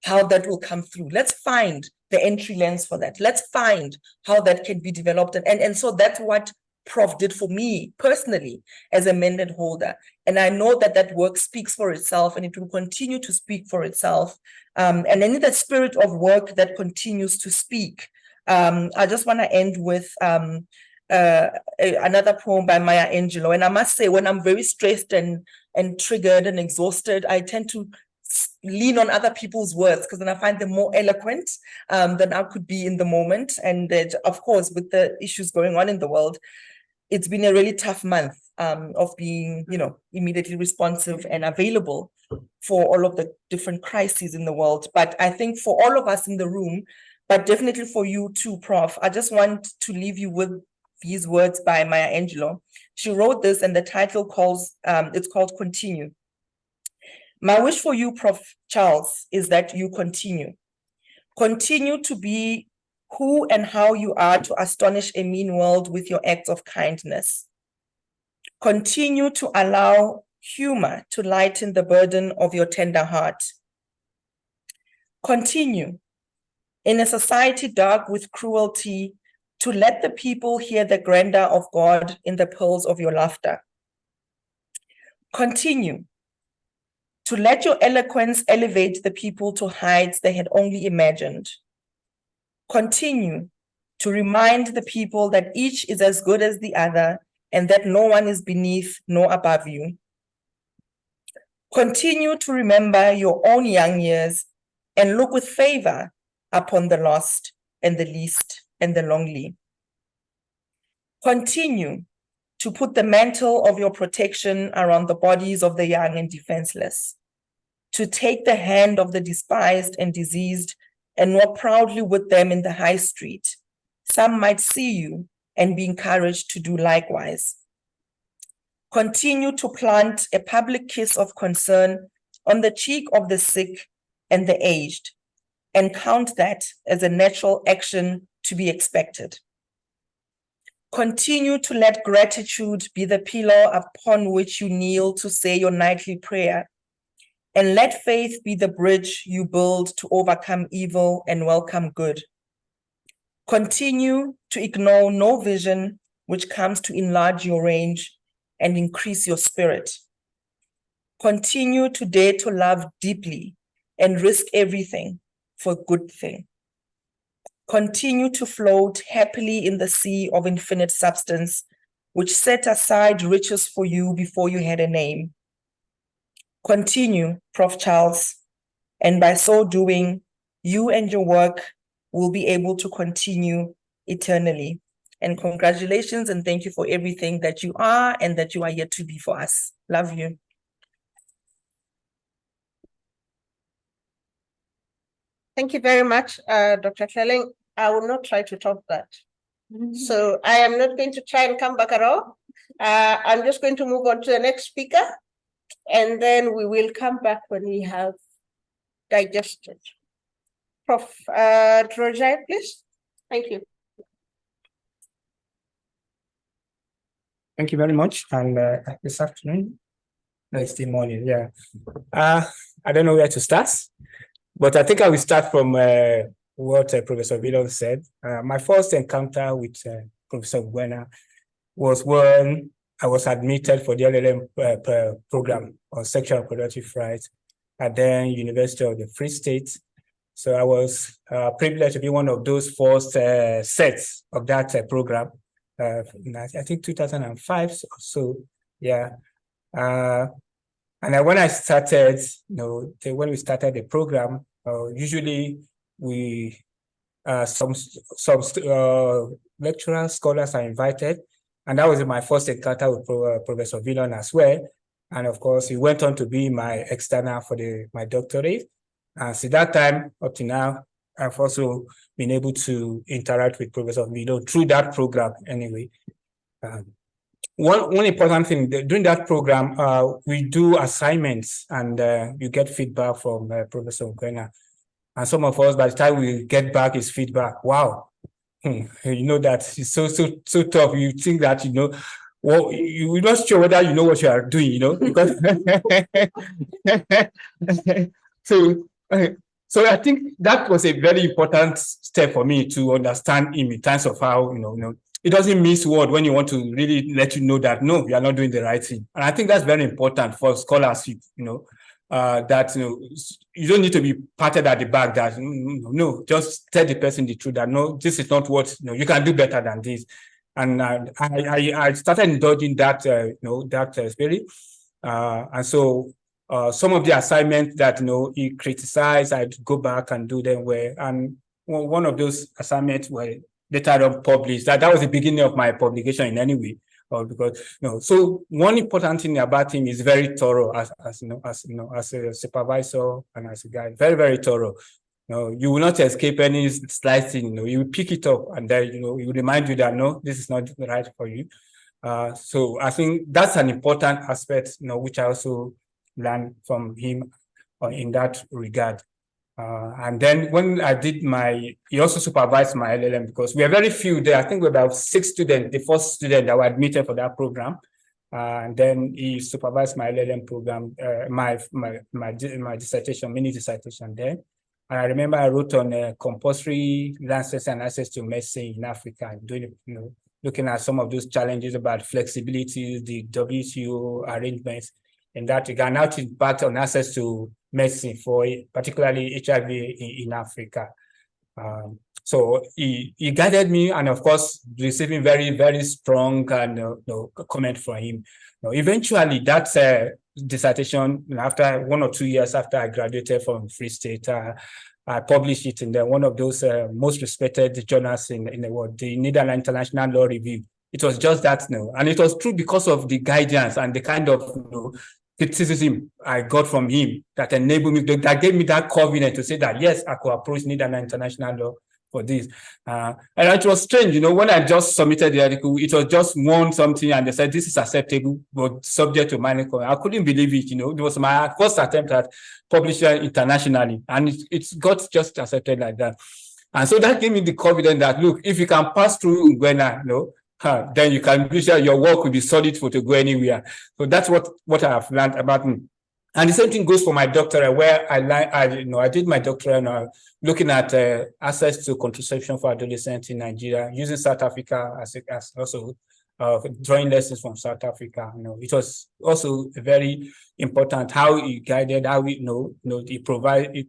how that will come through. Let's find the entry lens for that. Let's find how that can be developed. And so that's what Prof did for me personally as a mandate holder. And I know that that work speaks for itself and it will continue to speak for itself. And in that spirit of work that continues to speak, I just want to end with another poem by Maya Angelou. And I must say, when I'm very stressed and triggered and exhausted, I tend to lean on other people's words because then I find them more eloquent than I could be in the moment. And of course, with the issues going on in the world, it's been a really tough month of being, immediately responsive and available for all of the different crises in the world. But I think for all of us in the room, but definitely for you too, Prof, I just want to leave you with these words by Maya Angelou. She wrote this and the title it's called Continue. My wish for you, Prof. Charles, is that you continue. Continue to be who and how you are to astonish a mean world with your acts of kindness. Continue to allow humor to lighten the burden of your tender heart. Continue, in a society dark with cruelty, to let the people hear the grandeur of God in the pearls of your laughter. Continue to let your eloquence elevate the people to heights they had only imagined. Continue to remind the people that each is as good as the other and that no one is beneath nor above you. Continue to remember your own young years and look with favor upon the lost and the least and the lonely. Continue to put the mantle of your protection around the bodies of the young and defenseless, to take the hand of the despised and diseased and walk proudly with them in the high street. Some might see you and be encouraged to do likewise. Continue to plant a public kiss of concern on the cheek of the sick and the aged, and count that as a natural action to be expected. Continue to let gratitude be the pillar upon which you kneel to say your nightly prayer, and let faith be the bridge you build to overcome evil and welcome good. Continue to ignore no vision which comes to enlarge your range and increase your spirit. Continue to dare to love deeply and risk everything for a good thing. Continue to float happily in the sea of infinite substance, which set aside riches for you before you had a name. Continue, Prof. Charles, and by so doing, you and your work will be able to continue eternally. And congratulations and thank you for everything that you are and that you are yet to be for us. Love you. Thank you very much, Dr. Kelling. I will not try to top that. So I am not going to try and come back at all. I'm just going to move on to the next speaker, and then we will come back when we have digested. Prof. Roger, please. Thank you. Thank you very much. And this afternoon, no, it's the morning, yeah. I don't know where to start, but I think I will start from what Professor Ngwena said. My first encounter with Professor Ngwena was when I was admitted for the LLM program on sexual and reproductive rights at the University of the Free State. So I was privileged to be one of those first sets of that program. I think 2005 or so, yeah. And when I started, when we started the program, usually we some lecturers, scholars are invited, and that was my first encounter with Professor Ngwena as well. And of course, he went on to be my external for my doctorate. And since that time up to now, I've also been able to interact with Professor Ngwena through that program anyway. One important thing, during that program, we do assignments and you get feedback from Professor Ngwena. And some of us, by the time we get back his feedback, wow, that it's so tough. You think that, well, you're not sure whether you know what you are doing, because so I think that was a very important step for me to understand him in terms of how, it doesn't miss word when you want to really let you know that, no, you are not doing the right thing. And I think that's very important for scholarship, that, you don't need to be patted at the back that, no, just tell the person the truth that, no, this is not what, you can do better than this. And I started indulging that, that spirit. And so some of the assignments that, he criticized, I'd go back and do them well. And one of those assignments were later on published. That was the beginning of my publication in any way. Because so one important thing about him is very thorough as a supervisor and as a guy, very, very thorough. You will not escape any slight thing. You will pick it up and then he will remind you that no, this is not right for you. So I think that's an important aspect, which I also learned from him in that regard. And then when I did he also supervised my LLM because we are very few there. I think we're about 6 students, the first student that were admitted for that program. And then he supervised my LLM program, my dissertation, mini dissertation there. And I remember I wrote on compulsory access and access to medicine in Africa, doing, looking at some of those challenges about flexibility, the WTO arrangements, and that regard, now to impact on access to medicine for particularly HIV in Africa. So he guided me, and of course, receiving very, very strong comment from him. Eventually, that dissertation, after 1 or 2 years after I graduated from Free State, I published it in one of those most respected journals in the world, the Netherlands International Law Review. It was just that, and it was true because of the guidance and the kind of criticism I got from him that enabled me, that gave me that confidence to say that, yes, I could approach Netherlands International Law for this. And it was strange, when I just submitted the article, it was just one something and they said, this is acceptable, but subject to minor comment. I couldn't believe it, it was my first attempt at publishing internationally, and it got just accepted like that. And so that gave me the confidence that, look, if you can pass through Ngwena, then you can be sure your work will be solid to go anywhere. So that's what I have learned about me. And the same thing goes for my doctorate, where I did my doctorate looking at access to contraception for adolescents in Nigeria, using South Africa as also drawing lessons from South Africa. It was also very important how he guided, how it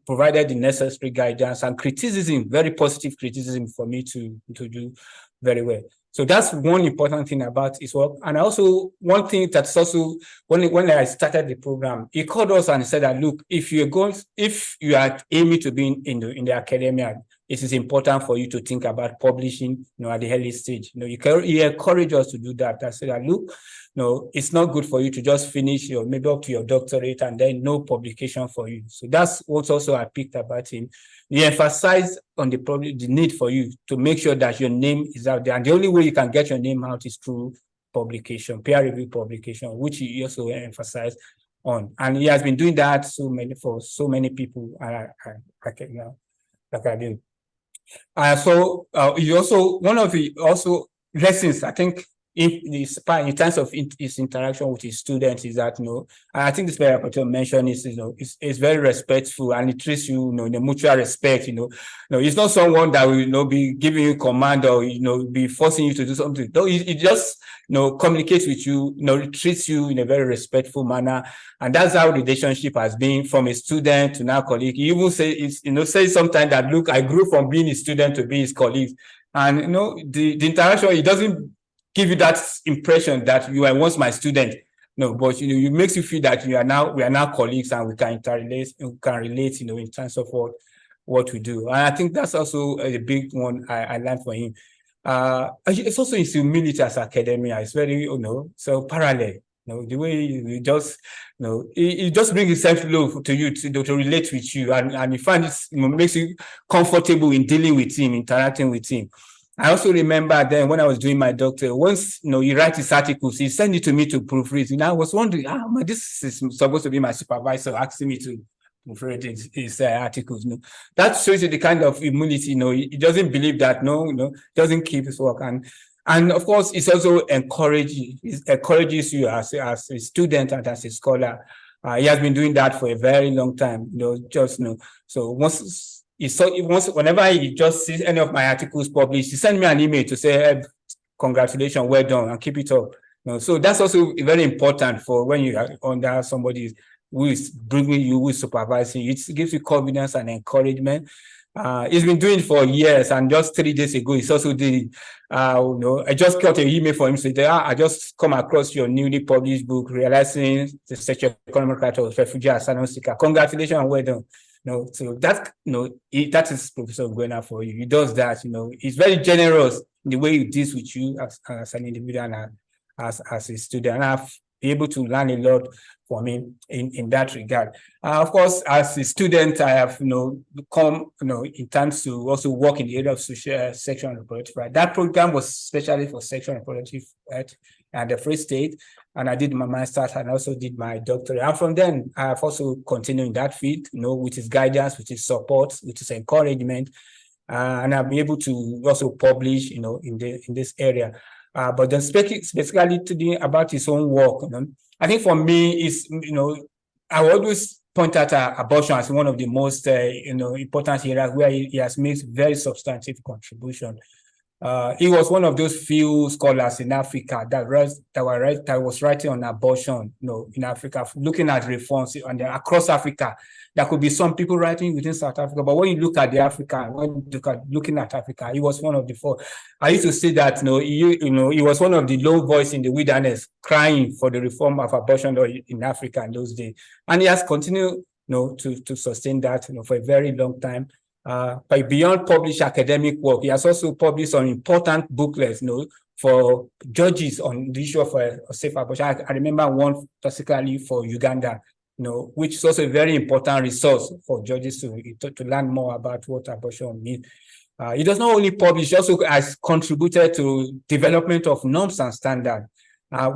provided the necessary guidance and criticism, very positive criticism for me to do very well. So that's one important thing about his work. And also one thing that's also, when I started the program, he called us and said that, look, if you are aiming to be in the academia, it is important for you to think about publishing, at the early stage. He encouraged us to do that. I said that, look, it's not good for you to just finish maybe up to your doctorate and then no publication for you. So that's what also I picked about him. He emphasized on the need for you to make sure that your name is out there. And the only way you can get your name out is through publication, peer-reviewed publication, which he also emphasized on. And he has been doing that for so many people. Like I do. So he also, one of the also lessons, I think, in terms of his interaction with his students is that, I think this very important mention is, is very respectful and it treats you, in a mutual respect, He's not someone that will, be giving you command or, be forcing you to do something. No, he just, communicates with you, treats you in a very respectful manner. And that's how the relationship has been from a student to now colleague. He even say sometimes that, look, I grew from being a student to being his colleague. And, the interaction, it doesn't give you that impression that you are once my student. No, but it makes you feel that we are now colleagues and we can relate, in terms of what we do. And I think that's also a big one I learned from him. It's also his humility as academia. It's very, so parallel. The way he just, he just brings himself low to you to relate with you, and you find it makes you comfortable in dealing with him, interacting with him. I also remember then when I was doing my doctorate, once he writes his articles, he sent it to me to proofread. And I was wondering, this is supposed to be my supervisor asking me to proofread his articles. That shows you the kind of humility. He doesn't believe that. Doesn't keep his work. And of course, it's also encourages you as a student and as a scholar. He has been doing that for a very long time. So whenever he just sees any of my articles published, he sends me an email to say, hey, congratulations, well done, and keep it up. So that's also very important for when you are under somebody who is bringing you, who is supervising you. It gives you confidence and encouragement. He's been doing it for years, and just 3 days ago, he's also did. I just got an email from him saying, I just come across your newly published book, Realizing the Socio-Economic Right of Refugee Asylum Seeker. Congratulations and well done. So that that is Professor Ngwena for you. He does that. He's very generous in the way he deals with you as an individual and as a student. And I've been able to learn a lot from him in that regard. Of course, as a student, I have come in terms to also work in the area of sexual and reproductive rights. That program was especially for sexual and reproductive rights at the Free State. And I did my master's and also did my doctorate. And from then, I have also continued in that field, with his guidance, with his support, with his encouragement. And I'll be able to also publish, in this area. But then specifically today about his own work, I think for me is, I always point out abortion as one of the most important areas where he has made very substantive contribution. He was one of those few scholars in Africa that was writing on abortion, in Africa, looking at reforms and across Africa. There could be some people writing within South Africa, but when you look at looking at Africa, he was one of the four. I used to say that he was one of the low voice in the wilderness, crying for the reform of abortion in Africa in those days, and he has continued, to sustain that, for a very long time. But beyond published academic work, he has also published some important booklets, for judges on the issue of safe abortion. I remember one specifically for Uganda, which is also a very important resource for judges to learn more about what abortion means. He does not only publish, he also has contributed to development of norms and standards.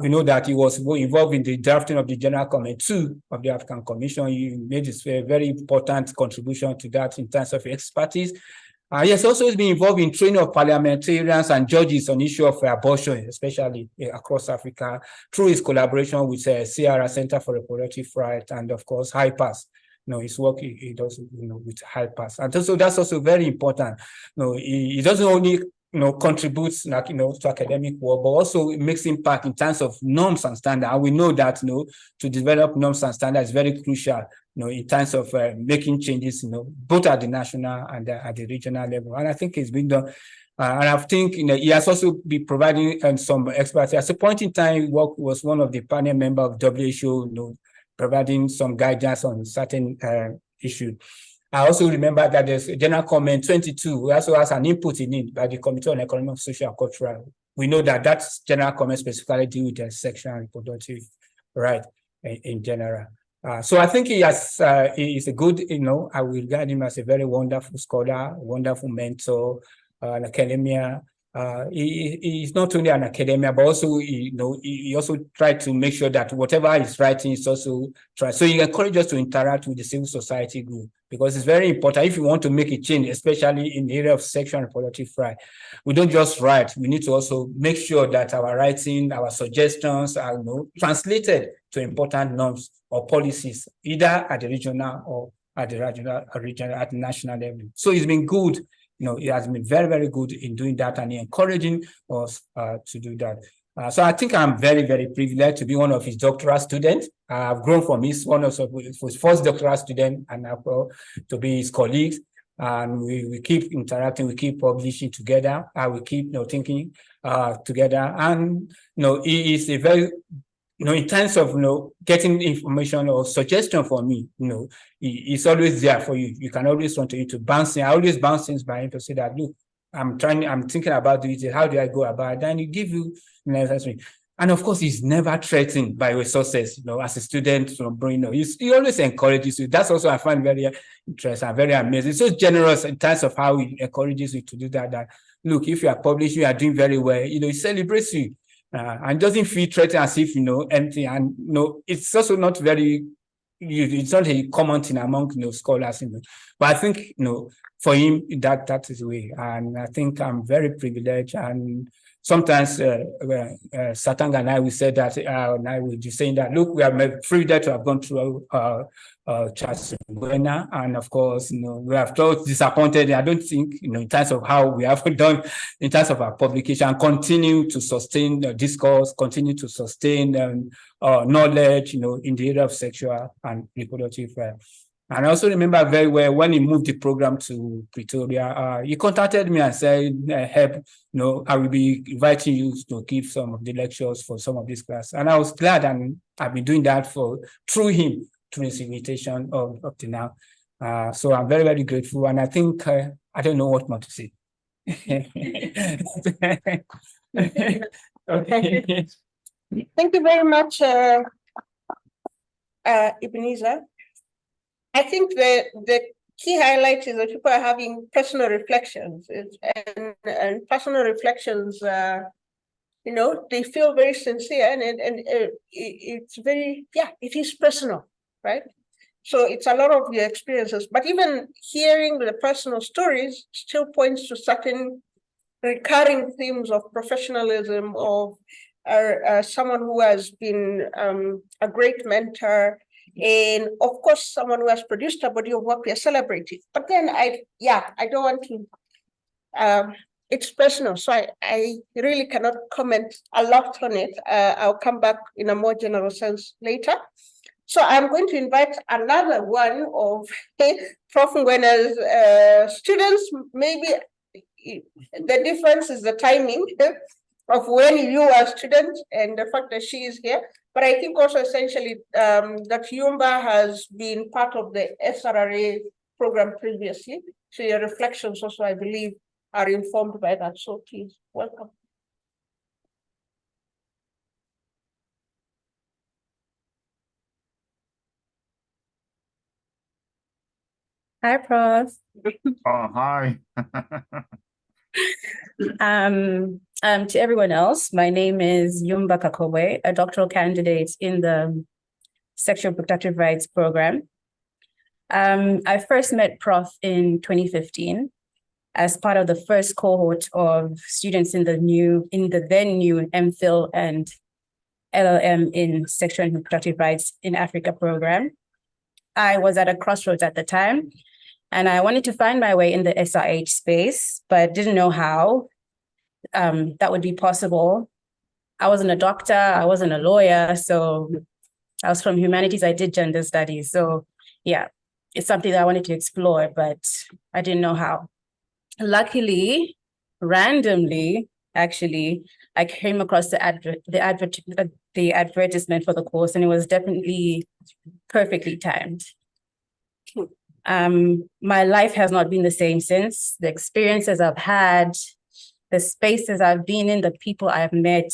We know that he was involved in the drafting of the General Comment 2 of the African Commission. He made this a very important contribution to that in terms of expertise. He has also been involved in training of parliamentarians and judges on the issue of abortion, especially across Africa, through his collaboration with CRR, Center for Reproductive Rights, and of course, HIPAS. His work he does, with HIPAS. And so that's also very important. He doesn't only contributes to academic work, but also it makes impact in terms of norms and standards. And we know that to develop norms and standards is very crucial, in terms of making changes, both at the national and at the regional level. And I think it's been done. And I think he has also been providing some expertise. At a point in time, he was one of the panel members of WHO, providing some guidance on certain issues. I also remember that there's General Comment 22, who also has an input in it by the Committee on Economic, Social, and Cultural. We know that that's General Comment specifically deal with the sexual and reproductive right in general. So I think he is a good, I will regard him as a very wonderful scholar, wonderful mentor, in academia. He's not only an academia, but also, he also tried to make sure that whatever he's writing is also tried. So he encourages us to interact with the civil society group, because it's very important if you want to make a change, especially in the area of sexual and reproductive rights. We don't just write, we need to also make sure that our writing, our suggestions are translated to important norms or policies, either at the regional or at the national level. So it's been good. It has been very, very good in doing that and encouraging us to do that. So I think I'm very, very privileged to be one of his doctoral students. I've grown from one of his first doctoral student and to be his colleagues. And we keep interacting, we keep publishing together, we keep thinking together. And he is a very, in terms of getting information or suggestion for me, he's always there for you. You can always want to bounce in. I always bounce things by him to say that, look, I'm thinking about doing it. How do I go about it? Then he give you necessary. And of course, he's never threatened by resources, as a student from he always encourages you. That's also I find very interesting and very amazing. So generous in terms of how he encourages you to do that. Look, if you are publishing, you are doing very well, he celebrates you. And doesn't feel threatened as if anything. And it's also not very, it's not a common thing among scholars. But I think for him that is the way. And I think I'm very privileged. And sometimes Satanga and I will say that, and I will be saying that, look, we are privileged to have gone through Charles Ngwena, and of course, we have felt disappointed. I don't think, in terms of how we have done, in terms of our publication, continue to sustain the discourse, continue to sustain knowledge, in the area of sexual and reproductive rights. And I also remember very well when he moved the program to Pretoria, he contacted me and said, "Help, I will be inviting you to give some of the lectures for some of these classes." And I was glad, and I've been doing that through him, through his invitation up to now. So I'm very, very grateful. And I think, I don't know what more to say. Okay. Thank you very much, Ebenezer. I think the key highlight is that people are having personal reflections, and personal reflections, they feel very sincere, and it's very, it is personal, right? So it's a lot of your experiences, but even hearing the personal stories still points to certain recurring themes of professionalism, of someone who has been a great mentor and of course, someone who has produced a body of work we are celebrating. But then I don't want to, it's personal, so I really cannot comment a lot on it. I'll come back in a more general sense later. So I'm going to invite another one of Prof. Ngwena's students. Maybe the difference is the timing of when you are a student and the fact that she is here. But I think also essentially that Yumba has been part of the SRHR program previously. So your reflections also, I believe, are informed by that. So please, welcome. Hi, Prof. Oh, hi. To everyone else, my name is Yumba Kakowe, a doctoral candidate in the Sexual Reproductive Rights program. I first met Prof in 2015 as part of the first cohort of students in the then new MPhil and LLM in Sexual and Reproductive Rights in Africa program. I was at a crossroads at the time, and I wanted to find my way in the SRH space, but didn't know how that would be possible. I wasn't a doctor, I wasn't a lawyer, so I was from humanities, I did gender studies. So yeah, it's something that I wanted to explore, but I didn't know how. Luckily, randomly, actually, I came across the advertisement for the course, and it was definitely perfectly timed. My life has not been the same since. The experiences I've had, the spaces I've been in, the people I've met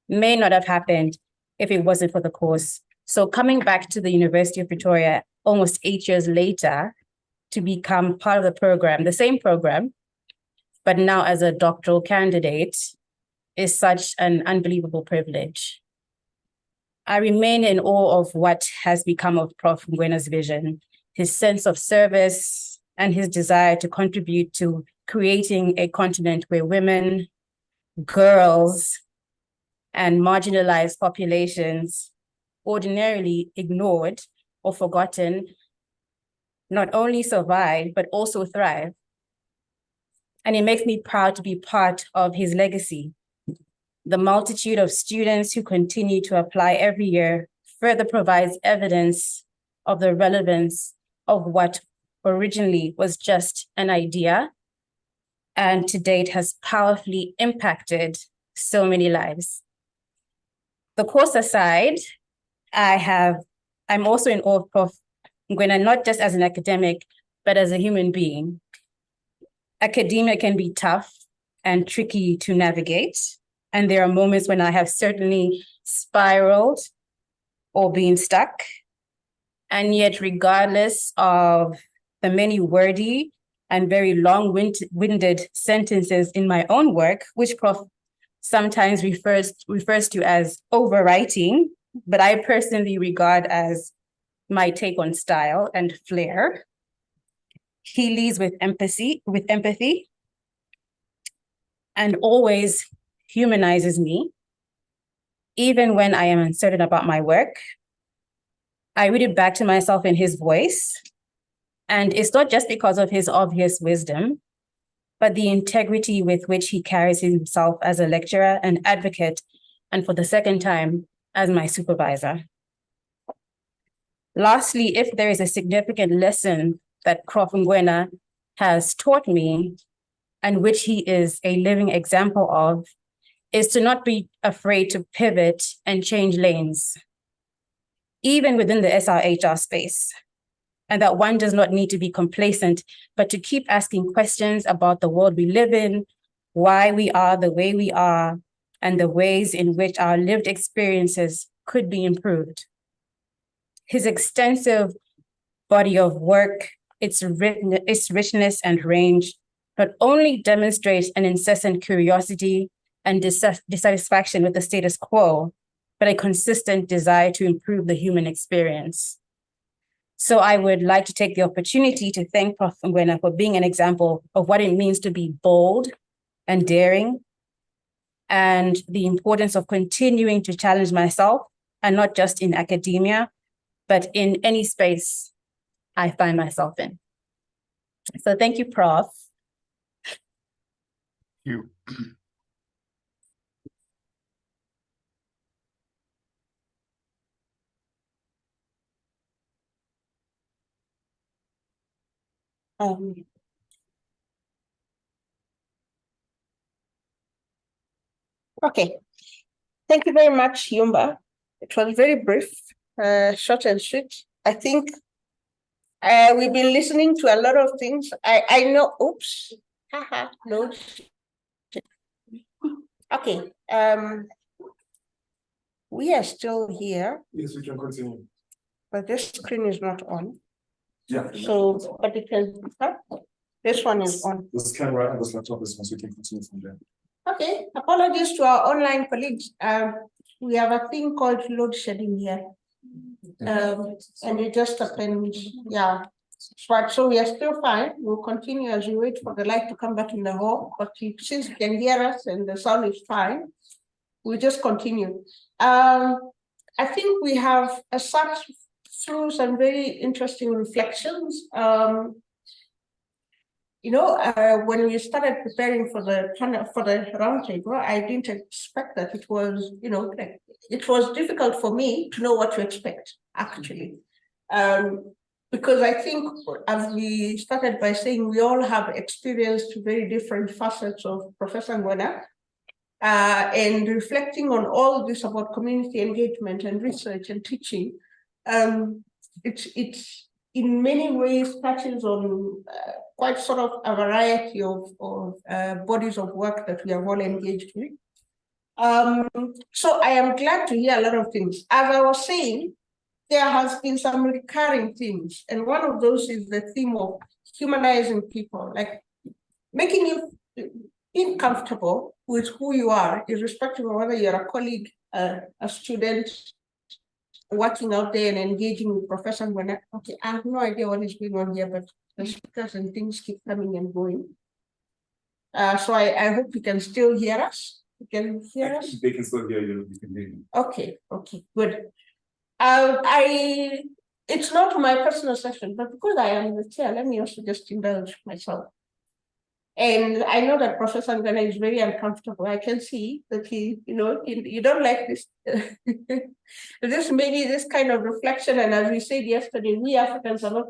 may not have happened if it wasn't for the course. So coming back to the University of Pretoria almost 8 years later to become part of the program, the same program, but now as a doctoral candidate, is such an unbelievable privilege. I remain in awe of what has become of Prof. Ngwena's vision, his sense of service, and his desire to contribute to creating a continent where women, girls, and marginalized populations ordinarily ignored or forgotten not only survive, but also thrive. And it makes me proud to be part of his legacy. The multitude of students who continue to apply every year further provides evidence of the relevance of what originally was just an idea and to date has powerfully impacted so many lives. The course aside, I'm also in awe of Prof. Ngwena, not just as an academic, but as a human being. Academia can be tough and tricky to navigate. And there are moments when I have certainly spiraled or been stuck. And yet, regardless of the many wordy and very long-winded sentences in my own work, which Prof sometimes refers to as overwriting, but I personally regard as my take on style and flair. He leads with empathy, and always humanizes me, even when I am uncertain about my work. I read it back to myself in his voice, and it's not just because of his obvious wisdom, but the integrity with which he carries himself as a lecturer and advocate, and for the second time, as my supervisor. Lastly, if there is a significant lesson that Prof. Ngwena has taught me, and which he is a living example of, is to not be afraid to pivot and change lanes, even within the SRHR space, and that one does not need to be complacent, but to keep asking questions about the world we live in, why we are the way we are, and the ways in which our lived experiences could be improved. His extensive body of work, its richness and range, not only demonstrates an incessant curiosity and dissatisfaction with the status quo, but a consistent desire to improve the human experience. So I would like to take the opportunity to thank Prof. Ngwena for being an example of what it means to be bold and daring, and the importance of continuing to challenge myself, and not just in academia, but in any space I find myself in. So thank you, Prof. You. Okay, thank you very much, Yumba. It was very brief, short and sweet. I think we've been listening to a lot of things. I know, oops, haha, no. Okay, we are still here. Yes, we can continue. But this screen is not on. Yeah. So, but it can, huh? This one is on. This camera and this laptop is on, so we can continue from there. Okay, apologies to our online colleagues. We have a thing called load shedding here. And it just happens, yeah. But so we are still fine. We'll continue as we wait for the light to come back in the hall. But since you can hear us and the sound is fine, we'll just continue. I think we have sat through some very interesting reflections. When we started preparing for the roundtable, I didn't expect that it was, it was difficult for me to know what to expect, actually. Because I think, as we started by saying, we all have experienced very different facets of Professor Ngwena, and reflecting on all this about community engagement and research and teaching. It's in many ways touches on quite sort of a variety of bodies of work that we are all engaged with. So I am glad to hear a lot of things. As I was saying, there has been some recurring themes, and one of those is the theme of humanizing people, like making you feel comfortable with who you are, irrespective of whether you're a colleague, a student, working out there and engaging with Professor Ngwena. Okay, I have no idea what is going on here, but the speakers and things keep coming and going. So I hope you can still hear us. You can hear us? They can still hear you. You can hear you. Okay, good. It's not my personal session, but because I am the chair, let me also just indulge myself. And I know that Professor Ngwena is very uncomfortable. I can see that you don't like this, this kind of reflection. And as we said yesterday, we Africans are not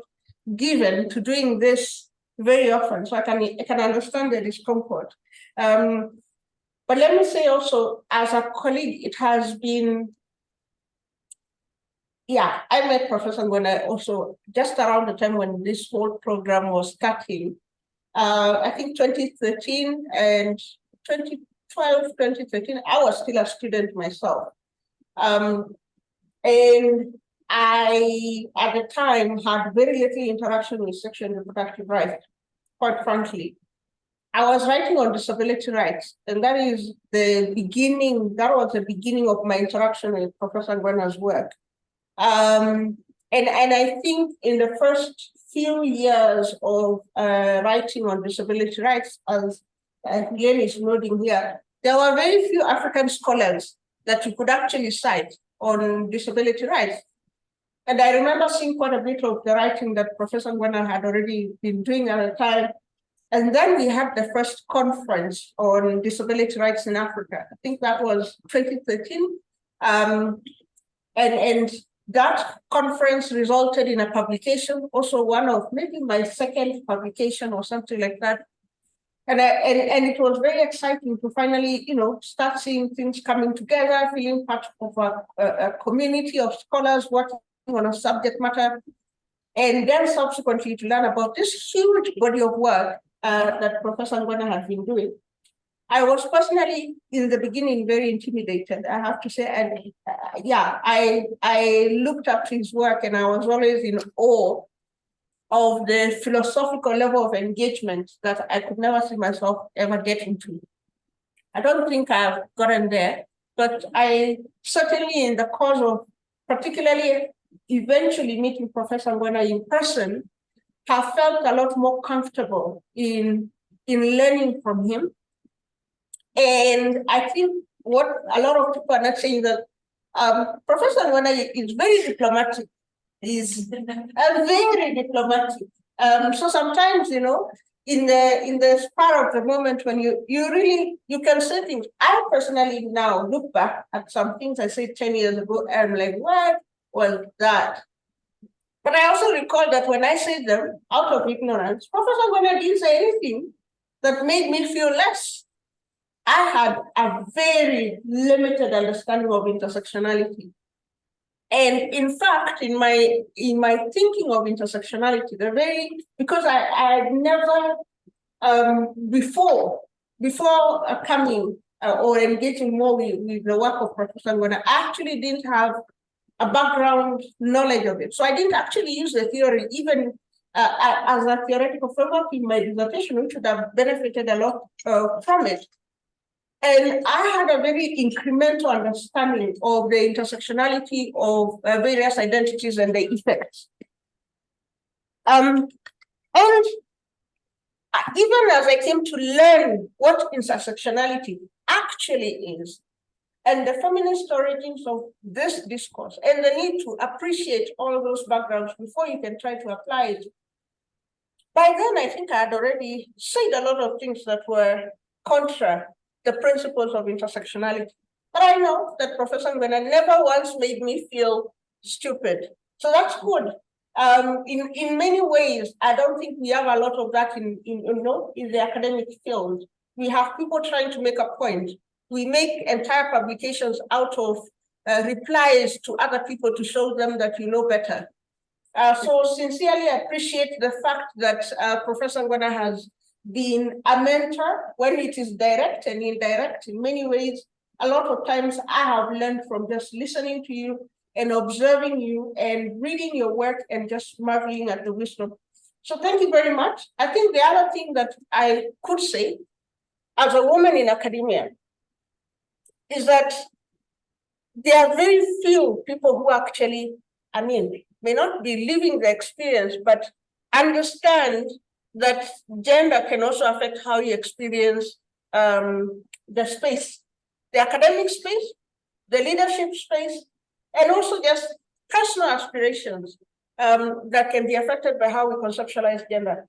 given to doing this very often. So I can understand the discomfort. But let me say also, as a colleague, it has been, I met Professor Ngwena also just around the time when this whole program was starting. I think 2013 and 2012, 2013, I was still a student myself. And I, at the time, had very little interaction with sexual and reproductive rights, quite frankly. I was writing on disability rights, and that was the beginning of my interaction with Professor Ngwena's work. And I think in the first few years of writing on disability rights, as Glenn is noting here, there were very few African scholars that you could actually cite on disability rights. And I remember seeing quite a bit of the writing that Professor Ngwena had already been doing at the time. And then we had the first conference on disability rights in Africa. I think that was 2013. And that conference resulted in a publication, also one of maybe my second publication or something like that. And it was very exciting to finally, start seeing things coming together, feeling part of a community of scholars working on a subject matter, and then subsequently to learn about this huge body of work that Professor Ngwena has been doing. I was personally, in the beginning, very intimidated, I have to say. And I looked up to his work and I was always in awe of the philosophical level of engagement that I could never see myself ever get into. I don't think I've gotten there, but I certainly, in the course of particularly eventually meeting Professor Ngwena in person, have felt a lot more comfortable in learning from him. And I think what a lot of people are not saying that Professor Ngwena is very diplomatic is very diplomatic. So sometimes, you know, in the spur of the moment when you can say things. I personally now look back at some things I said 10 years ago and I'm like, what was that? But I also recall that when I said them out of ignorance, Professor Ngwena didn't say anything that made me feel less. I had a very limited understanding of intersectionality. And in fact, in my thinking of intersectionality, because I had never before coming or engaging more with the work of Professor Ngwena, I actually didn't have a background knowledge of it. So I didn't actually use the theory even as a theoretical framework in my dissertation, which would have benefited a lot from it. And I had a very incremental understanding of the intersectionality of various identities and the effects. And even as I came to learn what intersectionality actually is, and the feminist origins of this discourse, and the need to appreciate all those backgrounds before you can try to apply it, by then I think I had already said a lot of things that were contra the principles of intersectionality. But I know that Professor Ngwena never once made me feel stupid. So that's good. In many ways, I don't think we have a lot of that in the academic field. We have people trying to make a point. We make entire publications out of replies to other people to show them that you know better. So sincerely appreciate the fact that Professor Ngwena has been a mentor when it is direct and indirect. In many ways, a lot of times I have learned from just listening to you and observing you and reading your work and just marveling at the wisdom. So thank you very much. I think the other thing that I could say as a woman in academia is that there are very few people who actually, may not be living the experience, but understand that gender can also affect how you experience the space, the academic space, the leadership space, and also just personal aspirations that can be affected by how we conceptualize gender.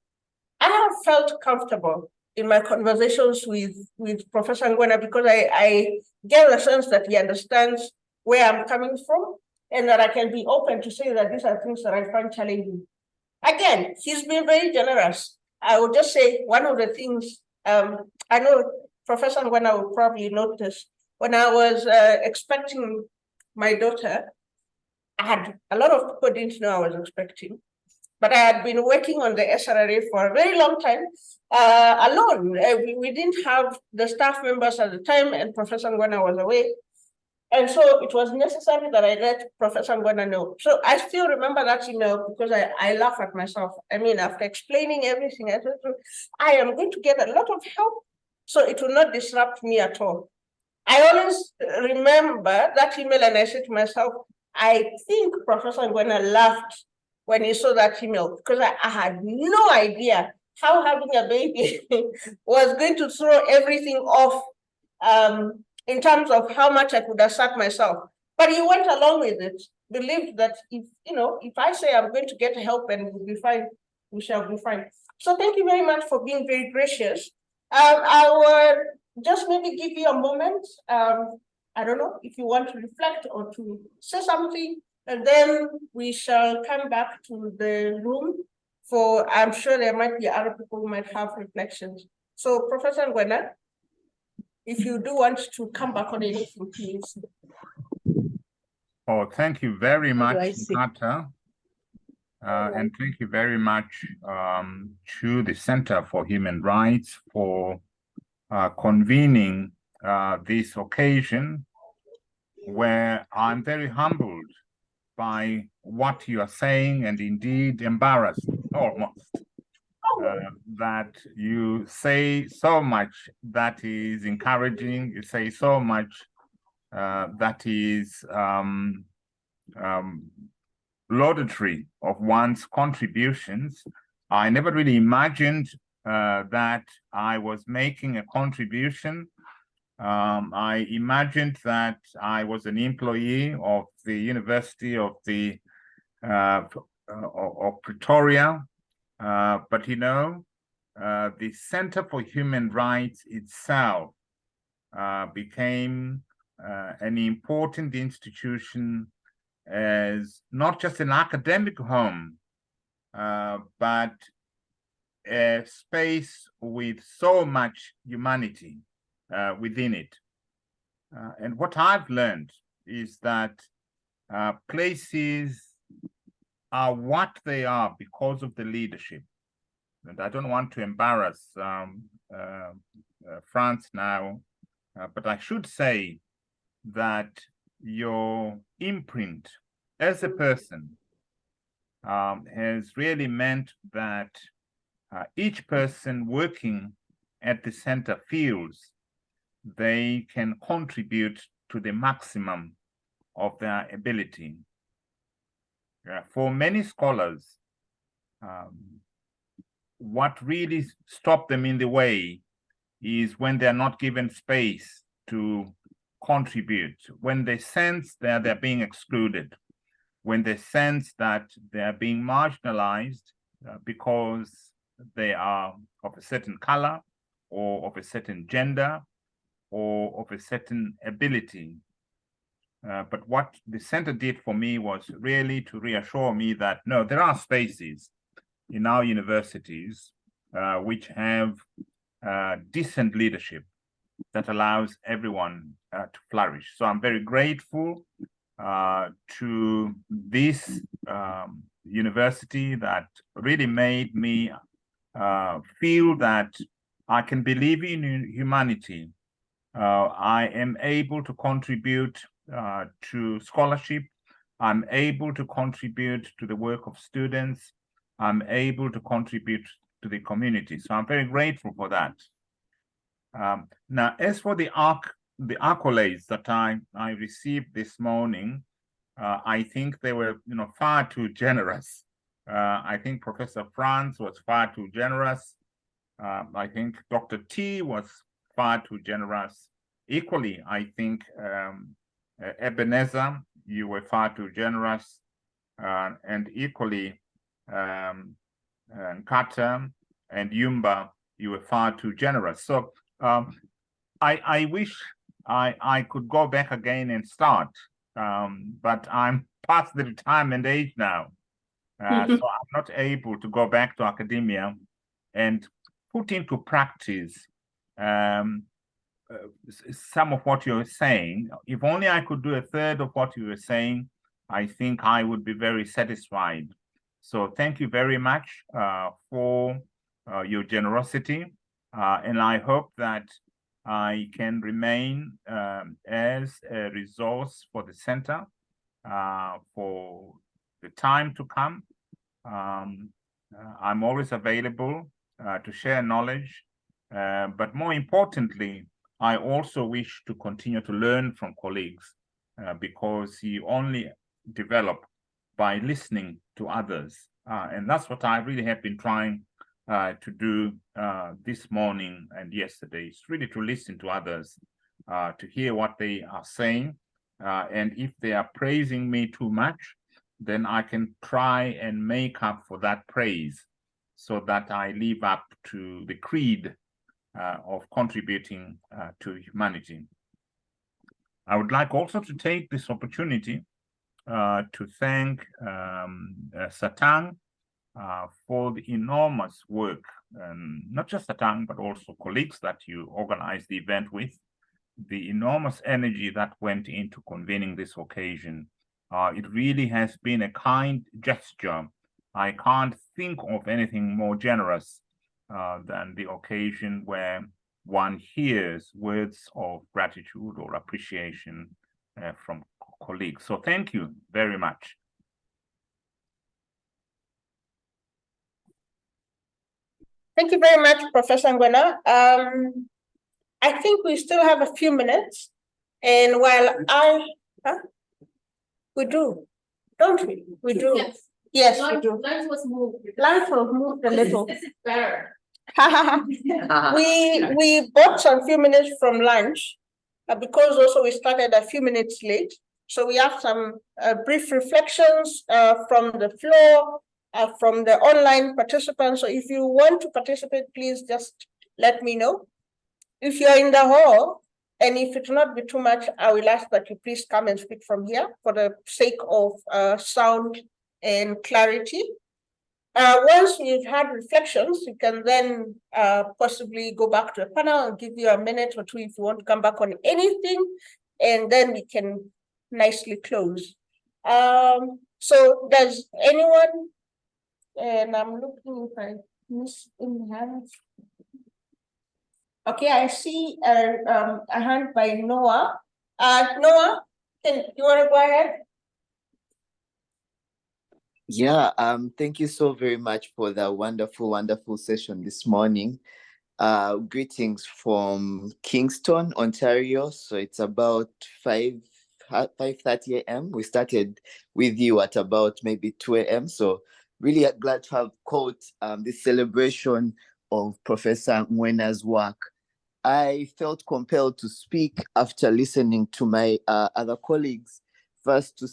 I have felt comfortable in my conversations with Professor Ngwena because I get the sense that he understands where I'm coming from and that I can be open to say that these are things that I find challenging. Again, he's been very generous. I would just say one of the things, I know Professor Ngwena will probably notice, when I was expecting my daughter, I had a lot of people didn't know I was expecting, but I had been working on the SRHR for a very long time alone. We didn't have the staff members at the time, and Professor Ngwena was away. And so it was necessary that I let Professor Ngwena know. So I still remember that email because I laugh at myself. After explaining everything, I thought, I am going to get a lot of help, so it will not disrupt me at all. I always remember that email and I said to myself, I think Professor Ngwena laughed when he saw that email because I had no idea how having a baby was going to throw everything off in terms of how much I could assert myself. But he went along with it, believed that if I say I'm going to get help and we'll be fine, we shall be fine. So thank you very much for being very gracious. I will just maybe give you a moment. I don't know if you want to reflect or to say something, and then we shall come back to the room for, I'm sure there might be other people who might have reflections. So Professor Ngwena, if you do want to come back on anything, please. Oh, thank you very much, Nata. And thank you very much to the Center for Human Rights for convening this occasion where I'm very humbled by what you are saying and indeed embarrassed almost that you say so much that is encouraging, you say so much that is laudatory of one's contributions. I never really imagined that I was making a contribution. I imagined that I was an employee of the University of the of Pretoria. But you know, the Center for Human Rights itself became an important institution as not just an academic home, but a space with so much humanity within it. And what I've learned is that places are what they are because of the leadership. And I don't want to embarrass France now, but I should say that your imprint as a person has really meant that each person working at the center feels they can contribute to the maximum of their ability. For many scholars, what really stops them in the way is when they're not given space to contribute, when they sense that they're being excluded, when they sense that they're being marginalized because they are of a certain color or of a certain gender or of a certain ability. But what the center did for me was really to reassure me that, no, there are spaces in our universities which have decent leadership that allows everyone to flourish. So I'm very grateful to this university that really made me feel that I can believe in humanity. I am able to contribute to scholarship. I'm able to contribute to the work of students. I'm able to contribute to the community. So I'm very grateful for that. Now, as for the accolades that I received this morning, I think they were, far too generous. I think Professor Franz was far too generous. I think Dr. T was far too generous. Equally, I think Ebenezer, you were far too generous, and equally Nkata and Yumba, you were far too generous. So I wish I could go back again and start, but I'm past the retirement age now, so I'm not able to go back to academia and put into practice some of what you're saying. If only I could do a third of what you were saying, I think I would be very satisfied. So thank you very much for your generosity, and I hope that I can remain as a resource for the center for the time to come. I'm always available to share knowledge, but more importantly, I also wish to continue to learn from colleagues because you only develop by listening to others. And that's what I really have been trying to do this morning and yesterday. It's really to listen to others, to hear what they are saying. And if they are praising me too much, then I can try and make up for that praise so that I live up to the creed of contributing to humanity. I would like also to take this opportunity to thank Satang for the enormous work, not just Satang, but also colleagues that you organized the event with, the enormous energy that went into convening this occasion. It really has been a kind gesture. I can't think of anything more generous than the occasion where one hears words of gratitude or appreciation from colleagues. So thank you very much. Thank you very much, Professor Ngwena. I think we still have a few minutes. And while we do, don't we? We do. Yes, yes we do. Lunch was moved. Lunch was moved a little. This is better. we bought some few minutes from lunch because also we started a few minutes late. So we have some brief reflections from the floor, from the online participants. So if you want to participate, please just let me know. If you're in the hall, and if it will not be too much, I will ask that you please come and speak from here for the sake of sound and clarity. Once we've had reflections, you can then possibly go back to the panel and give you a minute or two if you want to come back on anything, and then we can nicely close. So does anyone, and I'm looking if I miss any hands. Okay, I see a hand by Noah. Noah, you want to go ahead? Yeah, thank you so very much for the wonderful session this morning. Greetings from Kingston, Ontario. So it's about 5:30 a.m. We started with you at about maybe 2 a.m. So really glad to have caught this celebration of Professor Ngwena's work. I felt compelled to speak after listening to my other colleagues. First, to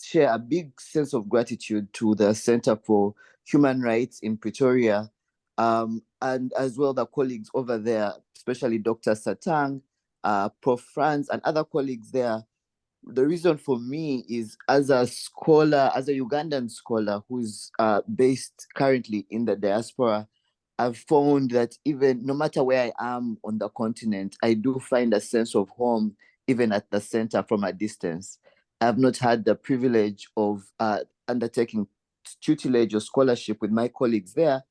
share a big sense of gratitude to the Center for Human Rights in Pretoria, and as well the colleagues over there, especially Dr. Satang, Prof. Franz, and other colleagues there. The reason for me is, as a scholar, as a Ugandan scholar who's based currently in the diaspora, I've found that even no matter where I am on the continent, I do find a sense of home even at the center from a distance. I've not had the privilege of undertaking tutelage or scholarship with my colleagues there,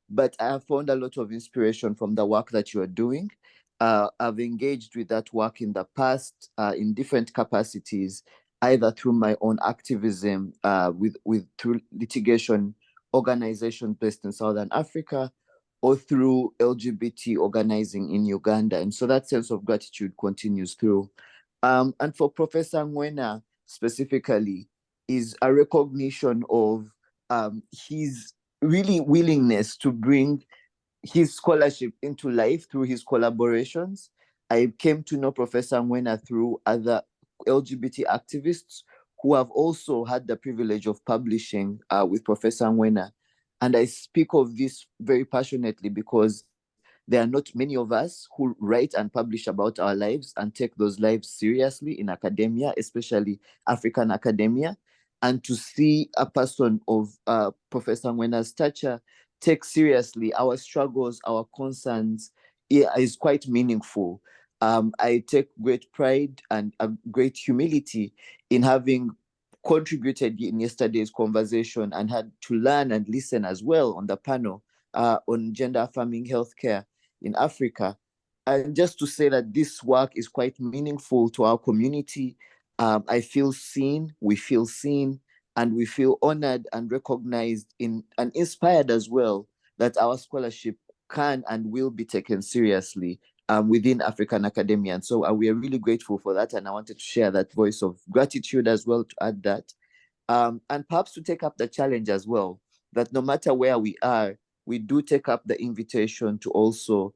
but I have found a lot of inspiration from the work that you are doing. I've engaged with that work in the past in different capacities, either through my own activism through litigation organizations based in Southern Africa, or through LGBT organizing in Uganda. And so that sense of gratitude continues through. And for Professor Ngwena specifically, is a recognition of his really willingness to bring his scholarship into life through his collaborations. I came to know Professor Ngwena through other LGBT activists who have also had the privilege of publishing with Professor Ngwena. And I speak of this very passionately because there are not many of us who write and publish about our lives and take those lives seriously in academia, especially African academia. And to see a person of Professor Ngwena's stature take seriously our struggles, our concerns, is quite meaningful. I take great pride and great humility in having contributed in yesterday's conversation and had to learn and listen as well on the panel on gender affirming healthcare in Africa. And just to say that this work is quite meaningful to our community. I feel seen, we feel seen, and we feel honored and recognized and inspired as well that our scholarship can and will be taken seriously within African academia. And so we are really grateful for that. And I wanted to share that voice of gratitude as well to add that. And perhaps to take up the challenge as well, that no matter where we are, we do take up the invitation to also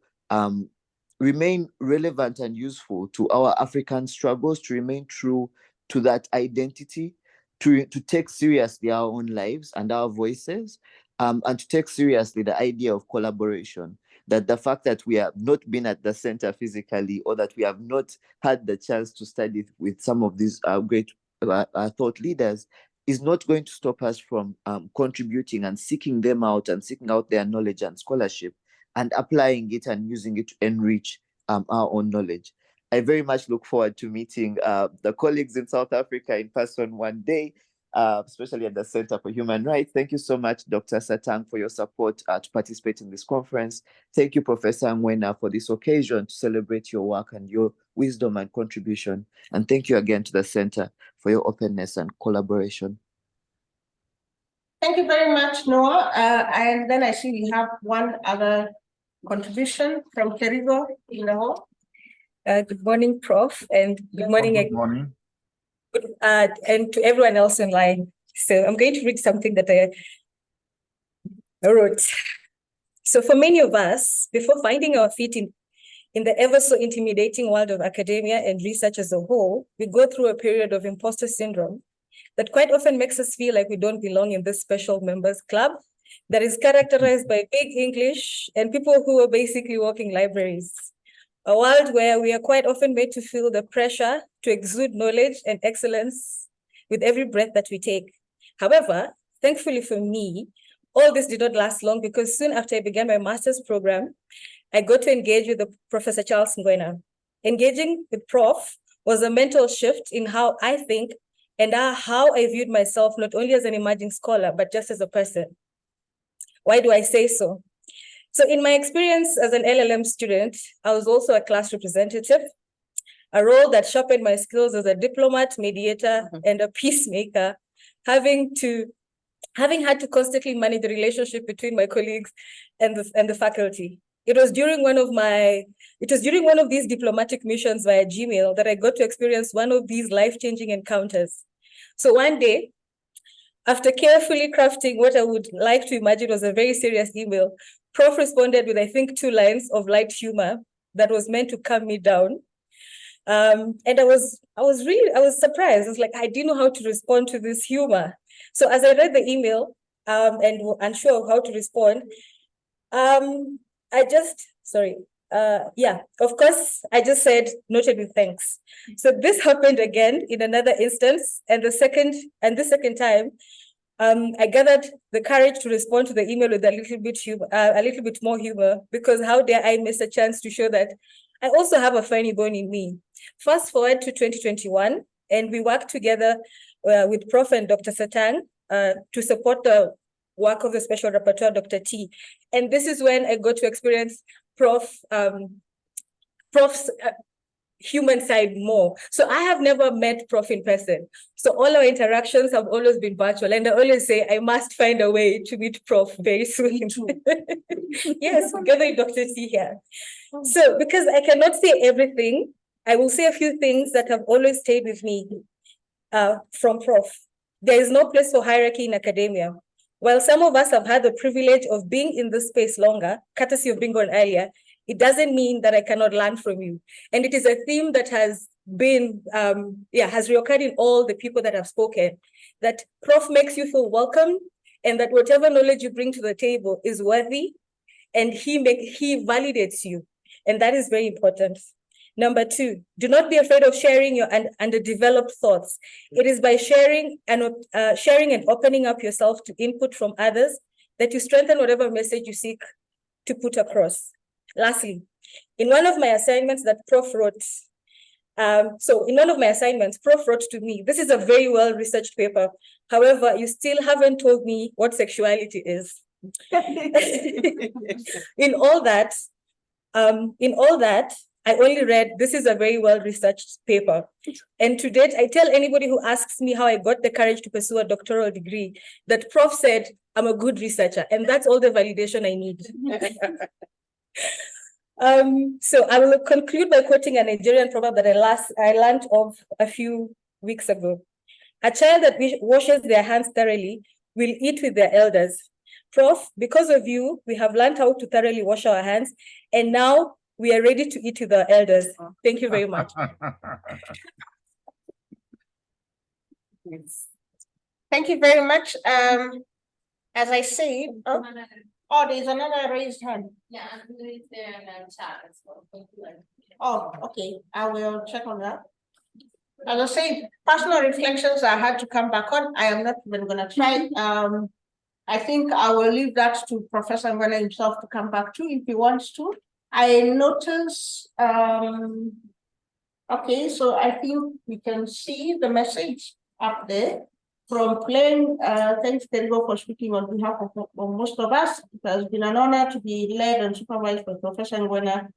remain relevant and useful to our African struggles, to remain true to that identity, to take seriously our own lives and our voices, and to take seriously the idea of collaboration. That the fact that we have not been at the center physically, or that we have not had the chance to study with some of these great thought leaders, is not going to stop us from contributing and seeking them out and seeking out their knowledge and scholarship and applying it and using it to enrich our own knowledge. I very much look forward to meeting the colleagues in South Africa in person one day, especially at the Center for Human Rights. Thank you so much, Dr. Satang, for your support to participate in this conference. Thank you, Professor Ngwena, for this occasion to celebrate your work and your wisdom and contribution. And thank you again to the Center for your openness and collaboration. Thank you very much, Noah. And then I see we have one other contribution from Kerigo in the hall. Good morning, Prof. And good morning. Good morning. And to everyone else online. So I'm going to read something that I wrote. So for many of us, before finding our feet In the ever so intimidating world of academia and research as a whole, we go through a period of imposter syndrome that quite often makes us feel like we don't belong in this special members club that is characterized by big English and people who are basically walking libraries. A world where we are quite often made to feel the pressure to exude knowledge and excellence with every breath that we take. However, thankfully for me, all this did not last long because soon after I began my master's program, I got to engage with Professor Charles Ngwena. Engaging with Prof was a mental shift in how I think and how I viewed myself, not only as an emerging scholar, but just as a person. Why do I say so? So in my experience as an LLM student, I was also a class representative, a role that sharpened my skills as a diplomat, mediator, and a peacemaker, having had to constantly manage the relationship between my colleagues and the faculty. It was during one of these diplomatic missions via Gmail that I got to experience one of these life-changing encounters. So one day, after carefully crafting what I would like to imagine was a very serious email, Prof responded with, I think, 2 lines of light humor that was meant to calm me down. And I was surprised. I was like, I didn't know how to respond to this humor. So as I read the email and unsure of how to respond, of course, I just said, noted with thanks. So this happened again in another instance, and the second time, I gathered the courage to respond to the email with a little bit more humor, because how dare I miss a chance to show that I also have a funny bone in me. Fast forward to 2021, and we worked together with Prof and Dr. Satang to support the work of the Special Rapporteur, Dr. T. And this is when I got to experience Prof's human side more. So I have never met Prof in person. So all our interactions have always been virtual. And I always say, I must find a way to meet Prof very soon. Yes, together with Dr. T here. So because I cannot say everything, I will say a few things that have always stayed with me from Prof. There is no place for hierarchy in academia. While some of us have had the privilege of being in this space longer, courtesy of being on earlier, it doesn't mean that I cannot learn from you. And it is a theme that has been, has reoccurred in all the people that have spoken, that Prof makes you feel welcome, and that whatever knowledge you bring to the table is worthy, and he validates you. And that is very important. Number 2, do not be afraid of sharing your underdeveloped thoughts. It is by sharing and opening up yourself to input from others that you strengthen whatever message you seek to put across. Lastly, in one of my assignments that Prof wrote, Prof wrote to me, this is a very well-researched paper. However, you still haven't told me what sexuality is. In all that, I only read, this is a very well-researched paper. And to date, I tell anybody who asks me how I got the courage to pursue a doctoral degree, that Prof said, I'm a good researcher, and that's all the validation I need. So I will conclude by quoting a Nigerian proverb that I learned of a few weeks ago. A child that washes their hands thoroughly will eat with their elders. Prof, because of you, we have learned how to thoroughly wash our hands, and now we are ready to eat with our elders. Thank you very much. Thank you very much. As I said, there's another raised hand. Yeah, it's there in the chat as well. Oh, okay. I will check on that. As I said, personal reflections I had to come back on. I am not even going to try. I think I will leave that to Professor Ngwena himself to come back to if he wants to. I notice, okay, so I think we can see the message up there from Plain. Thanks, Terigo, for speaking on behalf of most of us. It has been an honor to be led and supervised by Professor Ngwena,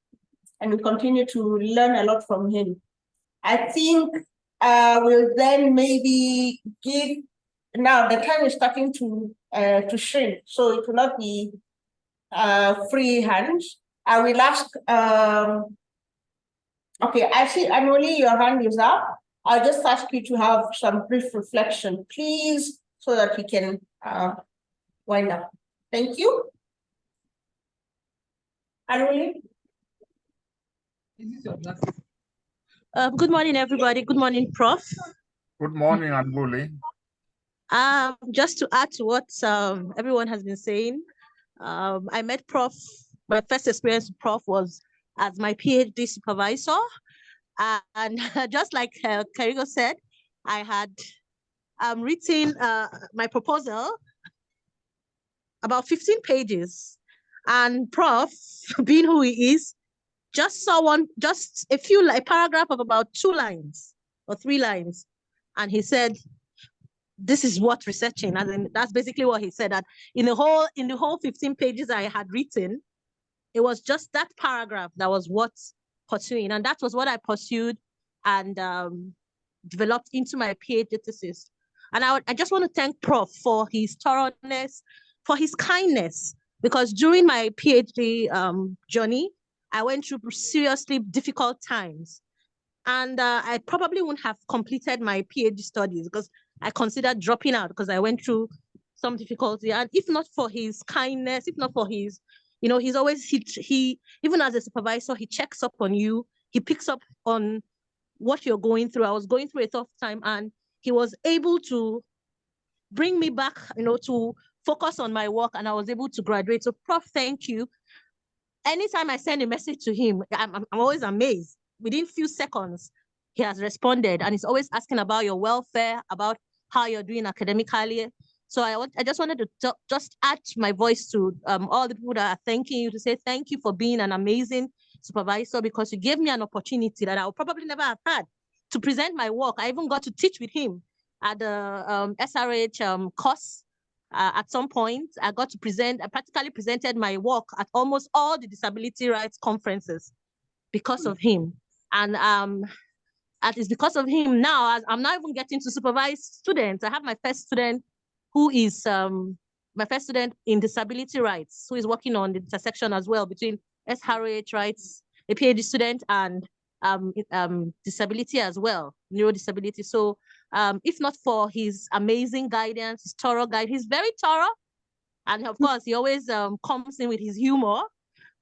and we continue to learn a lot from him. I think we'll then maybe give, now the time is starting to shrink, so it will not be free hands. I will ask, okay, I see Anoli, your hand is up. I'll just ask you to have some brief reflection, please, so that we can wind up. Thank you. Anoli? Good morning, everybody. Good morning, Prof. Good morning, Anbuli. Just to add to what everyone has been saying, I met Prof. My first experience with Prof was as my PhD supervisor. And just like Karigo said, I had written my proposal about 15 pages. And Prof, being who he is, just saw a paragraph of about 2 lines or 3 lines. And he said, this is what researching, and that's basically what he said, that in the whole 15 pages I had written, it was just that paragraph that was what's pursuing. And that was what I pursued and developed into my PhD thesis. And I just want to thank Prof for his thoroughness, for his kindness, because during my PhD journey, I went through seriously difficult times. And I probably wouldn't have completed my PhD studies because I considered dropping out because I went through some difficulty. And if not for his kindness, if not for his, he's always, he even as a supervisor, he checks up on you. He picks up on what you're going through. I was going through a tough time and he was able to bring me back, to focus on my work, and I was able to graduate. So Prof, thank you. Anytime I send a message to him, I'm always amazed. Within few seconds, he has responded, and he's always asking about your welfare, about how you're doing academically. So I just wanted to just add my voice to all the people that are thanking you, to say thank you for being an amazing supervisor, because you gave me an opportunity that I would probably never have had to present my work. I even got to teach with him at the SRH course. At some point, I got to present, I practically presented my work at almost all the disability rights conferences because of him. And it's because of him now, I'm not even getting to supervise students. I have my first student who is my first student in disability rights, who is working on the intersection as well between SRH rights, a PhD student, and disability as well, neurodisability. So if not for his amazing guidance, his thorough guide, he's very thorough. And of course, he always comes in with his humor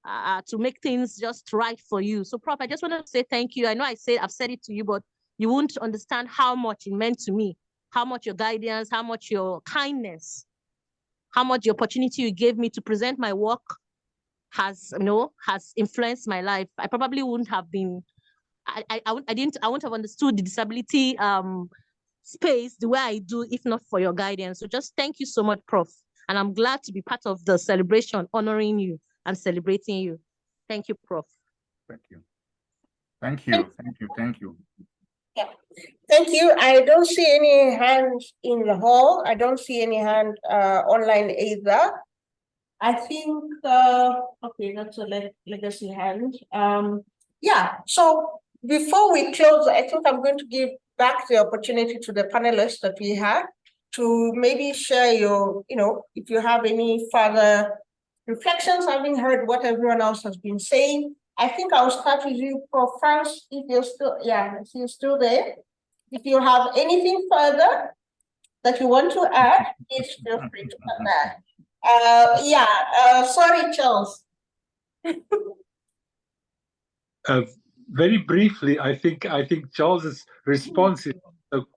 to make things just right for you. So Prof, I just want to say thank you. I know I've said it to you, but you won't understand how much it meant to me, how much your guidance, how much your kindness, how much the opportunity you gave me to present my work has influenced my life. I probably wouldn't have been, I wouldn't have understood the disability space the way I do if not for your guidance. So just thank you so much, Prof. And I'm glad to be part of the celebration, honoring you and celebrating you. Thank you, Prof. Thank you. Thank you. Thank you. Thank you. Yeah. Thank you. I don't see any hands in the hall. I don't see any hand online either. I think, okay, that's a legacy hand. Yeah, so before we close, I think I'm going to give back the opportunity to the panelists that we had to maybe share your, if you have any further reflections, having heard what everyone else has been saying. I think I'll start with you, Prof. France, if you're still, if you're still there. If you have anything further that you want to add, please feel free to come back. Sorry, Charles. Very briefly, I think Charles's response is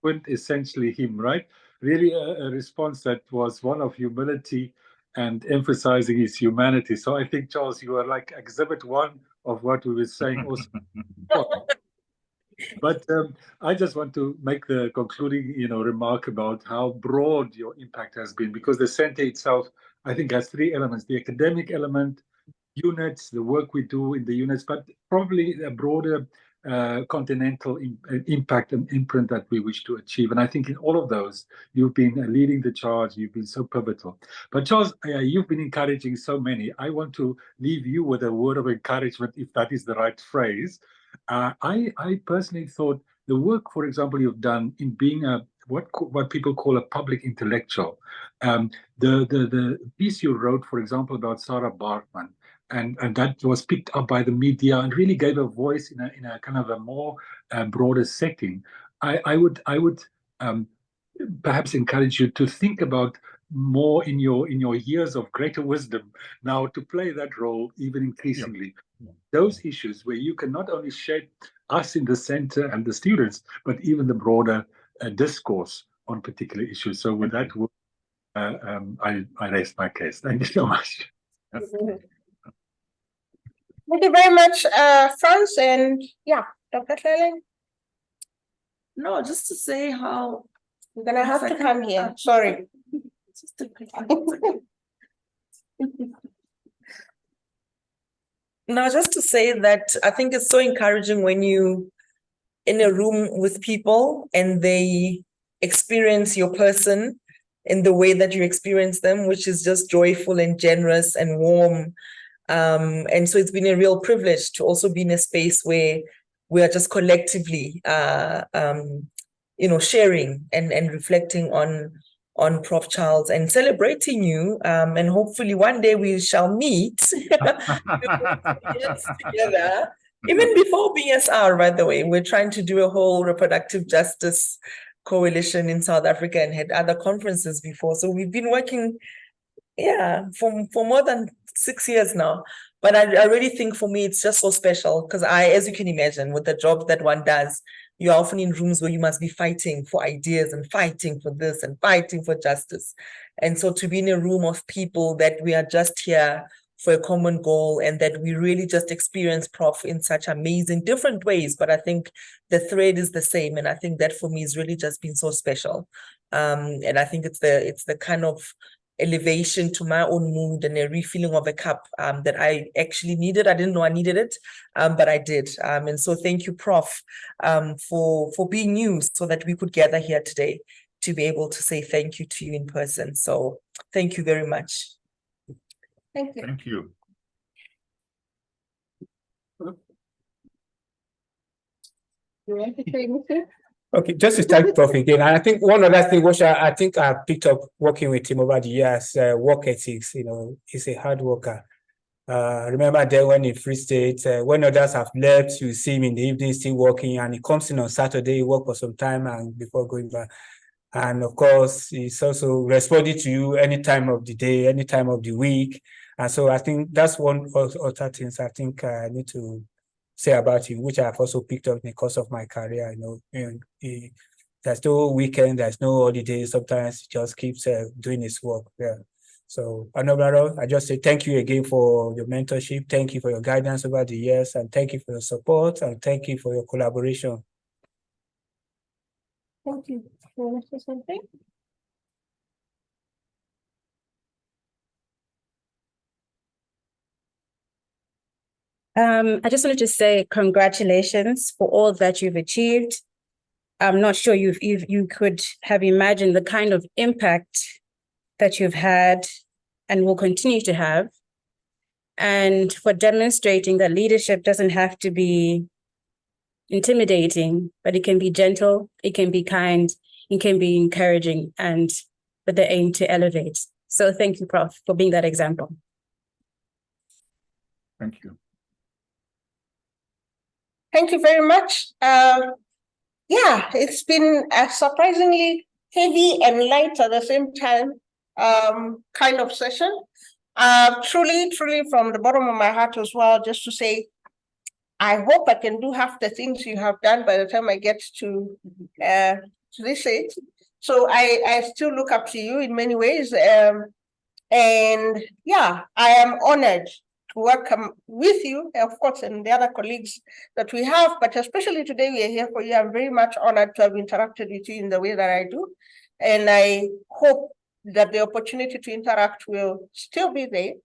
quintessentially him, right? Really a response that was one of humility and emphasizing his humanity. So I think, Charles, you are like exhibit 1 of what we were saying also. But I just want to make the concluding, remark about how broad your impact has been, because the center itself, I think, has 3 elements: the academic element, units, the work we do in the units, but probably a broader continental impact and imprint that we wish to achieve. And I think in all of those, you've been leading the charge. You've been so pivotal. But Charles, you've been encouraging so many. I want to leave you with a word of encouragement, if that is the right phrase. I personally thought the work, for example, you've done in being what people call a public intellectual. The piece you wrote, for example, about Sarah Bartman, and that was picked up by the media and really gave a voice in a kind of a more broader setting. I would perhaps encourage you to think about more in your years of greater wisdom now to play that role even increasingly. Those issues where you can not only shape us in the center and the students, but even the broader discourse on particular issues. So with that, I raised my case. Thank you so much. Thank you very much, Franz, and yeah, Dr. Tleleng. No, just to say how you're gonna have to come here. Sorry. No, just to say that I think it's so encouraging when you in a room with people and they experience your person in the way that you experience them, which is just joyful and generous and warm. And so it's been a real privilege to also be in a space where we are just collectively, sharing and reflecting on Prof. Charles and celebrating you. And hopefully one day we shall meet together. Even before BSR, by the way, we're trying to do a whole reproductive justice coalition in South Africa and had other conferences before. So we've been working, for more than 6 years now. But I really think for me, it's just so special because as you can imagine, with the job that one does, you're often in rooms where you must be fighting for ideas and fighting for this and fighting for justice. And so to be in a room of people that we are just here for a common goal and that we really just experience Prof in such amazing different ways, but I think the thread is the same. And I think that for me has really just been so special. And I think it's the kind of elevation to my own mood and a refilling of a cup that I actually needed. I didn't know I needed it, but I did. And so thank you, Prof, for being you so that we could gather here today to be able to say thank you to you in person. So thank you very much. Thank you. Thank you. Okay, just to start Prof again, I think one other thing which I think I picked up working with him over the years, work ethics, he's a hard worker. Remember then when in Free State, when others have left, you see him in the evening still working, and he comes in on Saturday, he work for some time and before going back. And of course, he's also responding to you any time of the day, any time of the week. And so I think that's one of the things I think I need to say about you, which I've also picked up in the course of my career. There's no weekend, there's no holiday. Sometimes he just keeps doing his work. Yeah. So, I just say thank you again for your mentorship. Thank you for your guidance over the years, and thank you for your support, and thank you for your collaboration. Thank you. You want to say something? I just wanted to say congratulations for all that you've achieved. I'm not sure you could have imagined the kind of impact that you've had and will continue to have, and for demonstrating that leadership doesn't have to be intimidating, but it can be gentle, it can be kind, it can be encouraging, and with the aim to elevate. So thank you, Prof, for being that example. Thank you. Thank you very much. It's been a surprisingly heavy and light at the same time kind of session. Truly from the bottom of my heart as well, just to say, I hope I can do half the things you have done by the time I get to this age. So I still look up to you in many ways. And I am honored to work with you, of course, and the other colleagues that we have, but especially today we are here for you. I'm very much honored to have interacted with you in the way that I do. And I hope that the opportunity to interact will still be there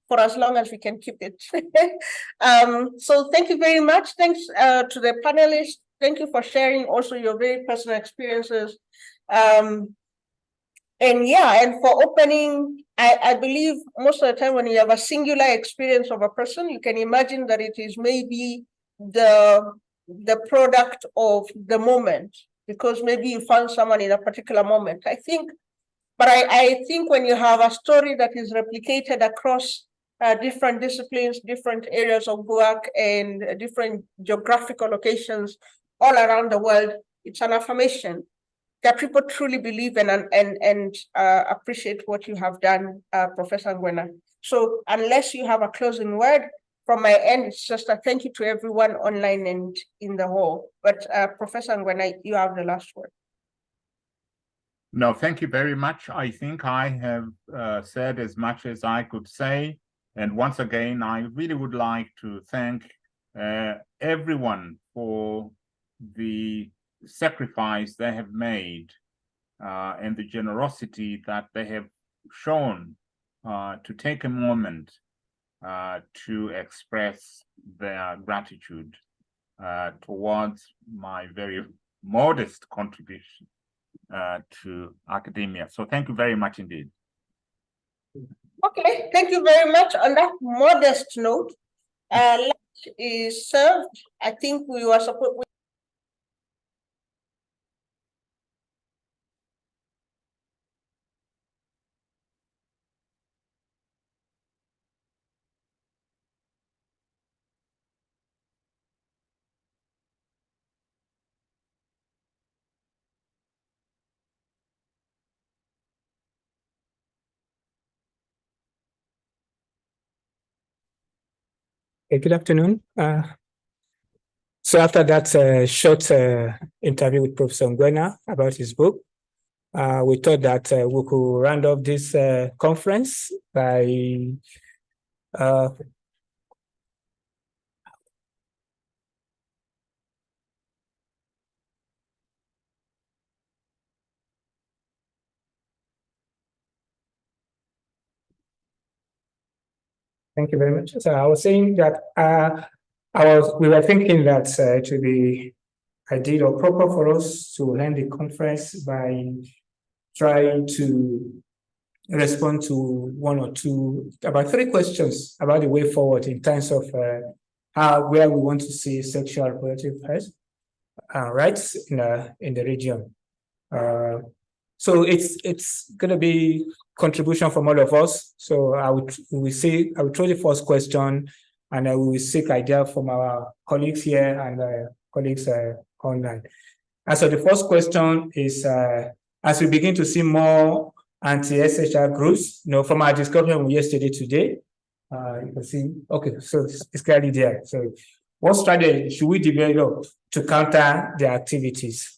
for as long as we can keep it. So thank you very much. Thanks to the panelists. Thank you for sharing also your very personal experiences. And for opening, I believe most of the time when you have a singular experience of a person, you can imagine that it is maybe the product of the moment, because maybe you found someone in a particular moment. I think when you have a story that is replicated across different disciplines, different areas of work, and different geographical locations all around the world, it's an affirmation. that people truly believe in and appreciate what you have done, Professor Ngwena. So unless you have a closing word from my end, it's just a thank you to everyone online and in the hall. But Professor Ngwena, you have the last word. No, thank you very much. I think I have said as much as I could say. And once again, I really would like to thank everyone for the sacrifice they have made and the generosity that they have shown to take a moment to express their gratitude towards my very modest contribution to academia. So thank you very much indeed. Okay, thank you very much. On that modest note, lunch is served. I think we were supposed. Good afternoon. So after that short interview with Professor Ngwena about his book, we thought that we could round up this conference by thank you very much. So I was saying that we were thinking that it would be ideal or proper for us to end the conference by trying to respond to one or two, about 3 questions about the way forward in terms of where we want to see sexual reproductive health rights in the region. So it's going to be contribution from all of us. So I will throw the first question, and we will seek idea from our colleagues here and colleagues online. And so the first question is, as we begin to see more anti-SRHR groups, from our discussion yesterday today, you can see, okay, so it's clearly there. So what strategy should we develop to counter their activities?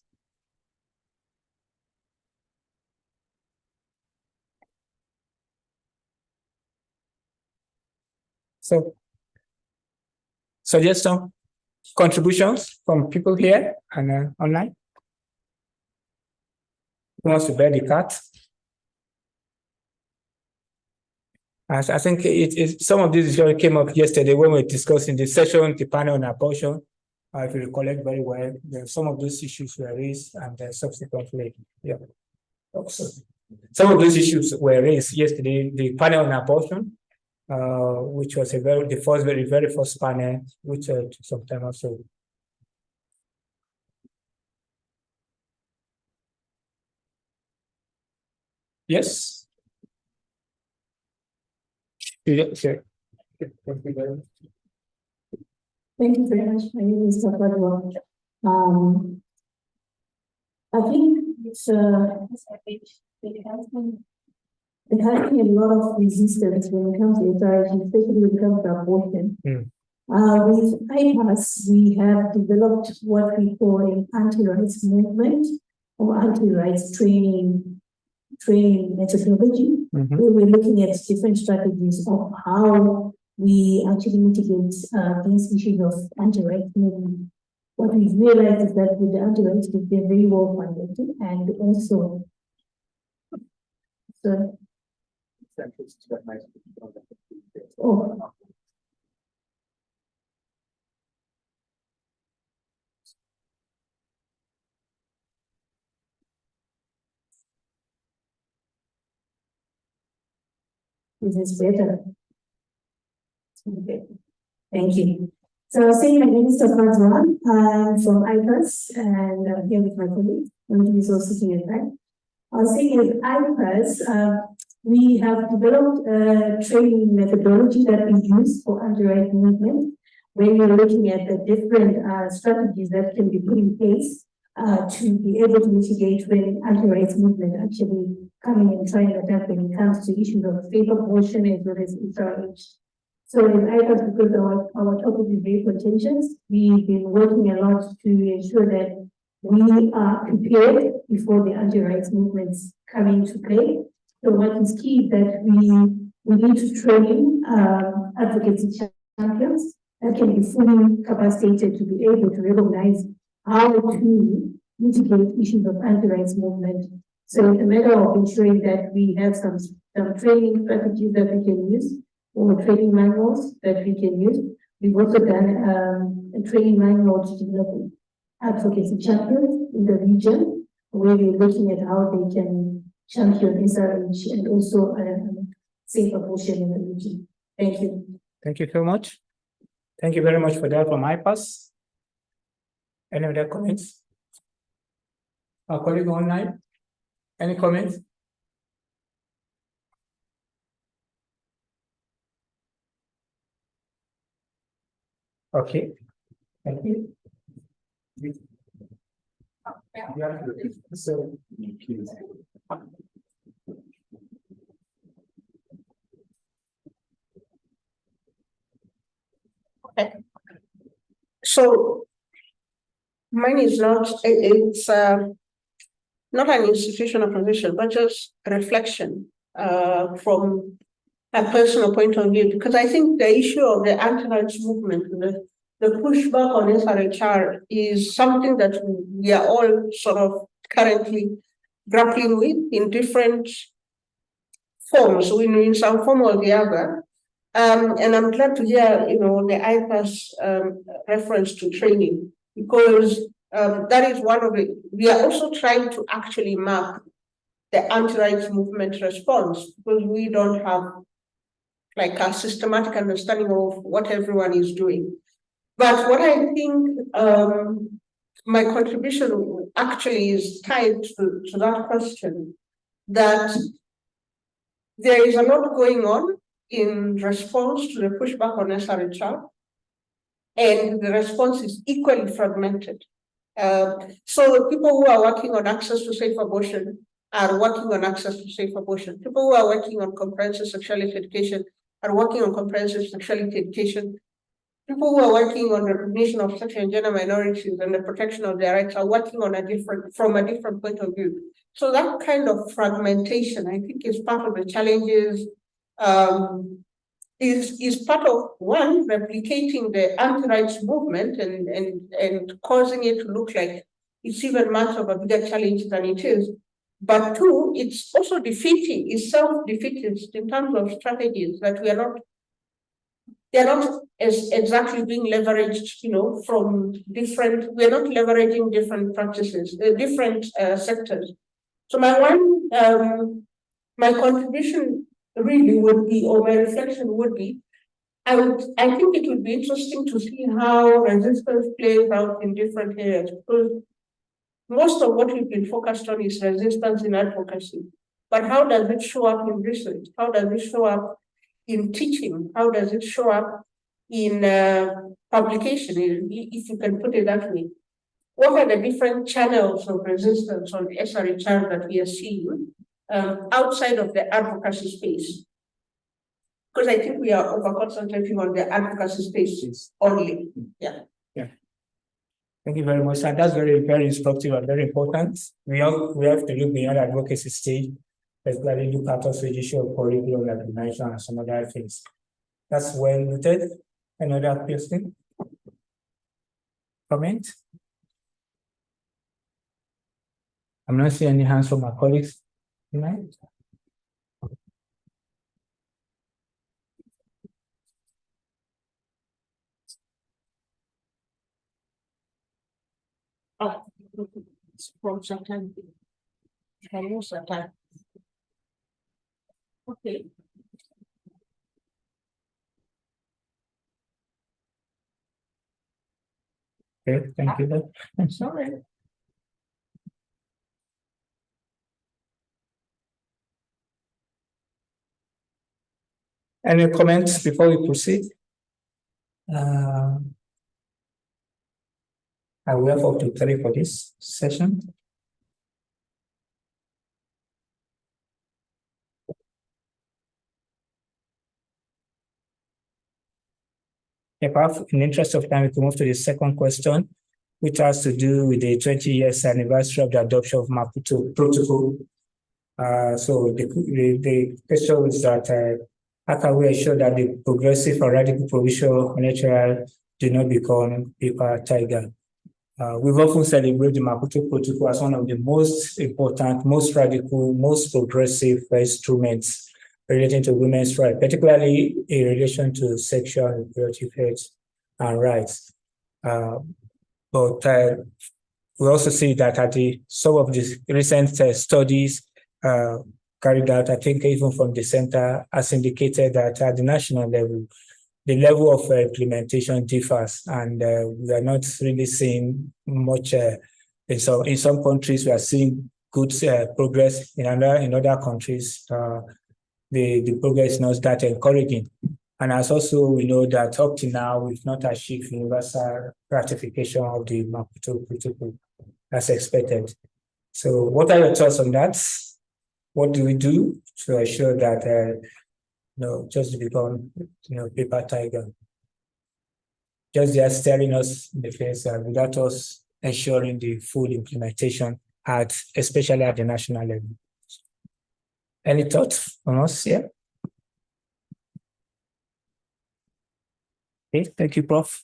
So, suggestion, contributions from people here and online? Who wants to bear the cat? I think some of these issues came up yesterday when we were discussing the session, the panel on abortion. If you recollect very well, some of those issues were raised and subsequently, yeah. Also, some of those issues were raised yesterday, the panel on abortion, which was the very first panel, which took some time also. Yes. Sure. Thank you very much. Thank you very much. My name is Tapadwa. I think it has been a lot of resistance when it comes to SRHR, especially when it comes to abortion. With IPAS, we have developed what we call an anti-rights movement or anti-rights training methodology. Where we're looking at different strategies of how we actually mitigate these issues of anti-rights movement. What we've realized is that with the anti-rights group, they're very well funded, and also this is better. Okay. Thank you. So I was saying my name is Tapadwa. I'm from IPAS, and I'm here with my colleague, who is also sitting at back. I was saying with IPAS, we have developed a training methodology that we use for anti-rights movement, where we're looking at the different strategies that can be put in place to be able to mitigate when anti-rights movement actually coming and trying to attack when it comes to issues of state abortion as well as SRH. So in IPAS, because our topic is very contentious, we've been working a lot to ensure that we are prepared before the anti-rights movements come into play. So what is key is that we need to train advocacy champions that can be fully capacitated to be able to recognize how to mitigate issues of anti-rights movement. So it's a matter of ensuring that we have some training strategies that we can use, or training manuals that we can use. We've also done a training manual to develop advocacy champions in the region, where we're looking at how they can champion SRH and also safe abortion in the region. Thank you. Thank you so much. Thank you very much for that from IPAS. Any other comments? Our colleague online, any comments? Okay, thank you. So, okay. So mine is it's not an institutional position, but just a reflection from a personal point of view, because I think the issue of the anti-rights movement, the pushback on SRHR is something that we are all sort of currently grappling with in different forms, in some form or the other. And I'm glad to hear, the IPAS reference to training, because that is one of it. We are also trying to actually map the anti-rights movement response, because we don't have like a systematic understanding of what everyone is doing. But what I think my contribution actually is tied to that question, that there is a lot going on in response to the pushback on SRHR, and the response is equally fragmented. So the people who are working on access to safe abortion are working on access to safe abortion. People who are working on comprehensive sexuality education are working on comprehensive sexuality education. People who are working on recognition of sexual and gender minorities and the protection of their rights are working on from a different point of view. So that kind of fragmentation, I think, is part of the challenges, is part of, one, replicating the anti-rights movement and causing it to look like it's even much of a bigger challenge than it is. But two, it's also it's self-defeatist in terms of strategies that they're not as exactly being leveraged, from we're not leveraging different practices, different sectors. So my contribution really would be, or my reflection would be, I think it would be interesting to see how resistance plays out in different areas, because most of what we've been focused on is resistance in advocacy. But how does it show up in research? How does it show up in teaching? How does it show up in publication, if you can put it that way? What are the different channels of resistance on SRHR that we are seeing outside of the advocacy space? Because I think we are over-concentrating on the advocacy space only. Yeah. Thank you very much. And that's very, very instructive and very important. We have to look beyond advocacy stage, especially look at also the issue of curriculum recognition and some other things. That's well noted. Another question? Comment? I'm not seeing any hands from my colleagues tonight. Oh, from sometime. Okay. Okay, thank you. Sorry. Any comments before we proceed? we have up to 3 for this session. Perhaps in the interest of time, we can move to the second question, which has to do with the 20 years anniversary of the adoption of Maputo Protocol. So the question is that how can we ensure that the progressive or radical provision of natural do not become paper tiger? We've often celebrated the Maputo Protocol as one of the most important, most radical, most progressive instruments relating to women's rights, particularly in relation to sexual and reproductive health and rights. But we also see that at some of the recent studies carried out, I think even from the center, has indicated that at the national level, the level of implementation differs, and we are not really seeing much. In some countries, we are seeing good progress. In other countries, the progress is not that encouraging. And as also we know that up to now, we've not achieved universal ratification of the Maputo Protocol as expected. So what are your thoughts on that? What do we do to ensure that just to become paper tiger? Just staring us in the face without us ensuring the full implementation especially at the national level. Any thoughts on us here? Okay, thank you, Prof.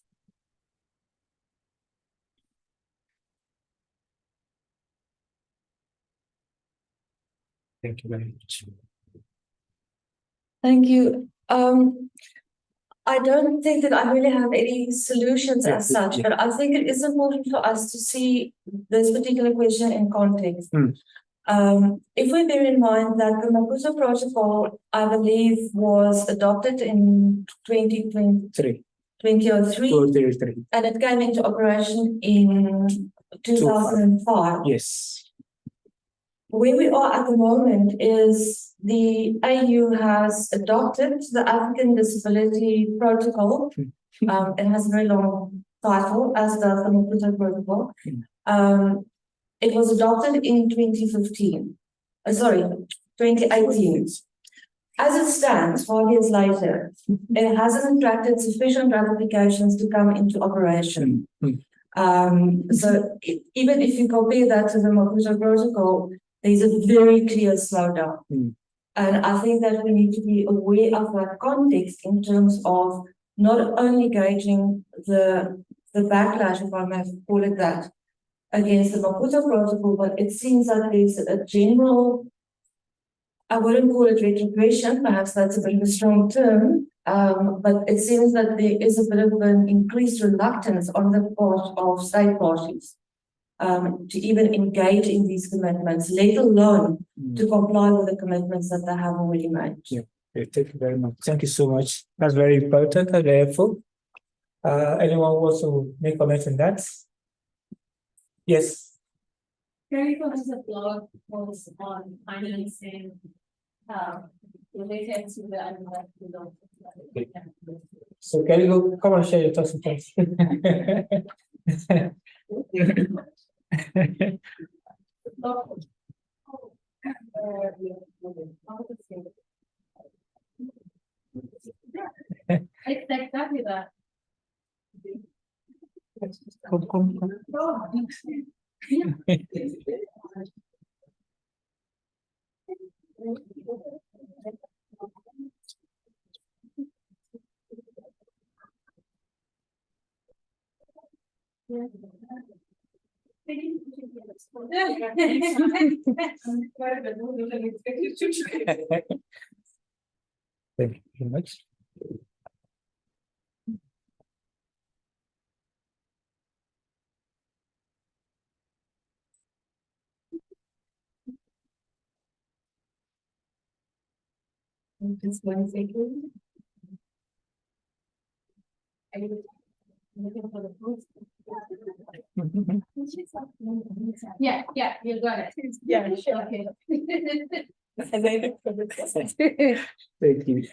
Thank you very much. Thank you. I don't think that I really have any solutions as such, but I think it is important for us to see this particular question in context. If we bear in mind that the Maputo Protocol, I believe, was adopted in 2003, and it came into operation in 2005. Yes. Where we are at the moment is the AU has adopted the African Disability Protocol. It has a very long title, as does the Maputo Protocol. It was adopted in 2018. As it stands, 5 years later, it hasn't attracted sufficient ratifications to come into operation. So even if you compare that to the Maputo Protocol, there's a very clear slowdown. And I think that we need to be aware of that context in terms of not only gauging the backlash, if I may call it that, against the Maputo Protocol, but it seems that there's a general, I wouldn't call it retrogression, perhaps that's a bit of a strong term, but it seems that there is a bit of an increased reluctance on the part of state parties to even engage in these commitments, let alone to comply with the commitments that they have already made. Yeah, thank you very much. Thank you so much. That's very important and very helpful. Anyone wants to make comments on that? Yes. Very much the blog post on financing related to the animal. So can you go come and share your thoughts with us? It's exactly that. Come. Thank you very much. Just 1 second. Are you looking for the post? Yeah, you got it. Yeah, sure. Okay. Thank you.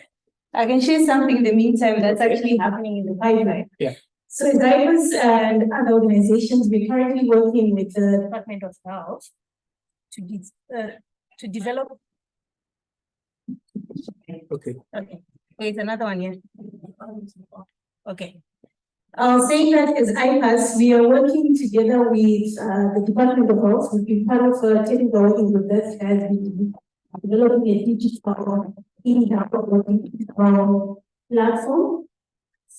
I can share something in the meantime that's actually happening in the pipeline. Yeah. So as IPAS and other organizations, we're currently working with the Department of Health to develop. Okay. Okay. Wait, another one here. Okay. Saying that as IPAS, we are working together with the Department of Health. We've been part of a technical working group that has been developing a digital platform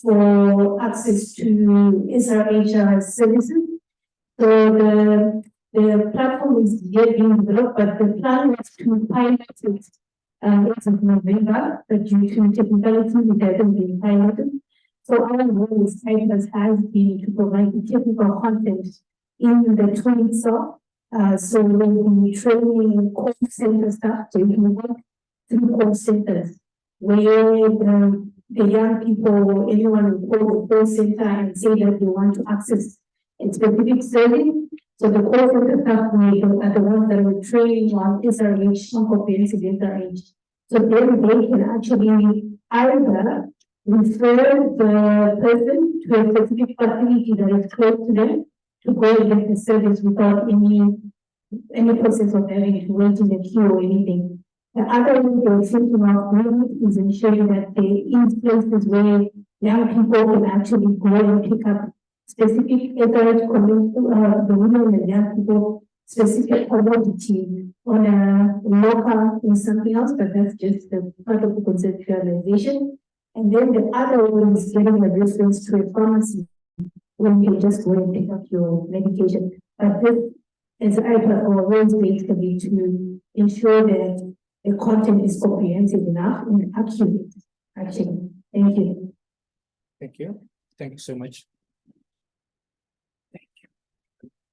for access to SRHR services. So the platform is yet being developed, but the plan is to pilot it as of November, but due to technicalities, it hasn't been piloted. So our role as IPAS has been to provide the technical content in the tool itself. So we'll be training call center staff, so you can work through call centers where the young people, anyone will call the call center and say that they want to access a specific service. So the call center staff are the ones that will train on SRH, on comprehensive SRH. So then they can actually either refer the person to a specific facility that is close to them to go and get the service without any process of having to wait in the queue or anything. The other way they're thinking of doing is ensuring that they in places where young people can actually go and pick up specific SRH the women and young people specific commodity on a local or something else, but that's just the part of the conceptualization. And then the other one is getting a reference to a pharmacy when you just go and pick up your medication. But this is our role is basically to ensure that the content is comprehensive enough and accurate. Actually, thank you. Thank you. Thank you so much.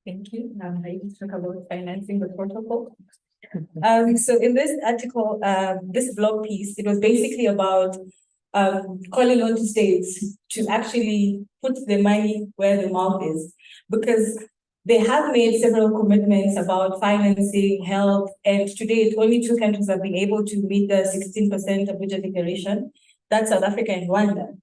Thank you. I just talk about financing the protocol. So in this article, this blog piece, it was basically about calling on to states to actually put the money where the mouth is, because they have made several commitments about financing, health, and today only 2 countries have been able to meet the 16% Abuja Declaration. That's South Africa and Rwanda.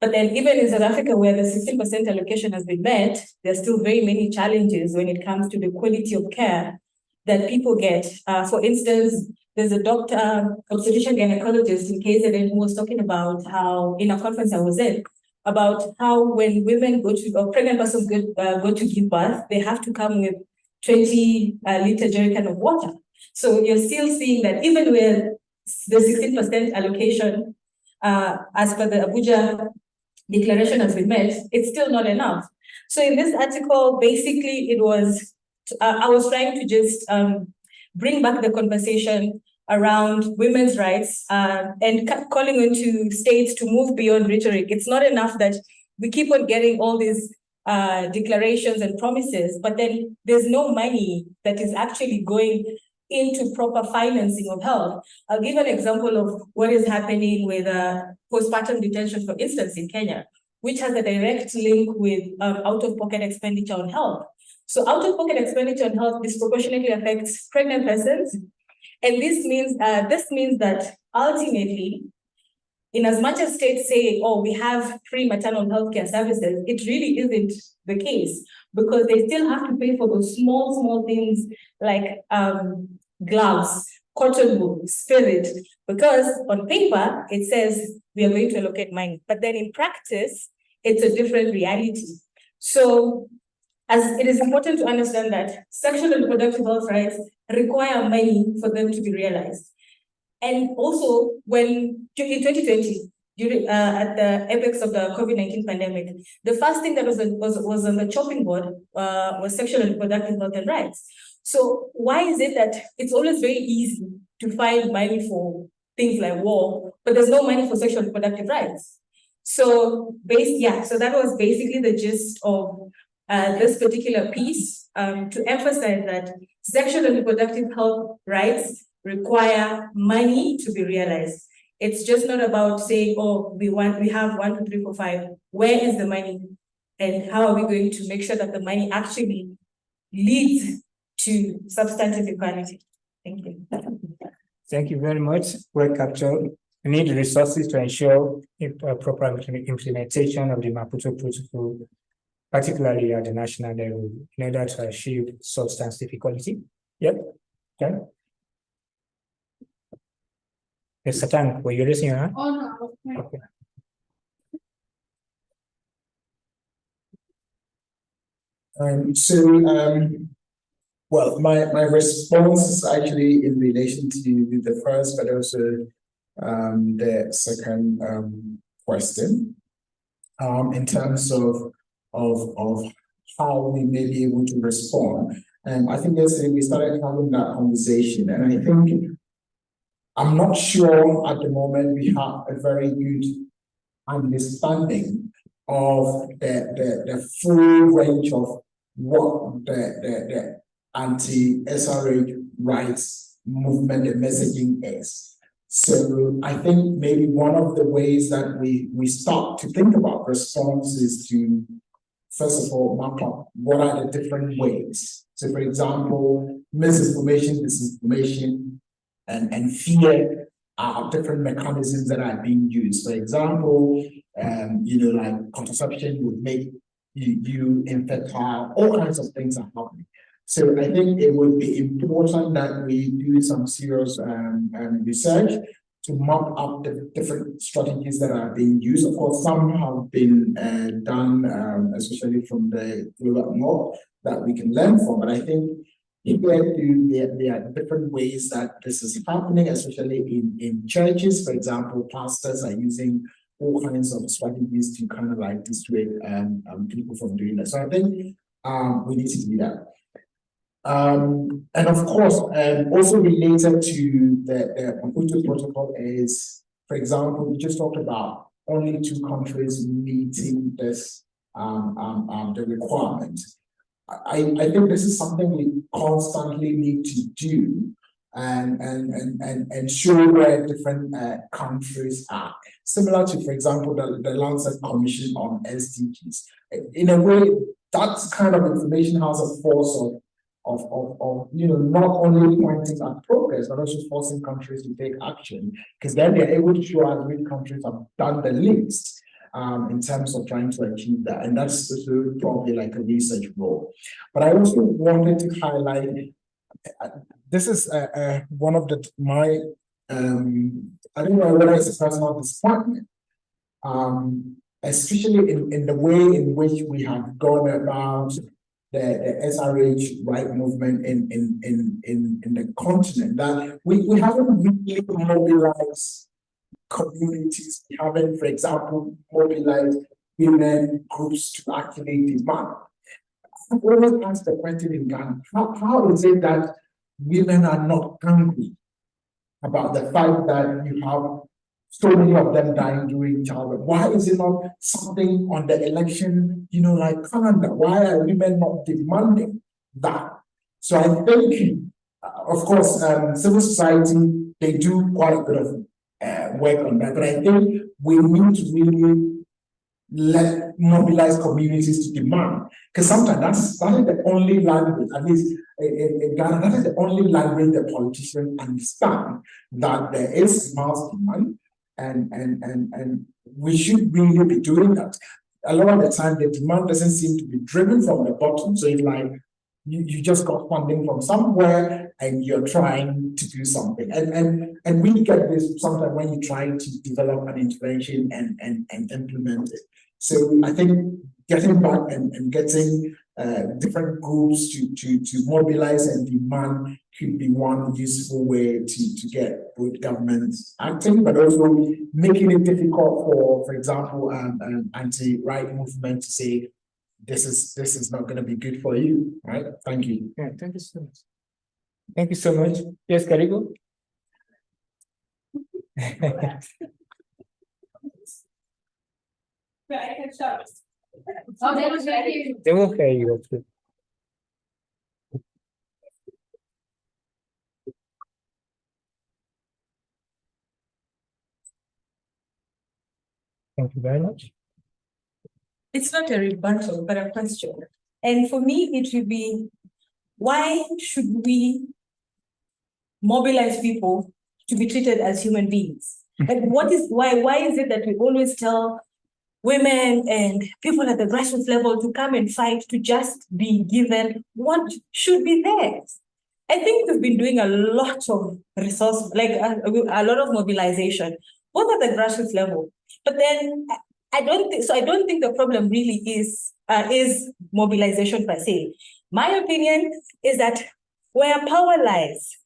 But then even in South Africa, where the 16% allocation has been met, there's still very many challenges when it comes to the quality of care that people get. For instance, there's a doctor, obstetrician gynecologist in KZN who was talking about how, in a conference I was in, about how when women go to, or pregnant persons go to give birth, they have to come with 20-liter jerrycan of water. So you're still seeing that even with the 16% allocation, as per the Abuja Declaration has been met, it's still not enough. So in this article, basically it was, I was trying to just bring back the conversation around women's rights and calling into states to move beyond rhetoric. It's not enough that we keep on getting all these declarations and promises, but then there's no money that is actually going into proper financing of health. I'll give an example of what is happening with postpartum detention, for instance, in Kenya, which has a direct link with out-of-pocket expenditure on health. So out-of-pocket expenditure on health disproportionately affects pregnant persons. And this means that ultimately, in as much as states say, oh, we have free maternal health care services, it really isn't the case, because they still have to pay for those small things like gloves, cotton wool, spirit, because on paper, it says we are going to allocate money, but then in practice, it's a different reality. So as it is important to understand that sexual and reproductive health rights require money for them to be realized. And also, when in 2020, during at the apex of the COVID-19 pandemic, the first thing that was on the chopping board was sexual and reproductive health and rights. So why is it that it's always very easy to find money for things like war, but there's no money for sexual and reproductive rights? So so that was basically the gist of this particular piece, to emphasize that sexual and reproductive health rights require money to be realized. It's just not about saying, oh, we have 1, 2, 3, 4, 5. Where is the money? And how are we going to make sure that the money actually leads to substantive equality? Thank you. Thank you very much. Well captured. We need resources to ensure proper implementation of the Maputo Protocol, particularly at the national level, in order to achieve substantive equality. Yep. Okay. Yes, Satan, were you raising your hand? Oh, no. Okay. Well, my response is actually in relation to the first, but also the second question, in terms of how we may be able to respond. And I think yesterday we started having that conversation, and I think I'm not sure at the moment we have a very good understanding of the full range of what the anti-SRH rights movement, the messaging is. So I think maybe one of the ways that we start to think about response is to, first of all, map up what are the different ways. So for example, misinformation, disinformation, and fear are different mechanisms that are being used. For example, like contraception would make you infertile, all kinds of things are happening. So I think it would be important that we do some serious research to map up the different strategies that are being used. Of course, some have been done, especially from the global north, that we can learn from. But I think there are different ways that this is happening, especially in churches. For example, pastors are using all kinds of strategies to kind of like dissuade people from doing that. So I think we need to do that. And of course, also related to the Maputo Protocol is, for example, we just talked about only 2 countries meeting this the requirement. I think this is something we constantly need to do and show where different countries are. Similar to, for example, the Lancet Commission on SDGs. In a way, that kind of information has a force of not only pointing at progress, but also forcing countries to take action, because then they're able to show us which countries have done the least in terms of trying to achieve that. And that's probably like a research role. But I also wanted to highlight, this is one of my, I don't know whether it's a personal disappointment, especially in the way in which we have gone about the SRH right movement in the continent, that we haven't really mobilized communities. We haven't, for example, mobilized women groups to actually demand. I've always asked the question in Ghana, how is it that women are not angry about the fact that you have so many of them dying during childbirth? Why is it not something on the election, like calendar? Why are women not demanding that? So I think, of course, civil society, they do quite a bit of work on that, but I think we need to really mobilize communities to demand, because sometimes that is the only language, at least in Ghana, that is the only language the politicians understand, that there is mass demand. And we should really be doing that. A lot of the time, the demand doesn't seem to be driven from the bottom. So it's like you just got funding from somewhere and you're trying to do something. And we get this sometimes when you try to develop an intervention and implement it. So I think getting back and getting different groups to mobilize and demand could be one useful way to get both governments acting, but also making it difficult for example, anti-right movement to say this is not going to be good for you, right? Thank you. Yeah, thank you so much. Thank you so much. Yes, Karigo. Oh, they will hear you. They will hear you. Okay. Thank you very much. It's not a rebuttal, but a question. And for me, it would be, why should we mobilize people to be treated as human beings? And why is it that we always tell women and people at the grassroots level to come and fight to just be given what should be theirs? I think we've been doing a lot of resource, like a lot of mobilization, both at the grassroots level. But then I don't think the problem really is mobilization per se. My opinion is that where power lies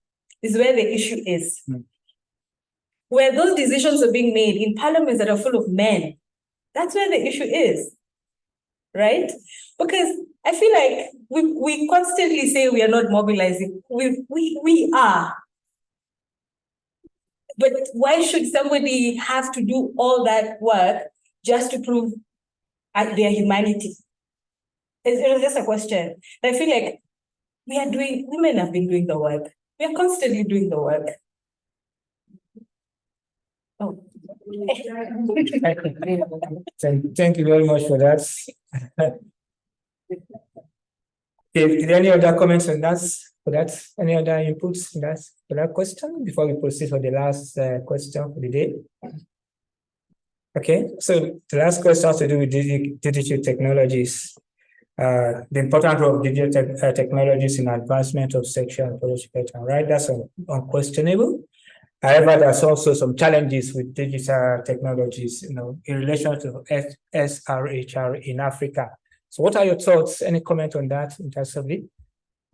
is where the issue is. Where those decisions are being made in parliaments that are full of men, that's where the issue is, right? Because I feel like we constantly say we are not mobilizing. We are. But why should somebody have to do all that work just to prove their humanity? It's just a question. I feel like women have been doing the work. We are constantly doing the work. Oh. Thank you very much for that. Is there any other comments on that? For that, any other inputs on that for that question before we proceed for the last question for the day? Okay, so the last question has to do with digital technologies. The important role of digital technologies in advancement of sexual and reproductive health and rights, that's unquestionable. However, there's also some challenges with digital technologies, in relation to SRHR in Africa. So what are your thoughts? Any comment on that in terms of it?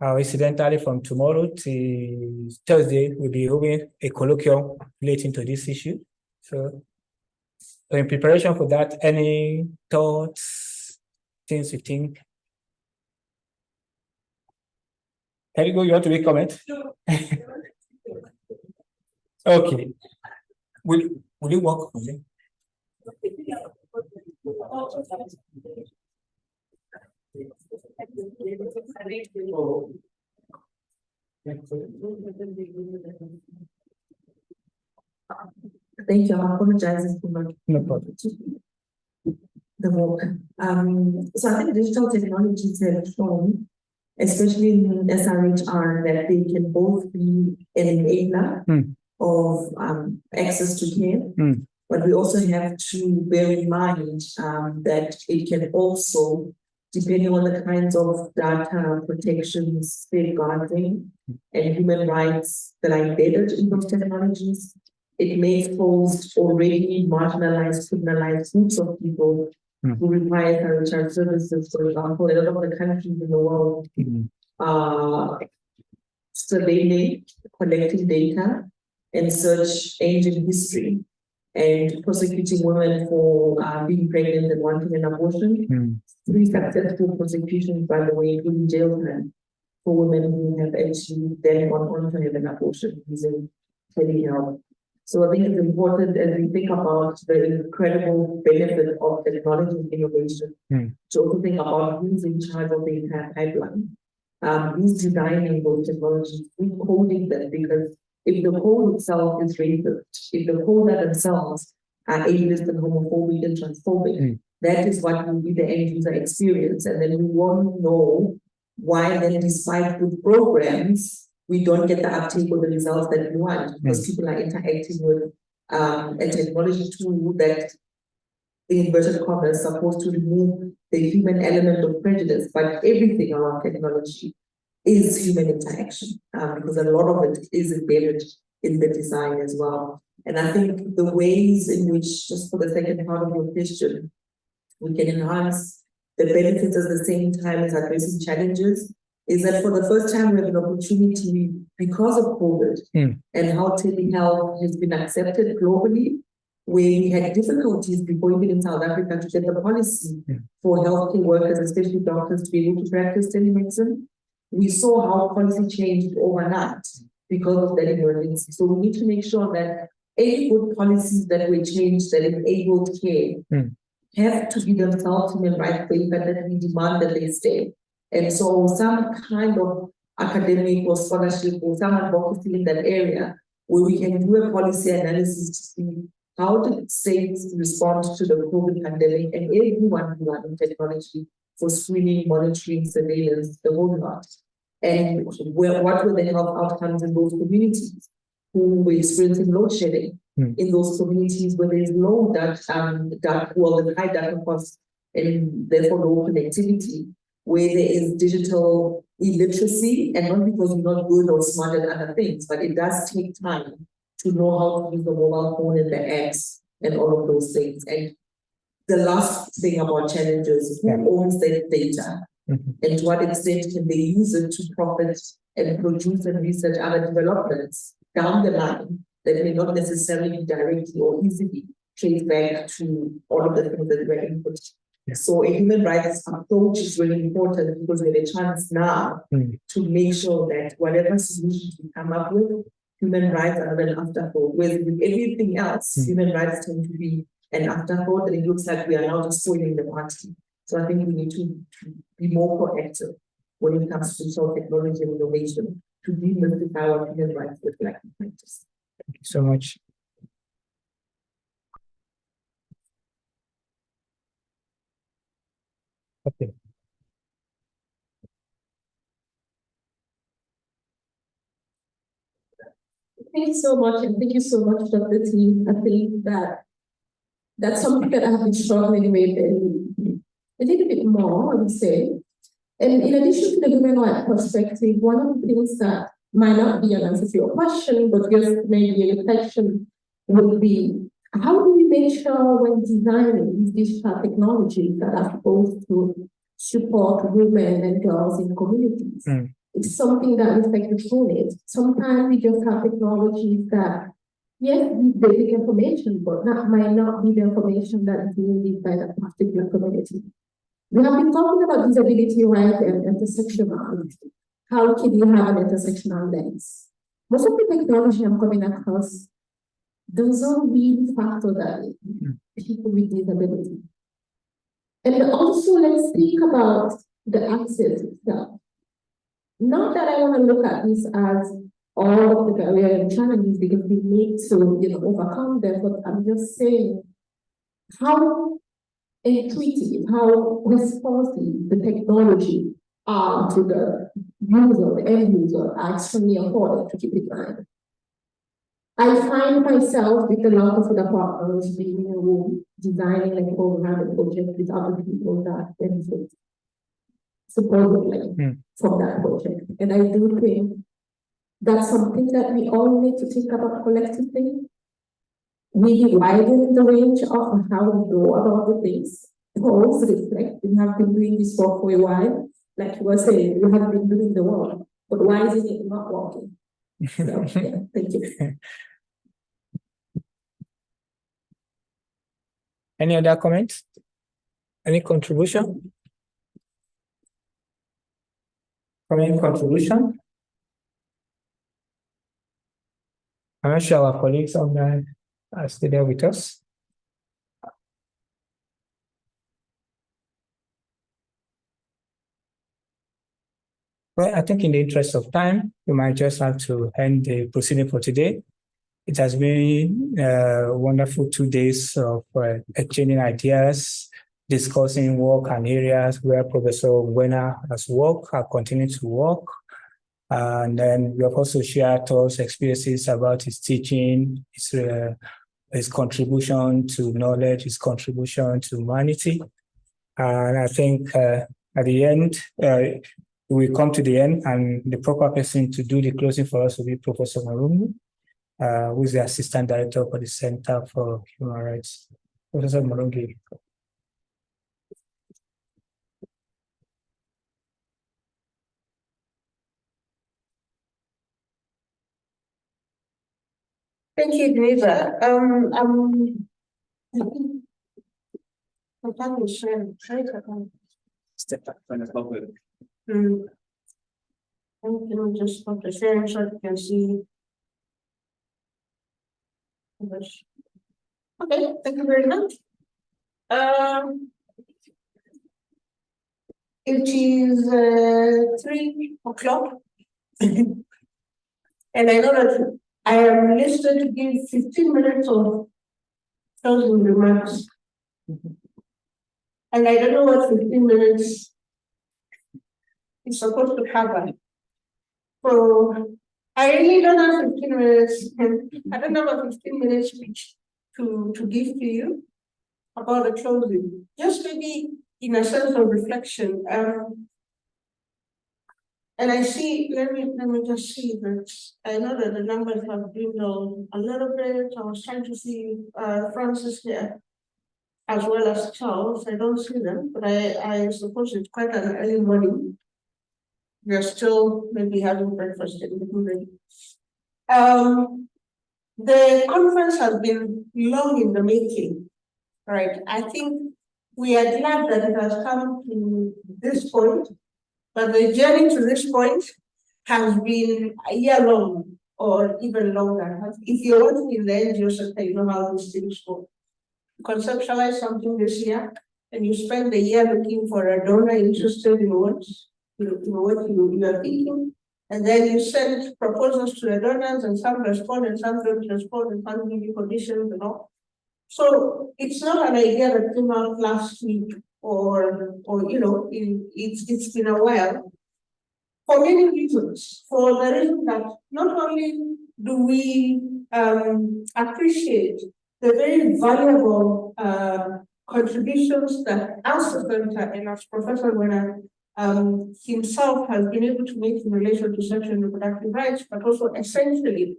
Incidentally, from tomorrow to Thursday, we'll be holding a colloquium relating to this issue. So in preparation for that, any thoughts, things you think? Heligo, you want to make a comment? Okay. Will you work on it? Thank you. I'm apologizing for my the work. So I think digital technologies have shown, especially in SRHR, that they can both be an enabler of access to care, but we also have to bear in mind that it can also, depending on the kinds of data protections, safeguarding, and human rights that are embedded in those technologies, it may expose already marginalized, criminalized groups of people who require SRHR services. For example, a lot of the countries in the world are surveilling, collecting data, and search engine history, and prosecuting women for being pregnant and wanting an abortion. 3 successful prosecutions, by the way, including jail time for women who have actually then gone on to have an abortion using telehealth. So I think it's important as we think about the incredible benefit of technology and innovation to also think about who's in charge of the entire pipeline. Who's designing those technologies, who's coding them, because if the code itself is racist, if the coder themselves are ableist and homophobic and transphobic, that is what will be the end user experience. And then we won't know why then, despite good programs, we don't get the uptake or the results that we want, because people are interacting with a technology tool that, in inverted commas, is supposed to remove the human element of prejudice, but everything around technology is human interaction, because a lot of it is embedded in the design as well. And I think the ways in which, just for the second part of your question, we can enhance the benefits at the same time as addressing challenges is that for the first time we have an opportunity, because of COVID and how telehealth has been accepted globally, where we had difficulties before, even in South Africa, to get the policy for healthcare workers, especially doctors, to be able to practice telemedicine. We saw how policy changed overnight because of that emergency. So we need to make sure that any good policies that were changed that enabled care have to be themselves human rights based, and that we demand that they stay. And so some kind of academic or scholarship or some advocacy in that area where we can do a policy analysis to see how did states respond to the COVID pandemic and everyone who are in technology for screening, monitoring, surveillance, the whole lot. And what were the health outcomes in those communities who were experiencing load shedding? in those communities where there's low the high data costs and therefore low connectivity, where there is digital illiteracy, and not because you're not good or smart at other things, but it does take time to know how to use the mobile phone and the apps and all of those things. And the last thing about challenges, who owns that data? And to what extent can they use it to profit and produce and research other developments down the line that may not necessarily directly or easily trace back to all of the things that were input. So a human rights approach is really important because we have a chance now to make sure that whatever solutions we come up with, human rights are an afterthought. Whereas with everything else, human rights tend to be an afterthought, and it looks like we are now just spoiling the party. So I think we need to be more proactive when it comes to social technology and innovation to demystify our human rights with Black practice. Thank you so much. Okay. Thank you so much, and thank you so much, Dr. T. I think that's something that I've been struggling with and a little bit more, I would say. And in addition to the women rights perspective, one of the things that might not be an answer to your question, but just maybe a reflection would be, how do we make sure when designing these digital technologies that are supposed to support women and girls in communities? It's something that reflects the unit. Sometimes we just have technologies that, yes, give basic information, but that might not be the information that is needed by that particular community. We have been talking about disability rights and intersectionality. How can you have an intersectional lens? Most of the technology I'm coming across doesn't really factor that in people with disability. And also, let's think about the access itself. Not that I want to look at this as all of the barriers and challenges because we need to, overcome them, but I'm just saying how intuitive, how responsive the technology are to the user, the end user, are extremely important to keep in mind. I find myself with a lot of other partners being in a room, designing a program and project with other people that benefit supposedly from that project. And I do think that's something that we all need to think about collectively. Maybe widen the range of how we go about the things. Pause, reflect. We have been doing this work for a while. Like you were saying, we have been doing the work, but why is it not working? So, yeah, thank you. Any other comments? Any contribution? Any contribution? I'm not sure our colleagues online are still there with us. Well, I think in the interest of time, we might just have to end the proceeding for today. It has been a wonderful 2 days of exchanging ideas, discussing work and areas where Professor Ngwena has worked, has continued to work. And then we have also shared thoughts, experiences about his teaching, his contribution to knowledge, his contribution to humanity. And I think at the end, we come to the end, and the proper person to do the closing for us will be Professor Marungu, who is the Assistant Director for the Center for Human Rights. Professor Marungu. Thank you, Geneva. I'm trying to share. Step back from the pulpit. Can we just stop the sharing so you can see? Okay, thank you very much. It is 3 o'clock. And I know that I am listed to give 15 minutes of closing remarks. And I don't know what 15 minutes is supposed to cover. So I really don't have 15 minutes. I don't have a 15-minute speech to give to you about the closing. Just maybe in a sense of reflection. And I see, let me just see that I know that the numbers have dwindled a little bit. I was trying to see Francis here as well as Charles. I don't see them, but I suppose it's quite an early morning. We're still maybe having breakfast in the morning. The conference has been long in the making, right? I think we are glad that it has come to this point, but the journey to this point has been a year long or even longer. If you're working in the NGO sector, you know how these things go. You conceptualize something this year, and you spend the year looking for a donor interested in what you are thinking. And then you send proposals to the donors, and some respond and some don't respond, and some give you conditions and all. So it's not an idea that came out last week or it's been a while. For many reasons. For the reason that not only do we appreciate the very valuable contributions that as a center and as Professor Ngwena himself has been able to make in relation to sexual and reproductive rights, but also essentially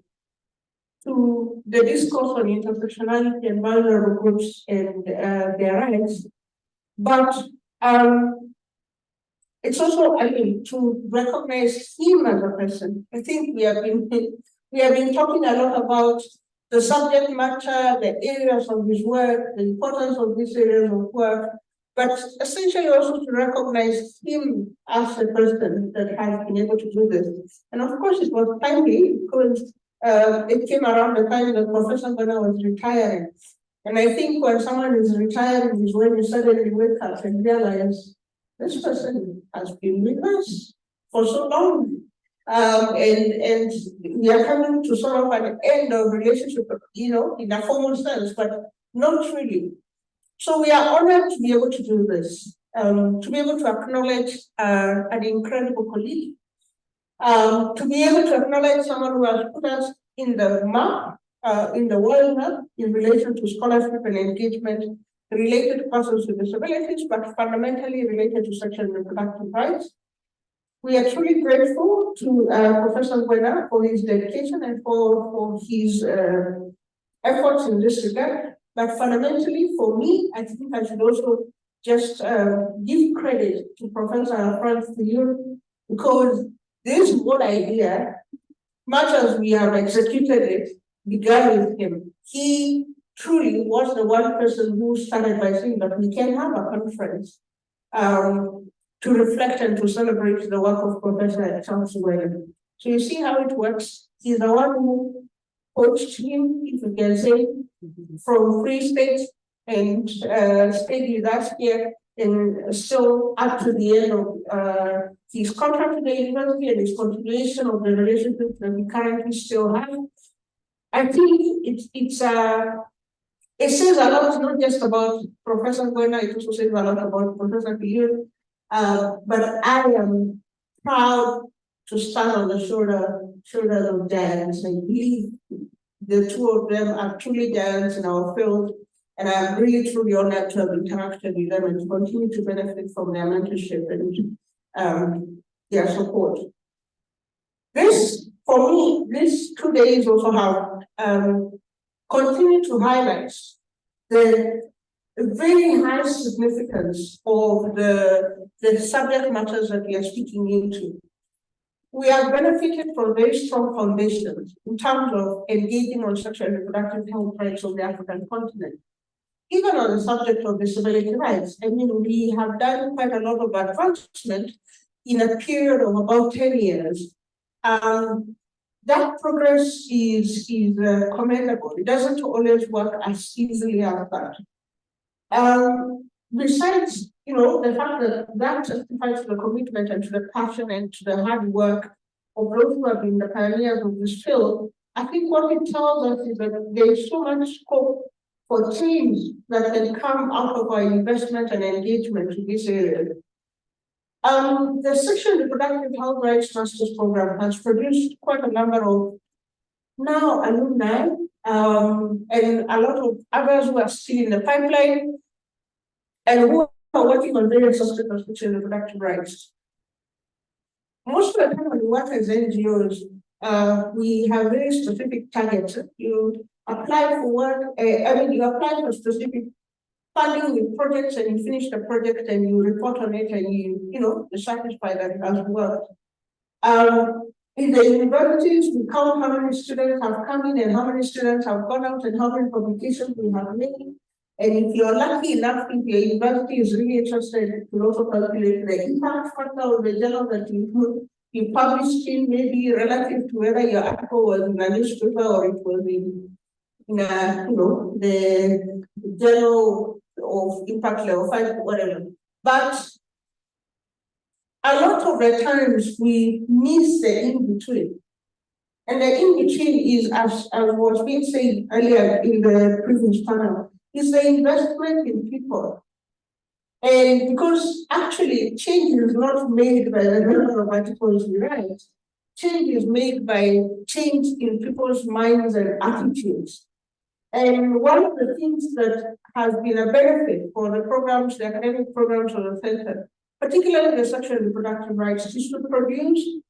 to the discourse on intersectionality and vulnerable groups and their rights. But it's also, to recognize him as a person. I think we have been talking a lot about the subject matter, the areas of his work, the importance of these areas of work, but essentially also to recognize him as a person that has been able to do this. And of course, it was timely because it came around the time that Professor Ngwena was retiring. And I think when someone is retiring is when you suddenly wake up and realize this person has been with us for so long. And we are coming to sort of an end of relationship, in a formal sense, but not really. So we are honored to be able to do this, to be able to acknowledge an incredible colleague, to be able to acknowledge someone who has put us in the map, in the world map, in relation to scholarship and engagement related to persons with disabilities, but fundamentally related to sexual and reproductive rights. We are truly grateful to Professor Ngwena for his dedication and for his efforts in this regard. But fundamentally, for me, I think I should also just give credit to Professor Franz because this whole idea, much as we have executed it, began with him. He truly was the one person who started by saying that we can have a conference to reflect and to celebrate the work of Professor Charles Ngwena. So you see how it works. He's the one who coached him, if you can say, from Free State and stayed with us here and still up to the end of his contract with the university and his continuation of the relationship that we currently still have. I think it says a lot, not just about Professor Ngwena, it also says a lot about Professor Kiyun. But I am proud to stand on the shoulders of giants. I believe the two of them are truly giants in our field, and I'm really truly honored to have interacted with them and to continue to benefit from their mentorship and their support. This, for me, these 2 days also have continue to highlight the very high significance of the subject matters that we are speaking into. We have benefited from very strong foundations in terms of engaging on sexual and reproductive health rights of the African continent. Even on the subject of disability rights, we have done quite a lot of advancement in a period of about 10 years. That progress is commendable. It doesn't always work as easily as that. Besides, the fact that testifies to the commitment and to the passion and to the hard work of those who have been the pioneers of this field, I think what it tells us is that there is so much scope for change that can come out of our investment and engagement in this area. The Sexual and Reproductive Health Rights Masters Program has produced quite a number of now alumni, and a lot of others who are still in the pipeline and who are working on various aspects of sexual and reproductive rights. Most of the time when we work as NGOs, we have very specific targets. You apply for work, you apply for specific funding with projects and you finish the project and you report on it and you satisfy that it has worked. In the universities, we count how many students have come in and how many students have gone out and how many publications we have made. And if you're lucky enough, if your university is really interested, you can also calculate the impact factor of the journal that you published in, maybe relative to whether your article was in a newspaper or it was in the journal of impact level 5, whatever. But a lot of the times we miss the in-between. And the in-between is, as was being said earlier in the previous panel, is the investment in people. And because actually change is not made by the number of articles we write, change is made by change in people's minds and attitudes. And one of the things that has been a benefit for the programs, the academic programs of the center, particularly the sexual and reproductive rights, is to produce,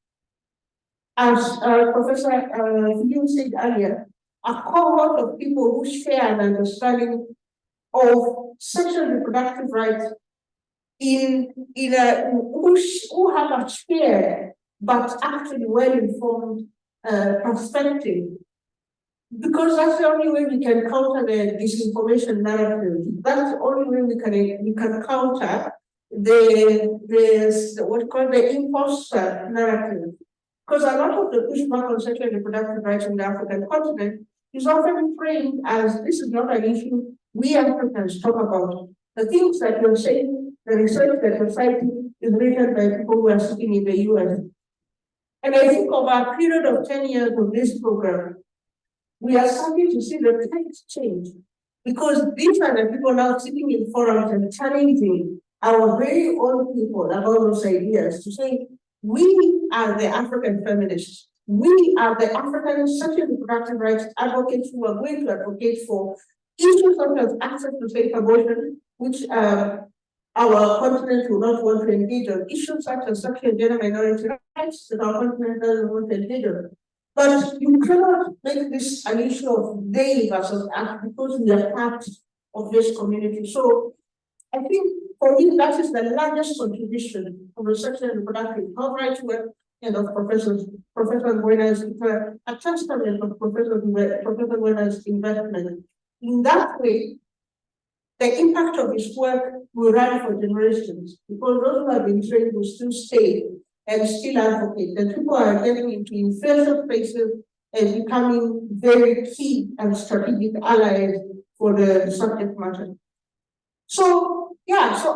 as Professor Ngwena said earlier, a cohort of people who share an understanding of sexual and reproductive rights who have a shared but actually well-informed perspective. Because that's the only way we can counter the disinformation narrative. That's the only way we can counter what we call the imposter narrative. Because a lot of the pushback on sexual and reproductive rights in the African continent is often framed as this is not an issue we Africans talk about. The things that you're saying, the research that you're citing is written by people who are sitting in the US. And I think over a period of 10 years of this program, we are starting to see the text change. Because these are the people now sitting in forums and challenging our very own people about those ideas to say, we are the African feminists. We are the African sexual and reproductive rights advocates who are going to advocate for issues such as access to safe abortion, which our continent will not want to engage on, issues such as sexual and gender minority rights that our continent doesn't want to engage on. But you cannot make this an issue of they versus us because we are part of this community. So I think for me, that is the largest contribution of the sexual and reproductive health rights work and of Professor Ngwena's, a testament of Professor Ngwena's investment. In that way, the impact of his work will run for generations because those who have been trained will still stay and still advocate. The people are getting into influential spaces and becoming very key and strategic allies for the subject matter. So, yeah, so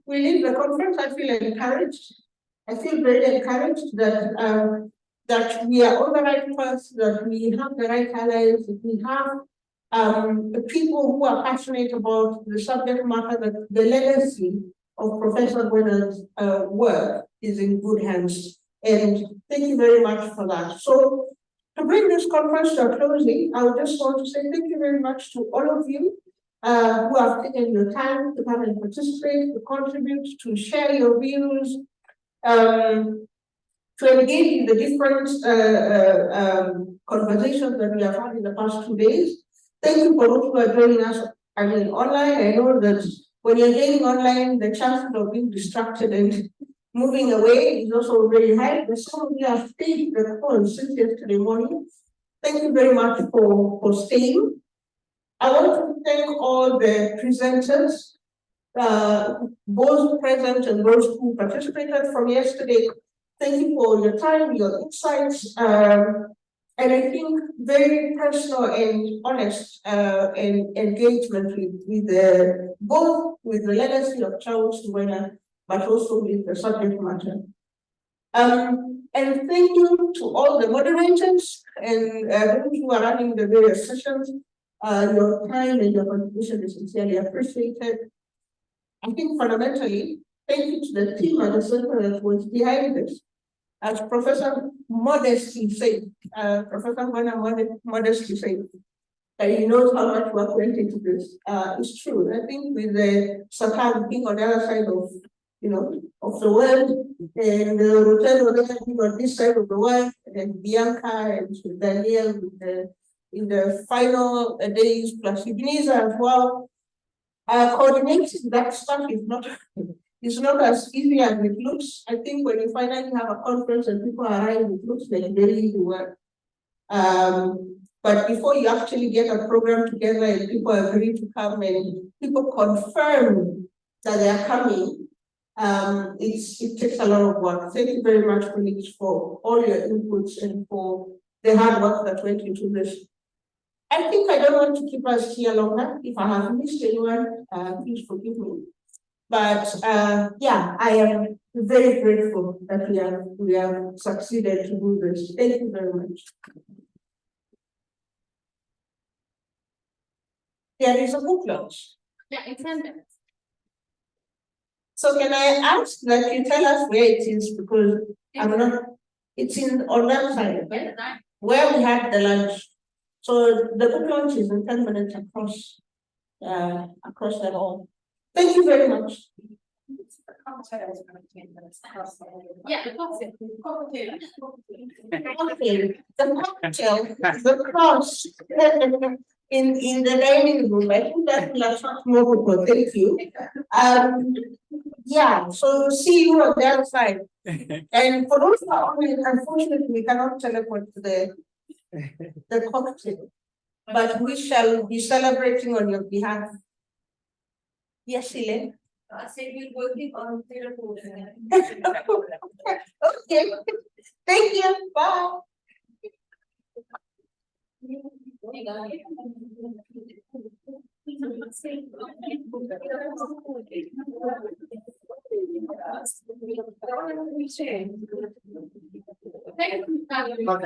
we leave the conference. I feel encouraged. I feel very encouraged that that we are on the right path, that we have the right allies, that we have people who are passionate about the subject matter, that the legacy of Professor Ngwena's work is in good hands. And thank you very much for that. So to bring this conference to a closing, I would just want to say thank you very much to all of you who have taken your time to come and participate, to contribute, to share your views, to engage in the different conversations that we have had in the past 2 days. Thank you for those who are joining us, online. I know that when you're getting online, the chances of being distracted and moving away is also very high. But some of you have stayed the call since yesterday morning. Thank you very much for staying. I want to thank all the presenters, both present and those who participated from yesterday. Thank you for your time, your insights, and I think very personal and honest engagement with both with the legacy of Charles Ngwena, but also with the subject matter. And thank you to all the moderators and those who are running the various sessions. Your time and your contribution is sincerely appreciated. I think fundamentally, thank you to the team at the center that was behind this. As Professor modestly said, Professor Ngwena modestly said, he knows how much work went into this. It's true. I think with the Satan being on the other side of, of the world, and the Rotendo being on this side of the world, and Bianca and Daniel in the final days, plus Ebenezer as well. Coordinating that stuff is not as easy as it looks. I think when you finally have a conference and people arrive, it looks like very easy work. But before you actually get a program together and people agree to come and people confirm that they are coming, it takes a lot of work. Thank you very much, colleagues, for all your inputs and for the hard work that went into this. I think I don't want to keep us here longer. If I have missed anyone, please forgive me. But yeah, I am very grateful that we have succeeded to do this. Thank you very much. There is a book launch. Yeah, in 10 minutes. So can I ask that you tell us where it is, because I'm not, it's on that side, where we had the lunch. So the book launch is in 10 minutes across that hall. Thank you very much. Yeah, the cocktail. The cross in the dining room. I think that will attract more people. Thank you. Yeah, so see you on the other side. And for those who are online, unfortunately, we cannot teleport to the cocktail, but we shall be celebrating on your behalf. Yes, Elaine. I say we're working on teleport. Okay. Thank you. Bye. Okay,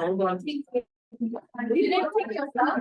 I'm going. You didn't take your stuff.